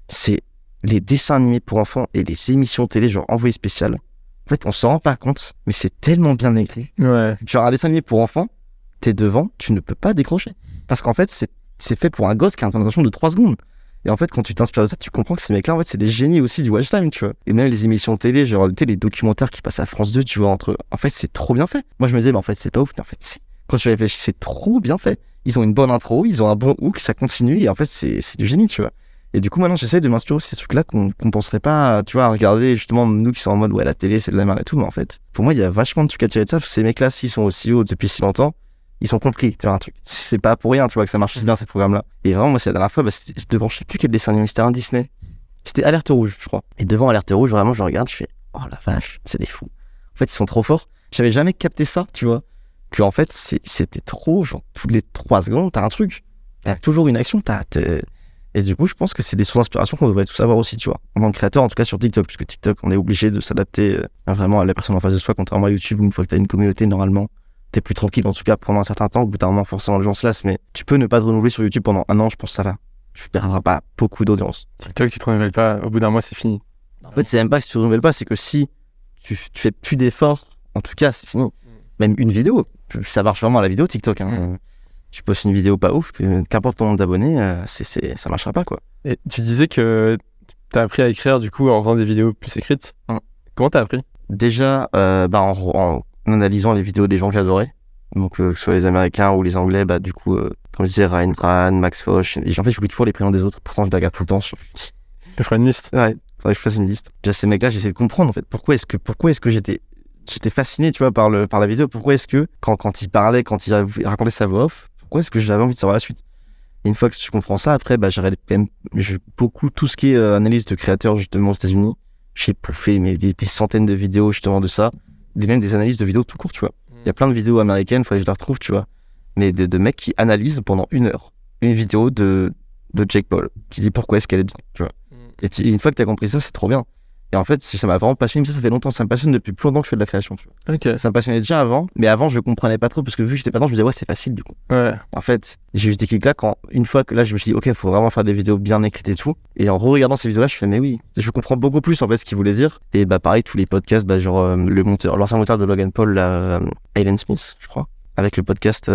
c'est les dessins animés pour enfants et les émissions télé, genre envoyé spécial. En fait, on s'en rend pas compte, mais c'est tellement bien écrit. Ouais. Genre, un dessin animé pour enfants, t'es devant, tu ne peux pas décrocher. Parce qu'en fait, c'est fait pour un gosse qui a une attention de 3 secondes. Et en fait, quand tu t'inspires de ça, tu comprends que ces mecs-là, en fait, c'est des génies aussi du watch time, tu vois. Et même les émissions télé, genre les documentaires qui passent à France 2, tu vois, en fait, c'est trop bien fait. Moi, je me disais, mais en fait, c'est pas ouf, mais en fait, quand tu réfléchis, c'est trop bien fait. Ils ont une bonne intro, ils ont un bon hook, ça continue, et en fait, c'est du génie, tu vois. Et du coup, maintenant, j'essaie de m'inspirer aussi ces trucs-là qu'on penserait pas, tu vois, à regarder, justement, nous qui sommes en mode, ouais, la télé, c'est de la merde et tout, mais en fait, pour moi, il y a vachement de trucs à tirer de ça, parce que ces mecs-là, s'ils sont aussi hauts depuis si longtemps, ils sont compris, tu vois, un truc. C'est pas pour rien, tu vois, que ça marche si bien, ces programmes-là. Et vraiment, moi, c'est la dernière fois, c'était devant, je sais plus quel dessin animé, c'était un Disney. C'était Alerte Rouge, je crois. Et devant Alerte Rouge, vraiment, je regarde, je fais, oh la vache, c'est des fous. En fait, ils sont trop forts. J'avais jamais capté ça, tu vois. Que, en fait, c'était trop, genre, toutes les 3 secondes, t'as un truc. T'as toujours une action, Et du coup, je pense que c'est des sources d'inspiration qu'on devrait tous avoir aussi, tu vois. En tant que créateur, en tout cas sur TikTok, puisque TikTok, on est obligé de s'adapter vraiment à la personne en face de soi, contrairement à YouTube, où une fois que t'as une communauté, normalement, t'es plus tranquille, en tout cas pendant un certain temps. Au bout d'un moment, forcément, les gens se lassent, mais tu peux ne pas te renouveler sur YouTube pendant 1 an, je pense que ça va. Tu perdras pas beaucoup d'audience. TikTok, tu te renouvelles pas, au bout d'un mois, c'est fini. En fait, c'est même pas que si tu te renouvelles pas, c'est que si tu fais plus d'efforts, en tout cas, c'est fini. Même une vidéo, ça marche vraiment à la vidéo TikTok. Hein. tu postes une vidéo pas ouf, qu'importe ton nombre d'abonnés, ça marchera pas, quoi. Et tu disais que t'as appris à écrire du coup en faisant des vidéos plus écrites. Comment t'as appris? Déjà, en analysant les vidéos des gens que j'adorais, donc que ce soit les Américains ou les Anglais, du coup, comme je disais, Ryan Tran, Max Foch, et en fait, j'oublie toujours les prénoms des autres, pourtant je les regarde tout le temps. Je ferai une liste. Ouais, faudrait que je fasse une liste. Déjà, ces mecs-là, j'essaie de comprendre, en fait, pourquoi est-ce que j'étais fasciné, tu vois, par la vidéo, pourquoi est-ce que, quand il parlait, quand il racontait sa voix off, pourquoi est-ce que j'avais envie de savoir la suite? Et une fois que tu comprends ça, après, j'ai beaucoup tout ce qui est analyse de créateurs, justement, aux États-Unis. J'ai fait des centaines de vidéos, justement, de ça, même des analyses de vidéos tout court, tu vois. Il y a plein de vidéos américaines, faudrait que je les retrouve, tu vois, mais de mecs qui analysent pendant 1 heure une vidéo de Jake Paul, qui dit pourquoi est-ce qu'elle est bien, tu vois. Et une fois que t'as compris ça, c'est trop bien. Et en fait, ça m'a vraiment passionné, mais ça fait longtemps, ça me passionne depuis plus longtemps que je fais de la création, tu vois. Ok. Ça me passionnait déjà avant, mais avant, je comprenais pas trop, parce que vu que j'étais pas dedans, je me disais, ouais, c'est facile, du coup. Ouais. En fait, j'ai eu des clics là, une fois que là, je me suis dit, ok, faut vraiment faire des vidéos bien écrites et tout. Et en re-regardant ces vidéos-là, je fais, mais oui, je comprends beaucoup plus, en fait, ce qu'il voulait dire. Et pareil, tous les podcasts, genre, l'ancien monteur de Logan Paul, Aiden Smith, je crois, avec le podcast,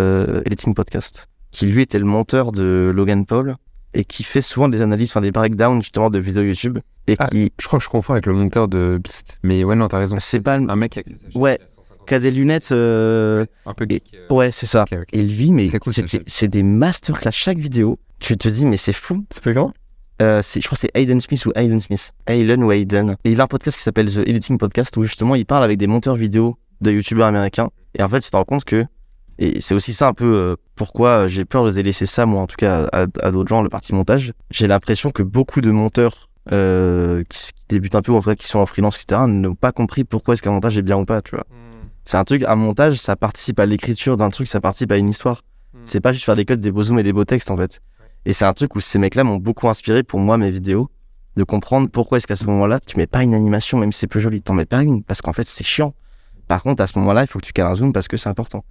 Editing Podcast, qui lui était le monteur de Logan Paul, et qui fait souvent des analyses, des breakdowns, justement, de vidéos YouTube. Et je crois que je confonds avec le monteur de Beast. Mais ouais, non, t'as raison. C'est pas un mec qui a créé ça. Ouais, qui a des lunettes. Un peu geek. Ouais, c'est ça. Okay. Et lui, mais cool, c'est des masterclass chaque vidéo. Tu te dis, mais c'est fou. Ça s'appelle comment? Je crois que c'est Aiden Smith ou Aiden Smith. Aiden ou Aiden. Et il a un podcast qui s'appelle The Editing Podcast où justement il parle avec des monteurs vidéo de youtubeurs américains. Et en fait, tu te rends compte que. Et c'est aussi ça un peu pourquoi j'ai peur de délaisser ça, moi, en tout cas, à d'autres gens, le parti montage. J'ai l'impression que beaucoup de monteurs qui débutent un peu, ou en tout cas qui sont en freelance, etc., n'ont pas compris pourquoi est-ce qu'un montage est bien ou pas, tu vois. C'est un truc, un montage, ça participe à l'écriture d'un truc, ça participe à une histoire. C'est pas juste faire des codes, des beaux zooms et des beaux textes, en fait. Et c'est un truc où ces mecs-là m'ont beaucoup inspiré pour moi, mes vidéos, de comprendre pourquoi est-ce qu'à ce moment-là, tu mets pas une animation, même si c'est plus joli, t'en mets pas une, parce qu'en fait, c'est chiant. Par contre, à ce moment-là, il faut que tu cales un zoom parce que c'est important.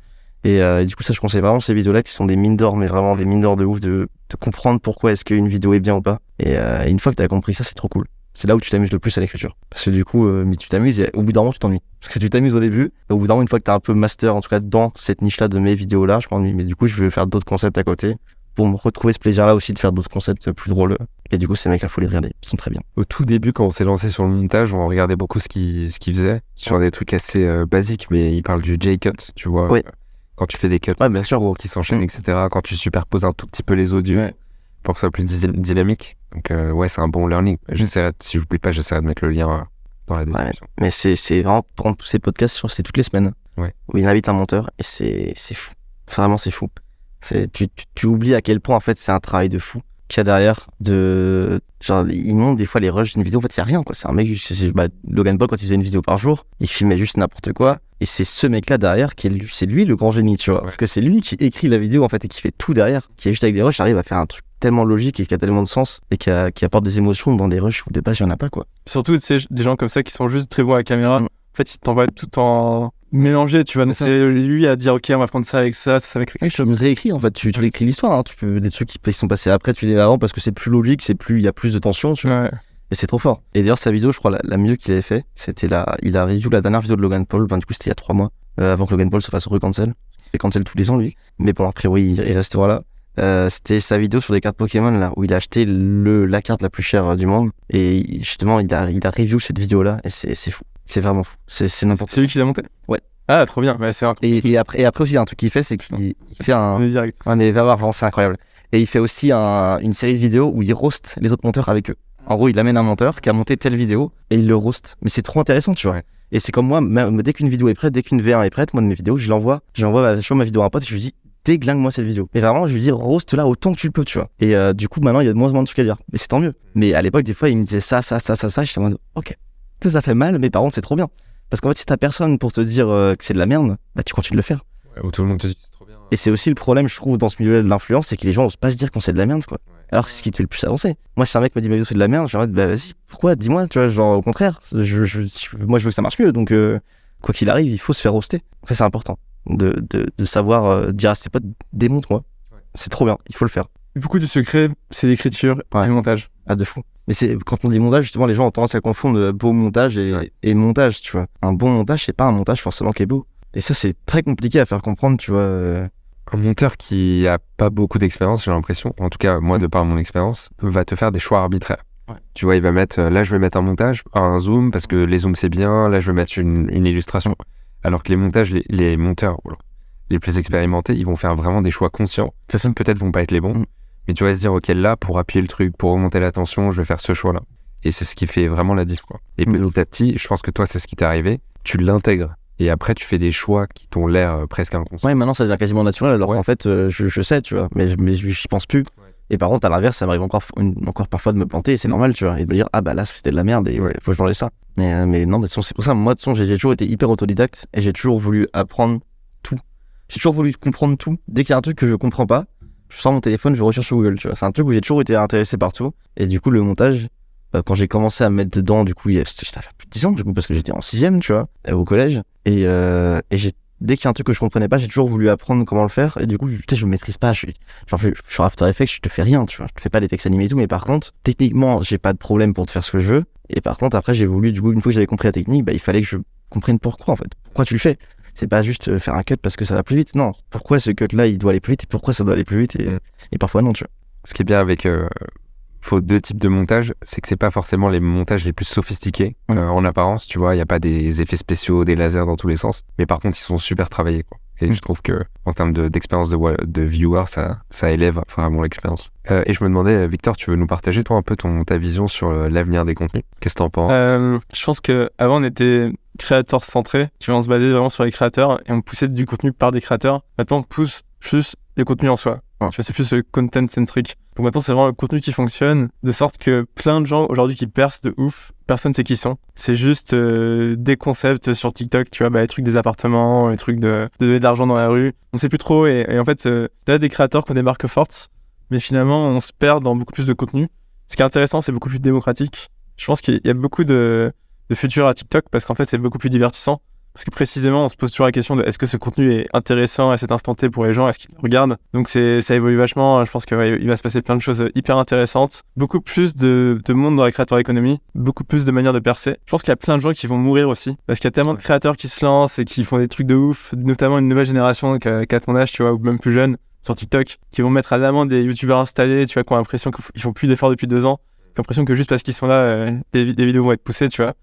Et du coup, ça, je conseille vraiment ces vidéos-là qui sont des mines d'or, mais vraiment des mines d'or de ouf, de comprendre pourquoi est-ce qu'une vidéo est bien ou pas. Et une fois que tu as compris ça, c'est trop cool. C'est là où tu t'amuses le plus à l'écriture. Parce que du coup, mais tu t'amuses et au bout d'un moment, tu t'ennuies. Parce que tu t'amuses au début, et au bout d'un moment, une fois que tu as un peu master, en tout cas dans cette niche-là de mes vidéos-là, je m'ennuie. Mais du coup, je vais faire d'autres concepts à côté pour me retrouver ce plaisir-là aussi de faire d'autres concepts plus drôles. Et du coup, ces mecs-là, faut les regarder. Ils sont très bien. Au tout début, quand on s'est lancé sur le montage, on regardait beaucoup ce qu'ils faisaient sur des trucs assez basiques, mais ils parlent du J-cut, tu vois. Ouais. Quand tu fais des cuts, ouais, bien sûr, gros, qui s'enchaînent, etc. Quand tu superposes un tout petit peu les audios pour que ce soit plus dynamique. Donc ouais, c'est un bon learning. Si j'oublie pas, j'essaierai de mettre le lien dans la description. Ouais, mais c'est vraiment, pour tous ces podcasts, c'est toutes les semaines. Ouais. Où il invite un monteur et c'est fou. Vraiment, c'est fou. Tu oublies à quel point, en fait, c'est un travail de fou qu'il y a derrière. Genre, il montre des fois les rushs d'une vidéo. En fait, il n'y a rien, quoi. C'est un mec, Logan Paul, quand il faisait une vidéo par jour, il filmait juste n'importe quoi. Et c'est ce mec-là derrière c'est lui le grand génie, tu vois. Ouais. Parce que c'est lui qui écrit la vidéo, en fait, et qui fait tout derrière. Qui est juste avec des rushs, arrive à faire un truc tellement logique et qui a tellement de sens et qui apporte des émotions dans des rushs où de base, il n'y en a pas, quoi. Surtout, tu sais, des gens comme ça qui sont juste très bons à la caméra. En fait, ils t'envoient tout en mélangé, tu vois. C'est lui à dire, ok, on va prendre ça avec ça avec quelque chose. Tu réécris, en fait, tu réécris l'histoire. Hein. Tu peux des trucs qui sont passés après, tu les mets avant parce que c'est plus logique, il y a plus de tension, tu vois. Ouais. Et c'est trop fort. Et d'ailleurs, sa vidéo, je crois, la mieux qu'il avait fait, c'était il a review la dernière vidéo de Logan Paul. Du coup, c'était il y a 3 mois, avant que Logan Paul se fasse re-cancel. Il fait cancel tous les ans, lui. Mais bon, après, oui, il restera là. C'était sa vidéo sur des cartes Pokémon, là, où il a acheté la carte la plus chère du monde. Et justement, il a review cette vidéo-là, et c'est fou. C'est vraiment fou. C'est n'importe quoi. C'est lui qui l'a monté ? Ouais. Ah, trop bien. Bah, et après aussi, il y a un truc qu'il fait, c'est qu'il fait un. On est direct. Ouais, mais va voir, vraiment, c'est incroyable. Et il fait aussi une série de vidéos où il roast les autres monteurs avec eux. En gros, il amène un monteur qui a monté telle vidéo et il le roast. Mais c'est trop intéressant, tu vois. Ouais. Et c'est comme moi, dès qu'une vidéo est prête, dès qu'une V1 est prête, moi de mes vidéos, je l'envoie ma vidéo à un pote et je lui dis déglingue-moi cette vidéo. Et vraiment, je lui dis roast là autant que tu le peux, tu vois. Et du coup, maintenant, il y a de moins en moins de trucs à dire. Mais c'est tant mieux. Mais à l'époque, des fois, il me disait ça. J'étais en mode ok, ça fait mal, mais par contre, c'est trop bien. Parce qu'en fait, si t'as personne pour te dire que c'est de la merde, bah tu continues de le faire. Ouais, ou tout le monde te dit c'est trop bien. Et c'est aussi le problème, je trouve, dans ce milieu de l'influence, c'est que les gens osent pas se dire quand c'est de la merde, quoi. Ouais. Alors c'est ce qui te fait le plus avancer. Moi, si un mec me dit ma vidéo c'est de la merde, j'aurais dit bah vas-y, pourquoi, dis-moi, tu vois, genre au contraire, moi je veux que ça marche mieux, donc quoi qu'il arrive, il faut se faire roaster. Ça c'est important, de savoir dire à ses potes, démontre-moi. Ouais. C'est trop bien, il faut le faire. Beaucoup de secrets, c'est l'écriture et le montage. Ah, de fou. Mais quand on dit montage, justement, les gens ont tendance à confondre beau montage et montage, tu vois. Un bon montage, c'est pas un montage forcément qui est beau. Et ça, c'est très compliqué à faire comprendre, tu vois. un monteur qui a pas beaucoup d'expérience, j'ai l'impression, en tout cas moi de par mon expérience, va te faire des choix arbitraires. Ouais. Tu vois, il va mettre, là je vais mettre un montage, un zoom parce que les zooms c'est bien, là je vais mettre une illustration. Alors que les montages, les monteurs les plus expérimentés, ils vont faire vraiment des choix conscients. Ça peut-être vont pas être les bons, mais tu vas se dire, ok, là pour appuyer le truc, pour remonter la tension, je vais faire ce choix-là. Et c'est ce qui fait vraiment la diff, quoi. Et petit à petit, je pense que toi c'est ce qui t'est arrivé, tu l'intègres. Et après, tu fais des choix qui t'ont l'air presque inconscients. Ouais, maintenant ça devient quasiment naturel, alors qu'en fait, je sais, tu vois, mais j'y pense plus. Ouais. Et par contre, à l'inverse, ça m'arrive encore parfois de me planter, et c'est normal, tu vois, et de me dire, ah bah là, c'était de la merde, et faut que je m'enlève ça. Mais non, de toute façon, c'est pour ça, moi, de toute façon, j'ai toujours été hyper autodidacte, et j'ai toujours voulu apprendre tout. J'ai toujours voulu comprendre tout. Dès qu'il y a un truc que je comprends pas, je sors mon téléphone, je recherche sur Google, tu vois. C'est un truc où j'ai toujours été intéressé par tout. Et du coup, le montage, quand j'ai commencé à me mettre dedans, du coup, ça fait plus de 10 ans, du coup, parce que j'étais en 6ème, tu vois, au collège. Et dès qu'il y a un truc que je comprenais pas, j'ai toujours voulu apprendre comment le faire. Et du coup, je maîtrise pas. Je suis sur After Effects, je te fais rien, tu vois. Je te fais pas des textes animés et tout. Mais par contre, techniquement, j'ai pas de problème pour te faire ce que je veux. Et par contre, après, j'ai voulu, du coup, une fois que j'avais compris la technique, il fallait que je comprenne pourquoi, en fait. Pourquoi tu le fais? C'est pas juste faire un cut parce que ça va plus vite. Non. Pourquoi ce cut-là, il doit aller plus vite et pourquoi ça doit aller plus vite et parfois non, tu vois. Ce qui est bien avec faut deux types de montage, c'est que c'est pas forcément les montages les plus sophistiqués en apparence, tu vois, il y a pas des effets spéciaux, des lasers dans tous les sens, mais par contre ils sont super travaillés, quoi. Et je trouve que en termes d'expérience de viewer, ça élève vraiment l'expérience. Et je me demandais, Victor, tu veux nous partager toi un peu ta vision sur l'avenir des contenus? Qu'est-ce que t'en penses? Je pense que avant on était créateur centré, tu vois, on se basait vraiment sur les créateurs et on poussait du contenu par des créateurs. Maintenant on pousse plus les contenus en soi. Tu vois, c'est plus le content centric. Donc maintenant c'est vraiment le contenu qui fonctionne, de sorte que plein de gens aujourd'hui qui percent de ouf, personne sait qui ils sont. C'est juste des concepts sur TikTok, tu vois, les trucs des appartements, les trucs de donner de l'argent dans la rue. On sait plus trop et en fait t'as des créateurs qui ont des marques fortes, mais finalement on se perd dans beaucoup plus de contenu. Ce qui est intéressant, c'est beaucoup plus démocratique. Je pense qu'il y a beaucoup de futur à TikTok parce qu'en fait c'est beaucoup plus divertissant. Parce que précisément, on se pose toujours la question de est-ce que ce contenu est intéressant à cet instant T pour les gens, est-ce qu'ils le regardent? Donc ça évolue vachement, je pense qu'il va se passer plein de choses hyper intéressantes. Beaucoup plus de monde dans la creator economy, beaucoup plus de manières de percer. Je pense qu'il y a plein de gens qui vont mourir aussi, parce qu'il y a tellement de créateurs qui se lancent et qui font des trucs de ouf, notamment une nouvelle génération qui a ton âge, tu vois, ou même plus jeune, sur TikTok, qui vont mettre à l'amende des youtubeurs installés, tu vois, qui ont l'impression qu'ils font plus d'efforts depuis 2 ans, qui ont l'impression que juste parce qu'ils sont là, des vidéos vont être poussées, tu vois.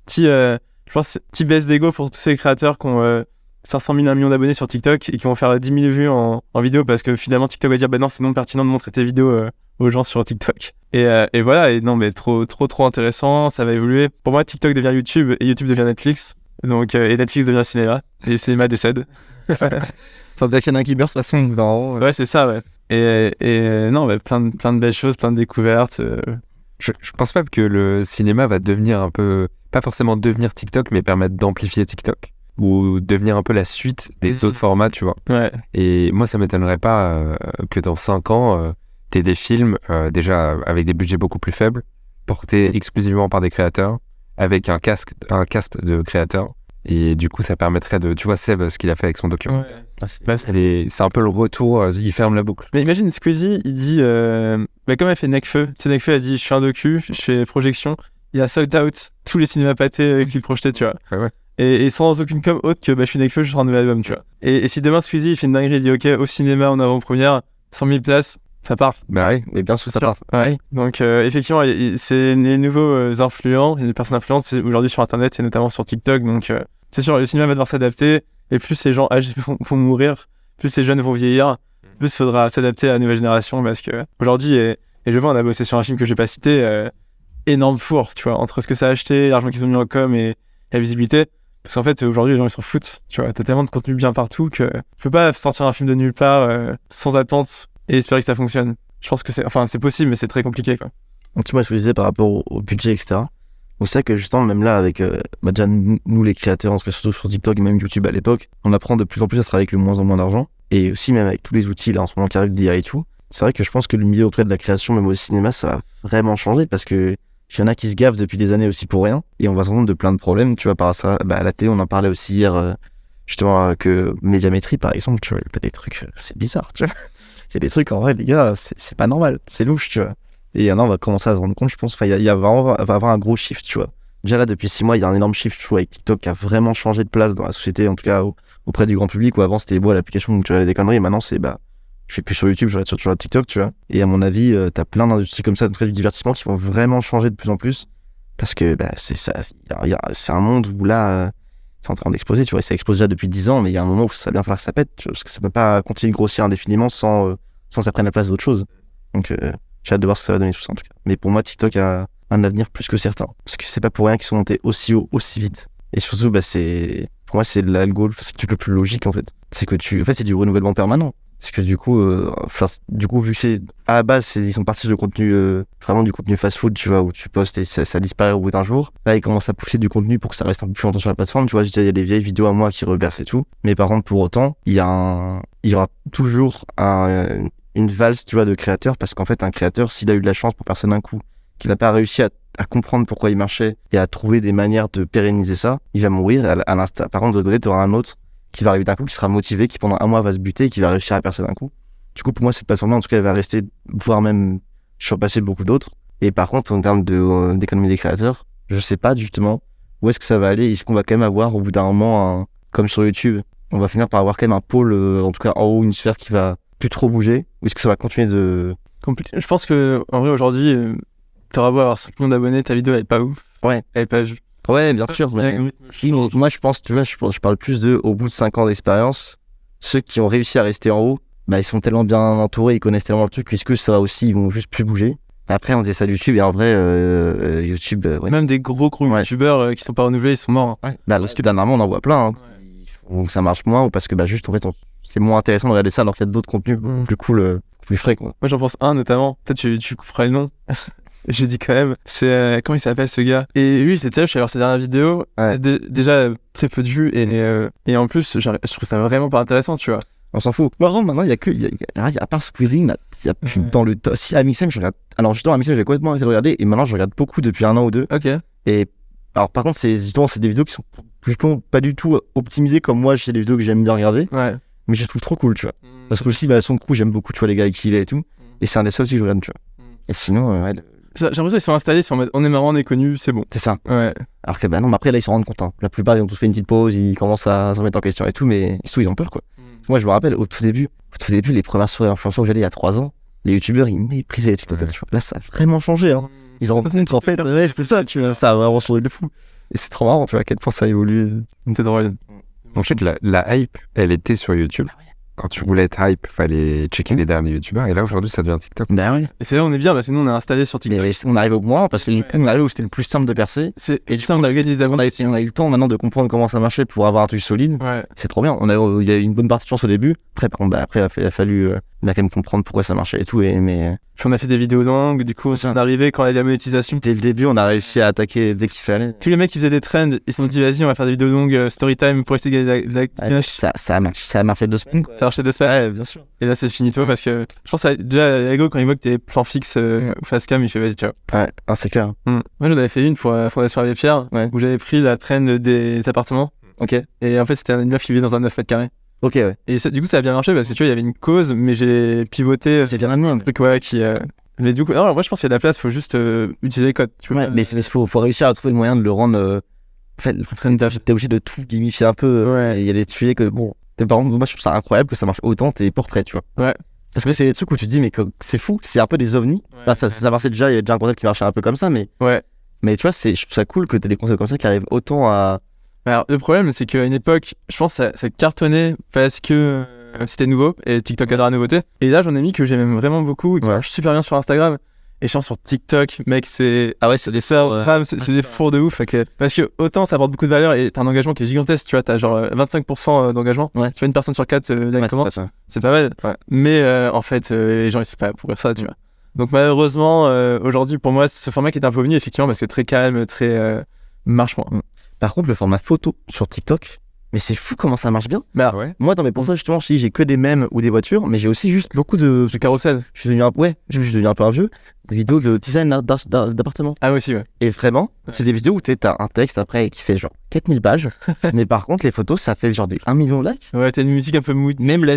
Je pense petit baisse d'ego pour tous ces créateurs qui ont 500 000, 1 million d'abonnés sur TikTok et qui vont faire 10 000 vues en vidéo parce que finalement TikTok va dire non, c'est non pertinent de montrer tes vidéos aux gens sur TikTok. Et voilà, et non, mais trop intéressant, ça va évoluer. Pour moi, TikTok devient YouTube et YouTube devient Netflix. Donc, et Netflix devient cinéma et le cinéma décède. Enfin, dès qu'il y en a un qui meurt, de toute façon, ouais, c'est ça, ouais. Et non, plein de belles choses, plein de découvertes. Je pense pas que le cinéma va devenir un peu, pas forcément devenir TikTok, mais permettre d'amplifier TikTok ou devenir un peu la suite des autres formats, tu vois. Ouais. Et moi, ça m'étonnerait pas que dans 5 ans, t'aies des films déjà avec des budgets beaucoup plus faibles, portés exclusivement par des créateurs, avec un cast de créateurs. Et du coup, ça permettrait de, tu vois, Seb, ce qu'il a fait avec son documentaire. Ouais. C'est un peu le retour, il ferme la boucle. Mais imagine Squeezie, il dit, comme elle fait Nekfeu, tu sais, Nekfeu a dit, je fais un docu, je fais projection, il a sold out tous les cinémas pâtés qu'il projetait, tu vois. Ouais. Et sans aucune com autre que, je suis Nekfeu, je sors un nouvel album, tu vois. Et si demain Squeezie, il fait une dinguerie, il dit, ok, au cinéma, en avant-première, 100 000 places, ça part. Bah oui, mais bien sûr, ça part. Ouais. Donc, effectivement, c'est les nouveaux influents, les personnes influentes, c'est aujourd'hui sur Internet et notamment sur TikTok, donc c'est sûr, le cinéma va devoir s'adapter, et plus ces gens âgés vont mourir, plus ces jeunes vont vieillir, plus il faudra s'adapter à la nouvelle génération, parce que aujourd'hui, et je vois, on a bossé sur un film que j'ai pas cité, énorme four, tu vois, entre ce que ça a acheté, l'argent qu'ils ont mis en com et la visibilité, parce qu'en fait, aujourd'hui, les gens, ils s'en foutent, tu vois, t'as tellement de contenu bien partout que tu peux pas sortir un film de nulle part sans attente et espérer que ça fonctionne. Je pense que c'est possible, mais c'est très compliqué, quoi. Donc, tu vois ce que je disais par rapport au budget, etc. Donc c'est vrai que justement, même là, avec déjà nous les créateurs, en tout cas surtout sur TikTok et même YouTube à l'époque, on apprend de plus en plus à travailler avec le moins en moins d'argent. Et aussi même avec tous les outils là en ce moment qui arrivent d'IA et tout, c'est vrai que je pense que le milieu autour de la création, même au cinéma, ça va vraiment changer parce que il y en a qui se gavent depuis des années aussi pour rien. Et on va se rendre compte de plein de problèmes, tu vois, par ça. À la télé, on en parlait aussi hier, justement, que Médiamétrie, par exemple, tu vois, il y a des trucs, c'est bizarre, tu vois. Il y a des trucs, en vrai, les gars, c'est pas normal, c'est louche, tu vois. Et là, on va commencer à se rendre compte, je pense, il va avoir un gros shift, tu vois. Déjà là, depuis 6 mois, il y a un énorme shift, je trouve, avec TikTok qui a vraiment changé de place dans la société, en tout cas auprès du grand public, où avant c'était l'application où tu avais des conneries, et maintenant c'est je fais plus sur YouTube, je regarde sur TikTok, tu vois. Et à mon avis, t'as plein d'industries comme ça, du divertissement qui vont vraiment changer de plus en plus. Parce que c'est ça, c'est un monde où là, c'est en train d'exploser, tu vois. Ça explose déjà depuis 10 ans, mais il y a un moment où ça va bien falloir que ça pète, tu vois, parce que ça peut pas continuer de grossir indéfiniment sans que ça prenne la place d'autres choses. Donc j'ai hâte de voir ce que ça va donner tout ça en tout cas. Mais pour moi, TikTok a un avenir plus que certain. Parce que c'est pas pour rien qu'ils sont montés aussi haut, aussi vite. Et surtout, pour moi, c'est l'algo, c'est le truc le plus logique en fait. C'est que c'est du renouvellement permanent. C'est que du coup, vu que c'est à la base, ils sont partis de contenu, vraiment du contenu fast-food, tu vois, où tu postes et ça disparaît au bout d'un jour. Là, ils commencent à pousser du contenu pour que ça reste un peu plus longtemps sur la plateforme. Tu vois, il y a des vieilles vidéos à moi qui rebercent et tout. Mais par contre, pour autant, il y aura toujours une valse, tu vois, de créateurs, parce qu'en fait, un créateur, s'il a eu de la chance pour personne d'un coup, qu'il n'a pas réussi à comprendre pourquoi il marchait et à trouver des manières de pérenniser ça, il va mourir. À l'instant, par contre, de l'autre côté, tu auras un autre qui va arriver d'un coup, qui sera motivé, qui pendant un mois va se buter et qui va réussir à percer d'un coup. Du coup, pour moi, cette plateforme-là, en tout cas, elle va rester, voire même surpasser beaucoup d'autres. Et par contre, en termes d'économie des créateurs, je sais pas justement où est-ce que ça va aller. Est-ce qu'on va quand même avoir, au bout d'un moment, comme sur YouTube, on va finir par avoir quand même un pôle, en tout cas en haut, une sphère qui va plus trop bouger? Ou est-ce que ça va continuer de... Je pense que en vrai, aujourd'hui, t'auras beau avoir 5 millions d'abonnés, ta vidéo, elle est pas ouf. Ouais. Elle est pas vue. Ouais, bien sûr. Mais moi, je pense, tu vois, je parle plus au bout de 5 ans d'expérience, ceux qui ont réussi à rester en haut, bah, ils sont tellement bien entourés, ils connaissent tellement le truc, puisque ça va aussi, ils vont juste plus bouger. Après, on disait ça de YouTube, et en vrai, YouTube... ouais. Même des gros youtubeurs qui sont pas renouvelés, ils sont morts. Hein. Ouais. Bah, parce que dernièrement, on en voit plein. Hein. Donc ça marche moins, ou parce que, bah, juste, en fait, c'est moins intéressant de regarder ça, alors qu'il y a d'autres contenus plus cool, plus frais, quoi. Moi, j'en pense un, notamment. Peut-être tu couperas le nom. Je dis quand même, c'est comment il s'appelle ce gars? Et lui, c'était, je suis allé voir ses dernières vidéos, ouais. Déjà très peu de vues et en plus, je trouve ça vraiment pas intéressant, tu vois. On s'en fout. Par contre, maintenant, il y a à part Squeezie, il y a plus dans le top. Si Amixem, je regarde. Alors justement, Amixem, j'ai complètement arrêté de regarder et maintenant, je regarde beaucoup depuis 1 an ou 2. Ok. Et alors, par contre, c'est des vidéos qui sont justement pas du tout optimisées comme moi. J'ai des vidéos que j'aime bien regarder. Ouais. Mais je les trouve trop cool, tu vois. Parce que aussi, son crew, j'aime beaucoup, tu vois, les gars avec qui il est et tout. Et c'est un des seuls que je regarde, tu vois. Et sinon, ouais. J'ai l'impression qu'ils sont installés, ils sont en mode on est marrant, on est connu, c'est bon. C'est ça. Ouais. Alors que bah non, mais après là ils s'en rendent compte. Hein. La plupart ils ont tous fait une petite pause, ils commencent à se remettre en question et tout, mais ils ont peur quoi. Moi je me rappelle au tout début, les premières soirées influenceurs où j'allais il y a 3 ans, les youtubeurs ils méprisaient les TikTokers. Tu vois. Là ça a vraiment changé. Hein. Ils se rendent compte qu'en fait, ouais, c'était ça, tu vois, ça a vraiment changé de fou. Et c'est trop marrant, tu vois, à quel point ça a évolué. C'est drôle. En fait, la hype, elle était sur YouTube. Quand tu voulais être hype, fallait checker les derniers youtubeurs. Et là, aujourd'hui, ça devient TikTok. Bah oui. Et c'est là où on est bien, parce que nous, on est installé sur TikTok. Mais on arrive au moins, parce que on arrive où c'était le plus simple de percer. Et du coup, on a gagné des abonnés. On a eu le temps maintenant de comprendre comment ça marchait pour avoir un truc solide. Ouais. C'est trop bien. Il y a eu une bonne partie de chance au début. Après, par contre, après, il a fallu quand même comprendre pourquoi ça marchait et tout. Puis on a fait des vidéos longues, du coup, on est arrivé quand il y a eu la monétisation. Dès le début, on a réussi à attaquer dès qu'il fallait. Tous les mecs qui faisaient des trends, ils se sont dit, vas-y, on va faire des vidéos longues, story time, pour essayer de gagner ouais, ça a marché 2 semaines. Ça a marché 2 semaines. Ouais, bien sûr. Et là, c'est finito parce que je pense que déjà, Ego, quand il voit que t'es plan fixe ou face cam, il fait vas-y, ciao. Ouais, c'est clair. Moi, j'en avais fait une pour la Fondation Abbé Pierre, où j'avais pris la trend des appartements. Ok. Et en fait, c'était une meuf qui vivait dans un 9 mètres carrés. Ok, ouais. Et du coup, ça a bien marché parce que tu vois, il y avait une cause, mais j'ai pivoté. C'est bien amené. Un truc, ouais, qui. Mais du coup, non, moi, je pense qu'il y a de la place, faut juste utiliser les codes. Tu vois. Ouais, mais faut réussir à trouver le moyen de le rendre. En fait, t'es obligé de tout gamifier un peu. Ouais. Il y a des sujets que, bon. Par exemple, moi, je trouve ça incroyable que ça marche autant tes portraits, tu vois. Ouais. Parce que c'est des trucs où tu te dis, mais c'est fou, c'est un peu des ovnis. Ouais, bah, ça marchait déjà, il y a déjà un concept qui marchait un peu comme ça, mais. Ouais. Mais tu vois, je trouve ça cool que t'aies des concepts comme ça qui arrivent autant à. Alors, le problème, c'est qu'à une époque, je pense que ça cartonnait parce que c'était nouveau et TikTok adore la nouveauté. Et là, j'en ai mis que j'aime vraiment beaucoup, qui marche super bien sur Instagram. Et je pense sur TikTok, mec, c'est. Ah ouais, c'est des sœurs. C'est des fours de ouf. Parce que autant ça apporte beaucoup de valeur et t'as un engagement qui est gigantesque, tu vois, t'as genre 25% d'engagement. Ouais. Tu vois, une personne sur 4 like comment. C'est pas mal. Ouais. Mais en fait, les gens ils sont pas pour ça, tu vois. Donc malheureusement, aujourd'hui, pour moi, ce format qui est un peu venu, effectivement, parce que très calme, très marche moins. Par contre, le format photo sur TikTok, mais c'est fou comment ça marche bien. Bah ouais. Moi, dans mes portraits, justement, je dis j'ai que des mèmes ou des voitures, mais j'ai aussi juste beaucoup de carrousel. Je suis devenu un peu un vieux. Des vidéos de design d'appartement. Ah, aussi, ouais. Et vraiment, c'est des vidéos où t'as un texte après qui fait genre 4000 pages. Mais par contre, les photos, ça fait genre des 1 million de likes. Ouais, t'as une musique un peu mood. Même là,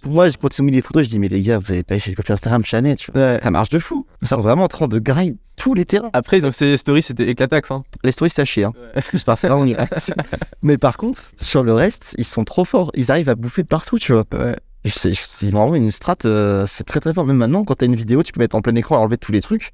pour moi, quand tu mets des photos, je dis, mais les gars, vous avez pas essayé de copier Instagram Chanet, tu vois. Ouais. Ça marche de fou. Ils sont vraiment en train de grind tous les terrains. Après, donc, ces stories, c'était éclataxe, hein. Les stories, c'est à chier, hein. Ouais. Plus par ça, mais par contre, sur le reste, ils sont trop forts. Ils arrivent à bouffer de partout, tu vois. Ouais. C'est vraiment une strat, c'est très très fort. Même maintenant, quand t'as une vidéo, tu peux mettre en plein écran et enlever tous les trucs.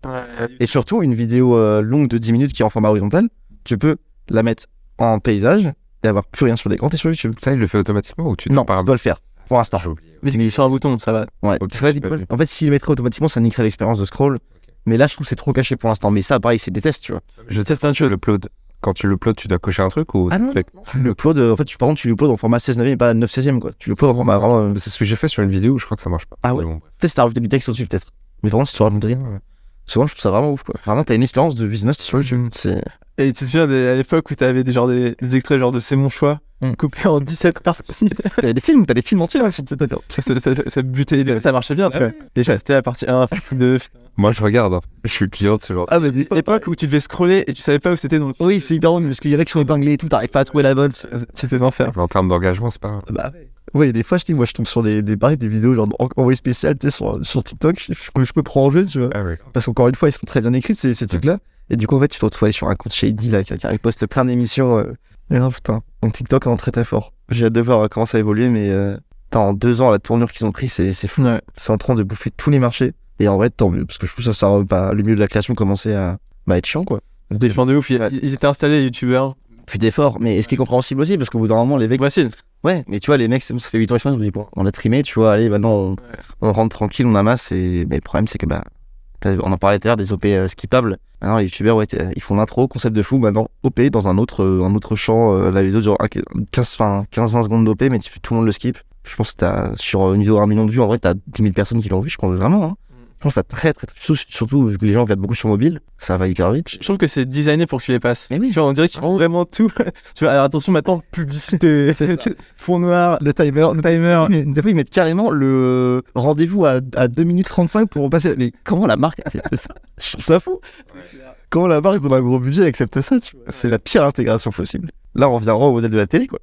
Et surtout, une vidéo longue de 10 minutes qui est en format horizontal, tu peux la mettre en paysage et avoir plus rien sur l'écran, t'es sur YouTube. Ça, il le fait automatiquement ou tu Non, par tu dois le faire pour l'instant. J'ai oublié. Mais sur un bouton, ça va. Ouais. Ok, Parce que, super. en fait, s'il le mettrait automatiquement, ça niquerait l'expérience de scroll. Mais là, je trouve que c'est trop caché pour l'instant. Mais ça, pareil, c'est des tests, tu vois. Je teste plein de choses. Quand tu l'uploads, tu dois cocher un truc ou Ah non, tu fais- tu l'uploades, en fait, par contre, tu l'uploades en format 16 neuvième, pas 9 16e, quoi. Tu l'uploades en format vraiment. C'est ce que j'ai fait sur une vidéo où je crois que ça marche pas. Ah ouais. Mais bon, Peut-être si t'as rajouté du texte au-dessus, peut-être. Mais vraiment, si tu rajoutes rien. Souvent, je trouve ça vraiment ouf, quoi. Vraiment, t'as une expérience de visionnage, t'es sur YouTube. C'est. Et tu te souviens à l'époque où t'avais des extraits genre de C'est mon choix, coupés en 17 parties. T'as des films entiers là sur TikTok. Ça butait les ça marchait bien, tu vois. Déjà, c'était la partie 1, partie 2. moi, je regarde. Hein. Je suis client de ce genre. Ah, mais l'époque où tu devais scroller et tu savais pas où c'était dans le. Oui, c'est hyper drôle parce qu'il y en a qui sont épinglés et tout, t'arrives pas à trouver la bonne. C'était l'enfer. En termes d'engagement, c'est pas. Bah ouais. Ouais, des fois, je tombe sur des vidéos genre envoyées spéciales, tu sais, sur TikTok, je me prends en jeu, tu vois. Ah oui. Parce qu'encore une fois, ils sont très bien écrits, ces trucs-là. Et du coup, en fait, tu te retrouves aller sur un compte shady, là, qui poste plein d'émissions. Et là, putain. Donc TikTok est très très fort. J'ai hâte de voir comment ça évolue, mais en 2 ans, la tournure qu'ils ont pris, c'est fou. Ouais. C'est en train de bouffer tous les marchés. Et en vrai, tant mieux, parce que je trouve ça le milieu de la création commençait à être chiant, quoi. C'était de ouf. Ils étaient installés, les youtubeurs. Plus d'efforts, mais ce qui est compréhensible aussi, parce qu'au bout d'un moment, les mecs. Facile. Ouais, mais tu vois, les mecs, ça fait 8 ans qu'ils font, je me dis, bon, on a trimé, tu vois, allez, maintenant, on rentre tranquille, on amasse, mais le problème, c'est que, on en parlait tout à l'heure, des OP skippables. Maintenant, les youtubeurs, ouais, ils font l'intro, concept de fou, maintenant, OP dans un autre champ, la vidéo dure 15-20 secondes d'OP, mais tout le monde le skip. Je pense que sur une vidéo 1 million de vues, en vrai, t'as 10 000 personnes qui l'ont vu, je pense vraiment, hein. Je pense que t'as très, très, surtout vu que les gens regardent beaucoup sur mobile, ça va hyper vite. Je trouve que c'est designé pour que tu les passes. Mais oui. Tu vois, on dirait qu'ils font vraiment tout. Tu vois, alors attention maintenant, publicité, fond noir, le timer. Mais des fois, ils mettent carrément le rendez-vous à 2 minutes 35 pour passer. Mais comment la marque accepte ça? Je trouve ça fou. Comment la marque, dans un gros budget, accepte ça, tu vois? C'est la pire intégration possible. Là, on reviendra au modèle de la télé, quoi.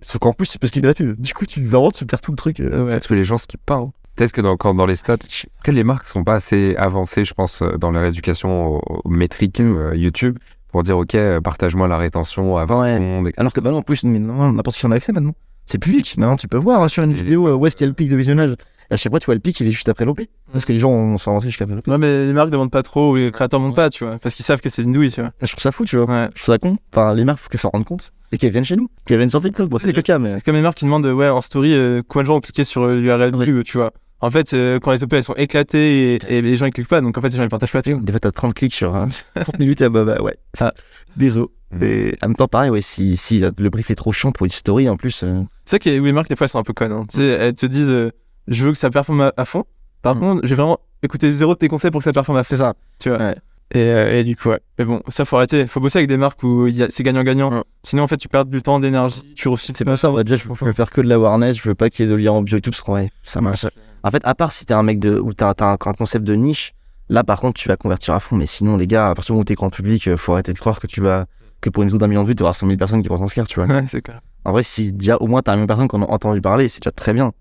Sauf qu'en plus, c'est parce qu'il est gratuit. Du coup, tu perds tout le truc. Peut-être que les gens skippent pas. Hein. Peut-être que dans les stats, après, les marques sont pas assez avancées, je pense, dans leur éducation aux métriques YouTube pour dire, OK, partage-moi la rétention à 20 secondes. Etc. Alors que maintenant, en plus, n'importe qui en a accès maintenant. C'est public. Maintenant, tu peux voir sur une vidéo où est-ce qu'il y a le pic de visionnage. À chaque fois, tu vois le pic, il est juste après l'OP. Parce que les gens sont avancés jusqu'après l'OP. Ouais, mais les marques demandent pas trop, ou les créateurs demandent pas, tu vois, parce qu'ils savent que c'est une douille, tu vois. Je trouve ça fou, tu vois. Ouais. Je trouve ça con. Enfin, les marques, faut qu'elles s'en rendent compte. Et qu'elles viennent chez nous. Qu'elles viennent sur TikTok. Bon, c'est le cas, mais. C'est comme les marques qui demandent, en story, combien de gens ont cliqué sur l'URL pub, tu vois. En fait, quand les OP elles sont éclatées et les gens ils cliquent pas, donc en fait les gens ils partagent pas. Des fois, t'as 30 clics sur 30 minutes et ouais. Ça, désolé. Et en même temps, pareil, ouais, si le brief est trop chiant pour une story, en plus. C'est ça que les marques, des fois, elles sont un peu connes. Hein. Tu sais, elles te disent, je veux que ça performe à fond. Par contre, j'ai vraiment écouté 0 de tes conseils pour que ça performe à fond. C'est ça. Tu vois. Ouais. Et du coup, ouais. Mais bon, ça faut arrêter. Faut bosser avec des marques où c'est gagnant-gagnant. Ouais. Sinon, en fait, tu perds du temps, d'énergie. Tu refiles. C'est pas ça, moi, déjà, je veux faire que de la awareness. Je veux pas qu'il y ait de lien en bio et tout, parce qu'en vrai, ça marche. En fait, à part si t'es un mec où t'as un concept de niche, là, par contre, tu vas convertir à fond. Mais sinon, les gars, à partir du moment où t'es grand public, faut arrêter de croire que pour une vidéo d'1 million de vues, tu auras 100 000 personnes qui vont s'inscrire, tu vois. Ouais, c'est clair. En vrai, si déjà au moins t'as 1 million de personnes qui en ont entendu parler, c'est déjà très bien.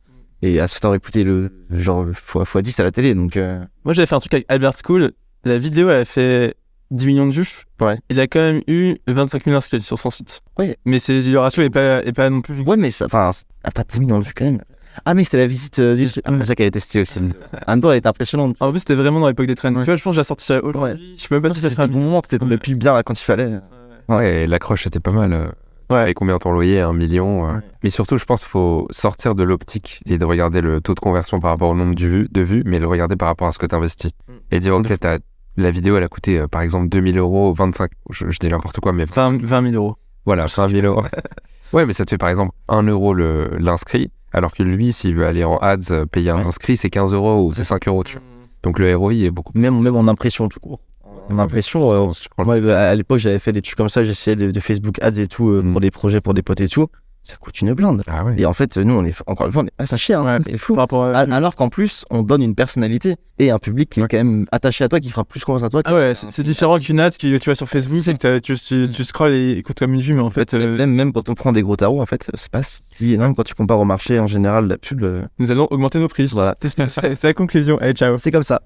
Et à ce temps, écouter le genre x10 à la télé, donc. Moi, j'avais fait un truc avec Albert School. La vidéo, elle a fait 10 millions de vues. Ouais. Il a quand même eu 25 000 inscrits sur son site. Ouais. Mais le ratio est pas non plus. Ouais, mais ça, enfin, pas 10 millions de vues quand même. Ah, mais c'était la visite du truc. Ah, c'est ça qu'elle a testé aussi. En même temps, elle était impressionnante. En plus, c'était vraiment dans l'époque des trends. Ouais. Tu vois, je pense que j'ai sorti ça aujourd'hui. Je sais même pas si ça C'était sera le bon moment, t'étais tombé plus bien là, quand il fallait. Ouais, et l'accroche était pas mal. Ouais. Et combien ton loyer? 1 million. Ouais. Mais surtout, je pense qu'il faut sortir de l'optique et de regarder le taux de conversion par rapport au nombre de vues, mais le regarder par rapport à ce que tu investis. Et dire, OK, la vidéo, elle a coûté par exemple 2 000 €, 25, je dis n'importe quoi, mais 20 000 €. voilà, 5 000 €. Ouais, mais ça te fait par exemple 1 euro l'inscrit, alors que lui, s'il veut aller en ads, payer un inscrit, c'est 15 € ou c'est 5 €. Tu vois. Donc le ROI est beaucoup. Même en impression tout court. En impression, moi à l'époque j'avais fait des trucs comme ça, j'essayais de Facebook Ads et tout pour des projets, pour des potes et tout. Ça coûte une blinde. Ah ouais. Et en fait, nous, encore une fois, on est pas ça cher. Ouais, c'est fou. Par rapport à... Alors qu'en plus, on donne une personnalité et un public qui est quand même attaché à toi, qui fera plus confiance à toi. Ah ouais, c'est différent qu'une ad que tu vas sur Facebook, c'est que tu scrolles et il coûte comme une vue, mais en fait... Même quand on prend des gros tarots, en fait, c'est pas si énorme quand tu compares au marché en général, la pub. Nous allons augmenter nos prix. Voilà. C'est la conclusion. Allez, ciao. C'est comme ça.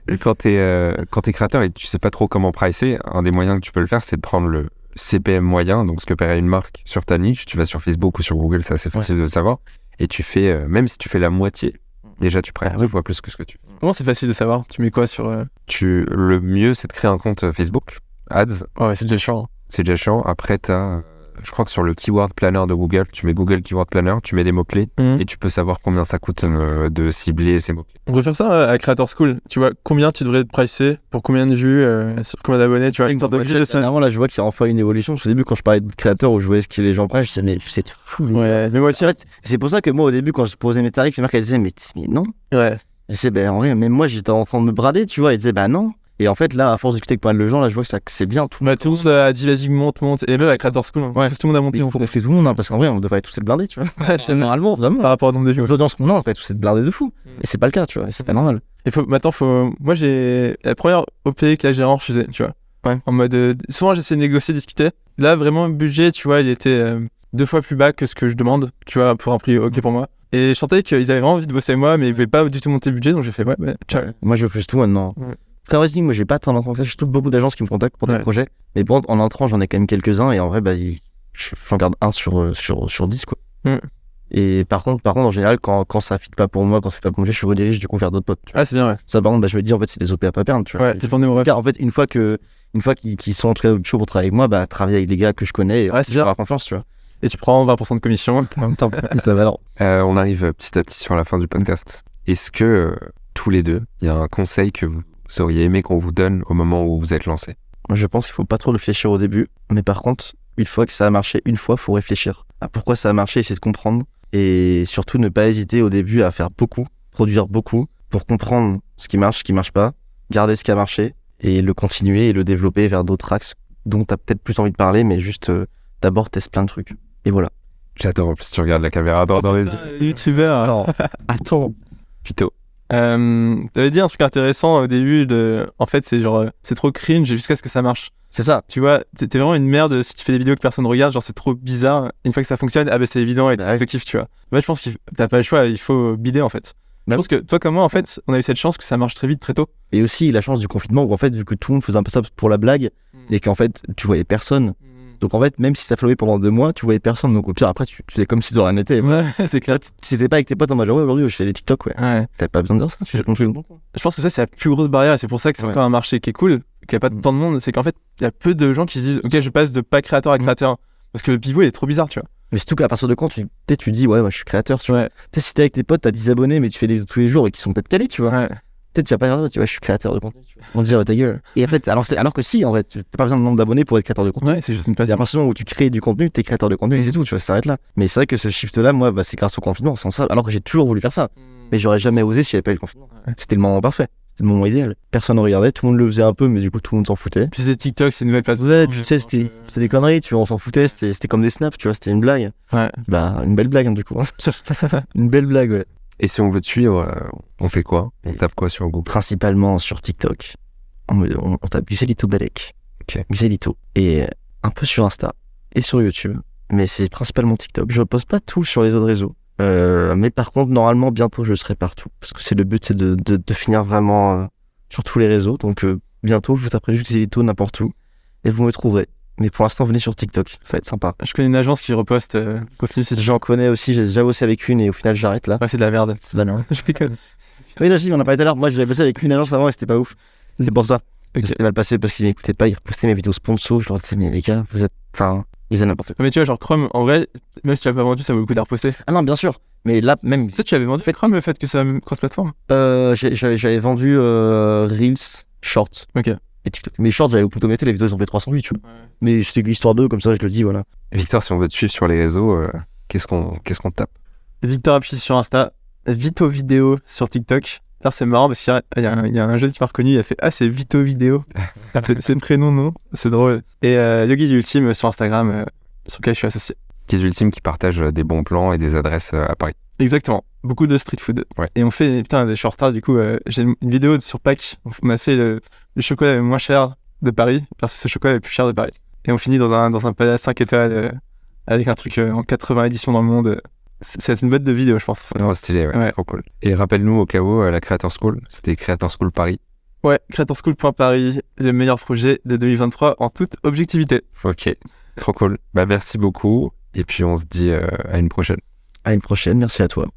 Et quand t'es créateur et tu sais pas trop comment pricer, un des moyens que tu peux le faire, c'est de prendre le CPM moyen, donc ce que paierait une marque sur ta niche. Tu vas sur Facebook ou sur Google, c'est assez facile de le savoir. et tu fais, même si tu fais la moitié, déjà tu prends 2 fois plus que ce que tu fais. Comment c'est facile de savoir? Tu mets quoi sur. Le mieux, c'est de créer un compte Facebook, Ads, Ouais, c'est déjà chiant. c'est déjà chiant. Après, je crois que sur le Keyword Planner de Google, tu mets Google Keyword Planner, tu mets des mots-clés, et tu peux savoir combien ça coûte de cibler ces mots-clés. On peut faire ça à Creator School. Tu vois, combien tu devrais te pricer pour combien de vues, sur combien d'abonnés, tu vois, une sorte de budget de ça. Dernièrement, là, je vois qu'il y a enfin une évolution. Au début, quand je parlais de créateurs où je voyais ce que les gens prennent, je disais, mais c'est fou. Ouais, mais moi aussi. En fait, c'est pour ça que moi, au début, quand je posais mes tarifs, les marques, elles disaient, mais non. Ouais. Je disais, ben, en vrai, même moi, j'étais en train de me brader, tu vois. Ils disaient, bah non. Et en fait, là, à force de discuter avec pas mal de gens, là, je vois que c'est bien tout. Bah, tout le monde a dit, vas-y, monte. Et même à Creator School, Ouais. tout le monde a monté. Il faut gonfler tout le monde, hein, parce qu'en vrai, on devrait tous être blindés, tu vois. Ouais, c'est Normalement, vraiment. par rapport au nombre de vues. L'audience qu'on a, on devrait tous être blindés de fou. Et c'est pas le cas, tu vois. Et c'est pas normal. Et moi, j'ai la première OP que la gérant refusait, tu vois. Ouais. En mode, souvent, j'essaie de négocier, discuter. Là, vraiment, le budget, tu vois, il était 2 fois plus bas que ce que je demande, tu vois, pour un prix OK pour moi. Et je sentais qu'ils avaient vraiment envie de bosser avec moi, mais ils voulaient pas du tout monter le budget, donc j'ai fait, ouais, ciao. Moi, je refuse tout maintenant. Ouais. Traversing, moi, j'ai pas tant d'entrants que ça. J'ai trouve beaucoup d'agences qui me contactent pour des projets. Mais bon, en entrant, j'en ai quand même quelques-uns. Et en vrai, bah, j'en garde un sur 10, quoi. Et par contre, en général, quand ça fit pas pour moi, quand ça fait pas pour moi, je redirige du coup vers d'autres potes. Ah, c'est bien, ouais. Ça, par contre, bah, je me dis, en fait, c'est des OP à pas perdre, tu vois. Ouais, j'ai tourné au rêve. En fait, une fois qu'ils sont en tout cas chauds pour travailler avec moi, bah, travailler avec des gars que je connais, et Ouais, c'est bien. avoir confiance, tu vois. Et tu prends 20% de commission. En même temps, ça va alors. On arrive petit à petit sur la fin du podcast. Est-ce que tous les deux, il y a un conseil que vous auriez aimé qu'on vous donne au moment où vous êtes lancé? Moi, je pense qu'il faut pas trop réfléchir au début, mais par contre, une fois que ça a marché, faut réfléchir à pourquoi ça a marché, essayer de comprendre, et surtout ne pas hésiter au début à faire beaucoup, produire beaucoup, pour comprendre ce qui marche pas, garder ce qui a marché, et le continuer et le développer vers d'autres axes dont tu as peut-être plus envie de parler, mais juste d'abord teste plein de trucs. Et voilà. J'adore, en plus tu regardes la caméra dans les yeux. YouTubeur. Attends. Pito. T'avais dit un truc intéressant au début en fait, c'est genre, c'est trop cringe jusqu'à ce que ça marche. C'est ça. Tu vois, t'es vraiment une merde si tu fais des vidéos que personne regarde, genre c'est trop bizarre. Une fois que ça fonctionne, ah bah c'est évident et tu te kiffes, tu vois. Moi je pense que t'as pas le choix, il faut bider en fait. Je pense que toi comme moi, en fait, on a eu cette chance que ça marche très vite, très tôt. Et aussi la chance du confinement où en fait, vu que tout le monde faisait un peu ça pour la blague, et qu'en fait, tu voyais personne. Donc en fait, même si ça flowait pendant 2 mois, tu voyais personne. Donc au pire, après, tu faisais comme si de rien n'était. Ouais, c'est clair. Tu n'étais pas avec tes potes en mode ouais, aujourd'hui je fais des TikTok, ouais. T'avais pas besoin de dire ça, tu fais comme tout le monde. Je pense que ça, c'est la plus grosse barrière et c'est pour ça que c'est encore un marché qui est cool, qu'il n'y a pas tant de monde. C'est qu'en fait, il y a peu de gens qui se disent ok, je passe de pas créateur à créateur. Parce que le pivot, il est trop bizarre, tu vois. Mais surtout qu'à partir de quand tu dis ouais, moi je suis créateur, tu vois. T'es si t'es avec tes potes, t'as 10 abonnés, mais tu fais des vidéos tous les jours et qui sont peut-être calés, tu vois. Peut-être tu vas pas dire, tu vois, je suis créateur de contenu. On te dit, ta gueule. Et en fait, alors que si, en fait, t'as pas besoin de nombre d'abonnés pour être créateur de contenu. Ouais, c'est juste une passion. À partir du moment où tu crées du contenu, t'es créateur de contenu et c'est tout, tu vois, ça s'arrête là. Mais c'est vrai que ce shift-là, moi, bah, c'est grâce au confinement, sans ça. Alors que j'ai toujours voulu faire ça. Mais j'aurais jamais osé si j'avais pas eu le confinement. C'était le moment parfait. C'était le moment idéal. Personne ne regardait, tout le monde le faisait un peu, mais du coup, tout le monde s'en foutait. Puis c'était TikTok, c'est une nouvelle plateforme. Ouais, tu sais, c'était des conneries, tu vois, on s'en foutait, c'était comme des snaps, tu vois, c'était une blague. Ouais. Bah, une belle blague, hein, du coup. Une belle blague, ouais. Et si on veut te suivre, on fait quoi? On tape quoi sur Google? Principalement sur TikTok. On tape Xelito Balek. Ok. Xelito. Et un peu sur Insta et sur YouTube. Mais c'est principalement TikTok. Je poste pas tout sur les autres réseaux. Mais par contre, normalement, bientôt, je serai partout. Parce que c'est le but, c'est de finir vraiment sur tous les réseaux. Donc, bientôt, je vous taperai juste Xelito n'importe où. Et vous me trouverez. Mais pour l'instant, venez sur TikTok. Ça va être sympa. Je connais une agence qui reposte contenu. J'en connais aussi. J'ai déjà bossé avec une et au final, j'arrête là. Ouais, c'est de la merde. C'est de la merde. Je rigole. Oui, non, on en a parlé tout à l'heure. Moi, j'avais bossé avec une agence avant et c'était pas ouf. C'est pour ça. C'était mal passé parce qu'ils m'écoutaient pas. Ils repostaient mes vidéos sponsor. Je leur disais, mais les gars, vous êtes. Enfin, ils faisaient n'importe quoi. Mais tu vois, genre Chrome, en vrai, même si tu l'as pas vendu, ça vaut le coup de la reposter. Ah non, bien sûr. Mais là, même. Tu sais, tu avais vendu Chrome le fait que ça cross-platform. J'avais vendu Reels, Shorts. Ok. Et TikTok. Mais Shorts, j'avais auto-metté, les vidéos, ils ont fait 308, tu vois. Ouais. Mais c'était histoire d'eux, comme ça, je le dis, voilà. Victor, si on veut te suivre sur les réseaux, qu'est-ce qu'on tape? Victor Apchi sur Insta, Vito Vidéo sur TikTok. Alors c'est marrant parce qu'il y a un jeune qui m'a reconnu, il a fait « Ah, c'est Vito Vidéo ». C'est le prénom, non? C'est drôle. Et Yogi Ultime sur Instagram, sur lequel je suis associé. Qui est Ultime qui partage des bons plans et des adresses à Paris. Exactement. Beaucoup de street food. Ouais. Et on fait des shorts, du coup, j'ai une vidéo sur Pâques. On a fait le chocolat le moins cher de Paris versus ce chocolat le plus cher de Paris. Et on finit dans un palais 5 étoiles avec un truc en 80 éditions dans le monde. C'est une boîte de vidéo, je pense. Non, stylé, ouais, trop cool. Et rappelle-nous au cas où, la Creator School, c'était Creator School Paris. Ouais, creatorschool.paris, le meilleur projet de 2023 en toute objectivité. Ok, trop cool. Bah merci beaucoup, et puis on se dit à une prochaine. À une prochaine, merci à toi.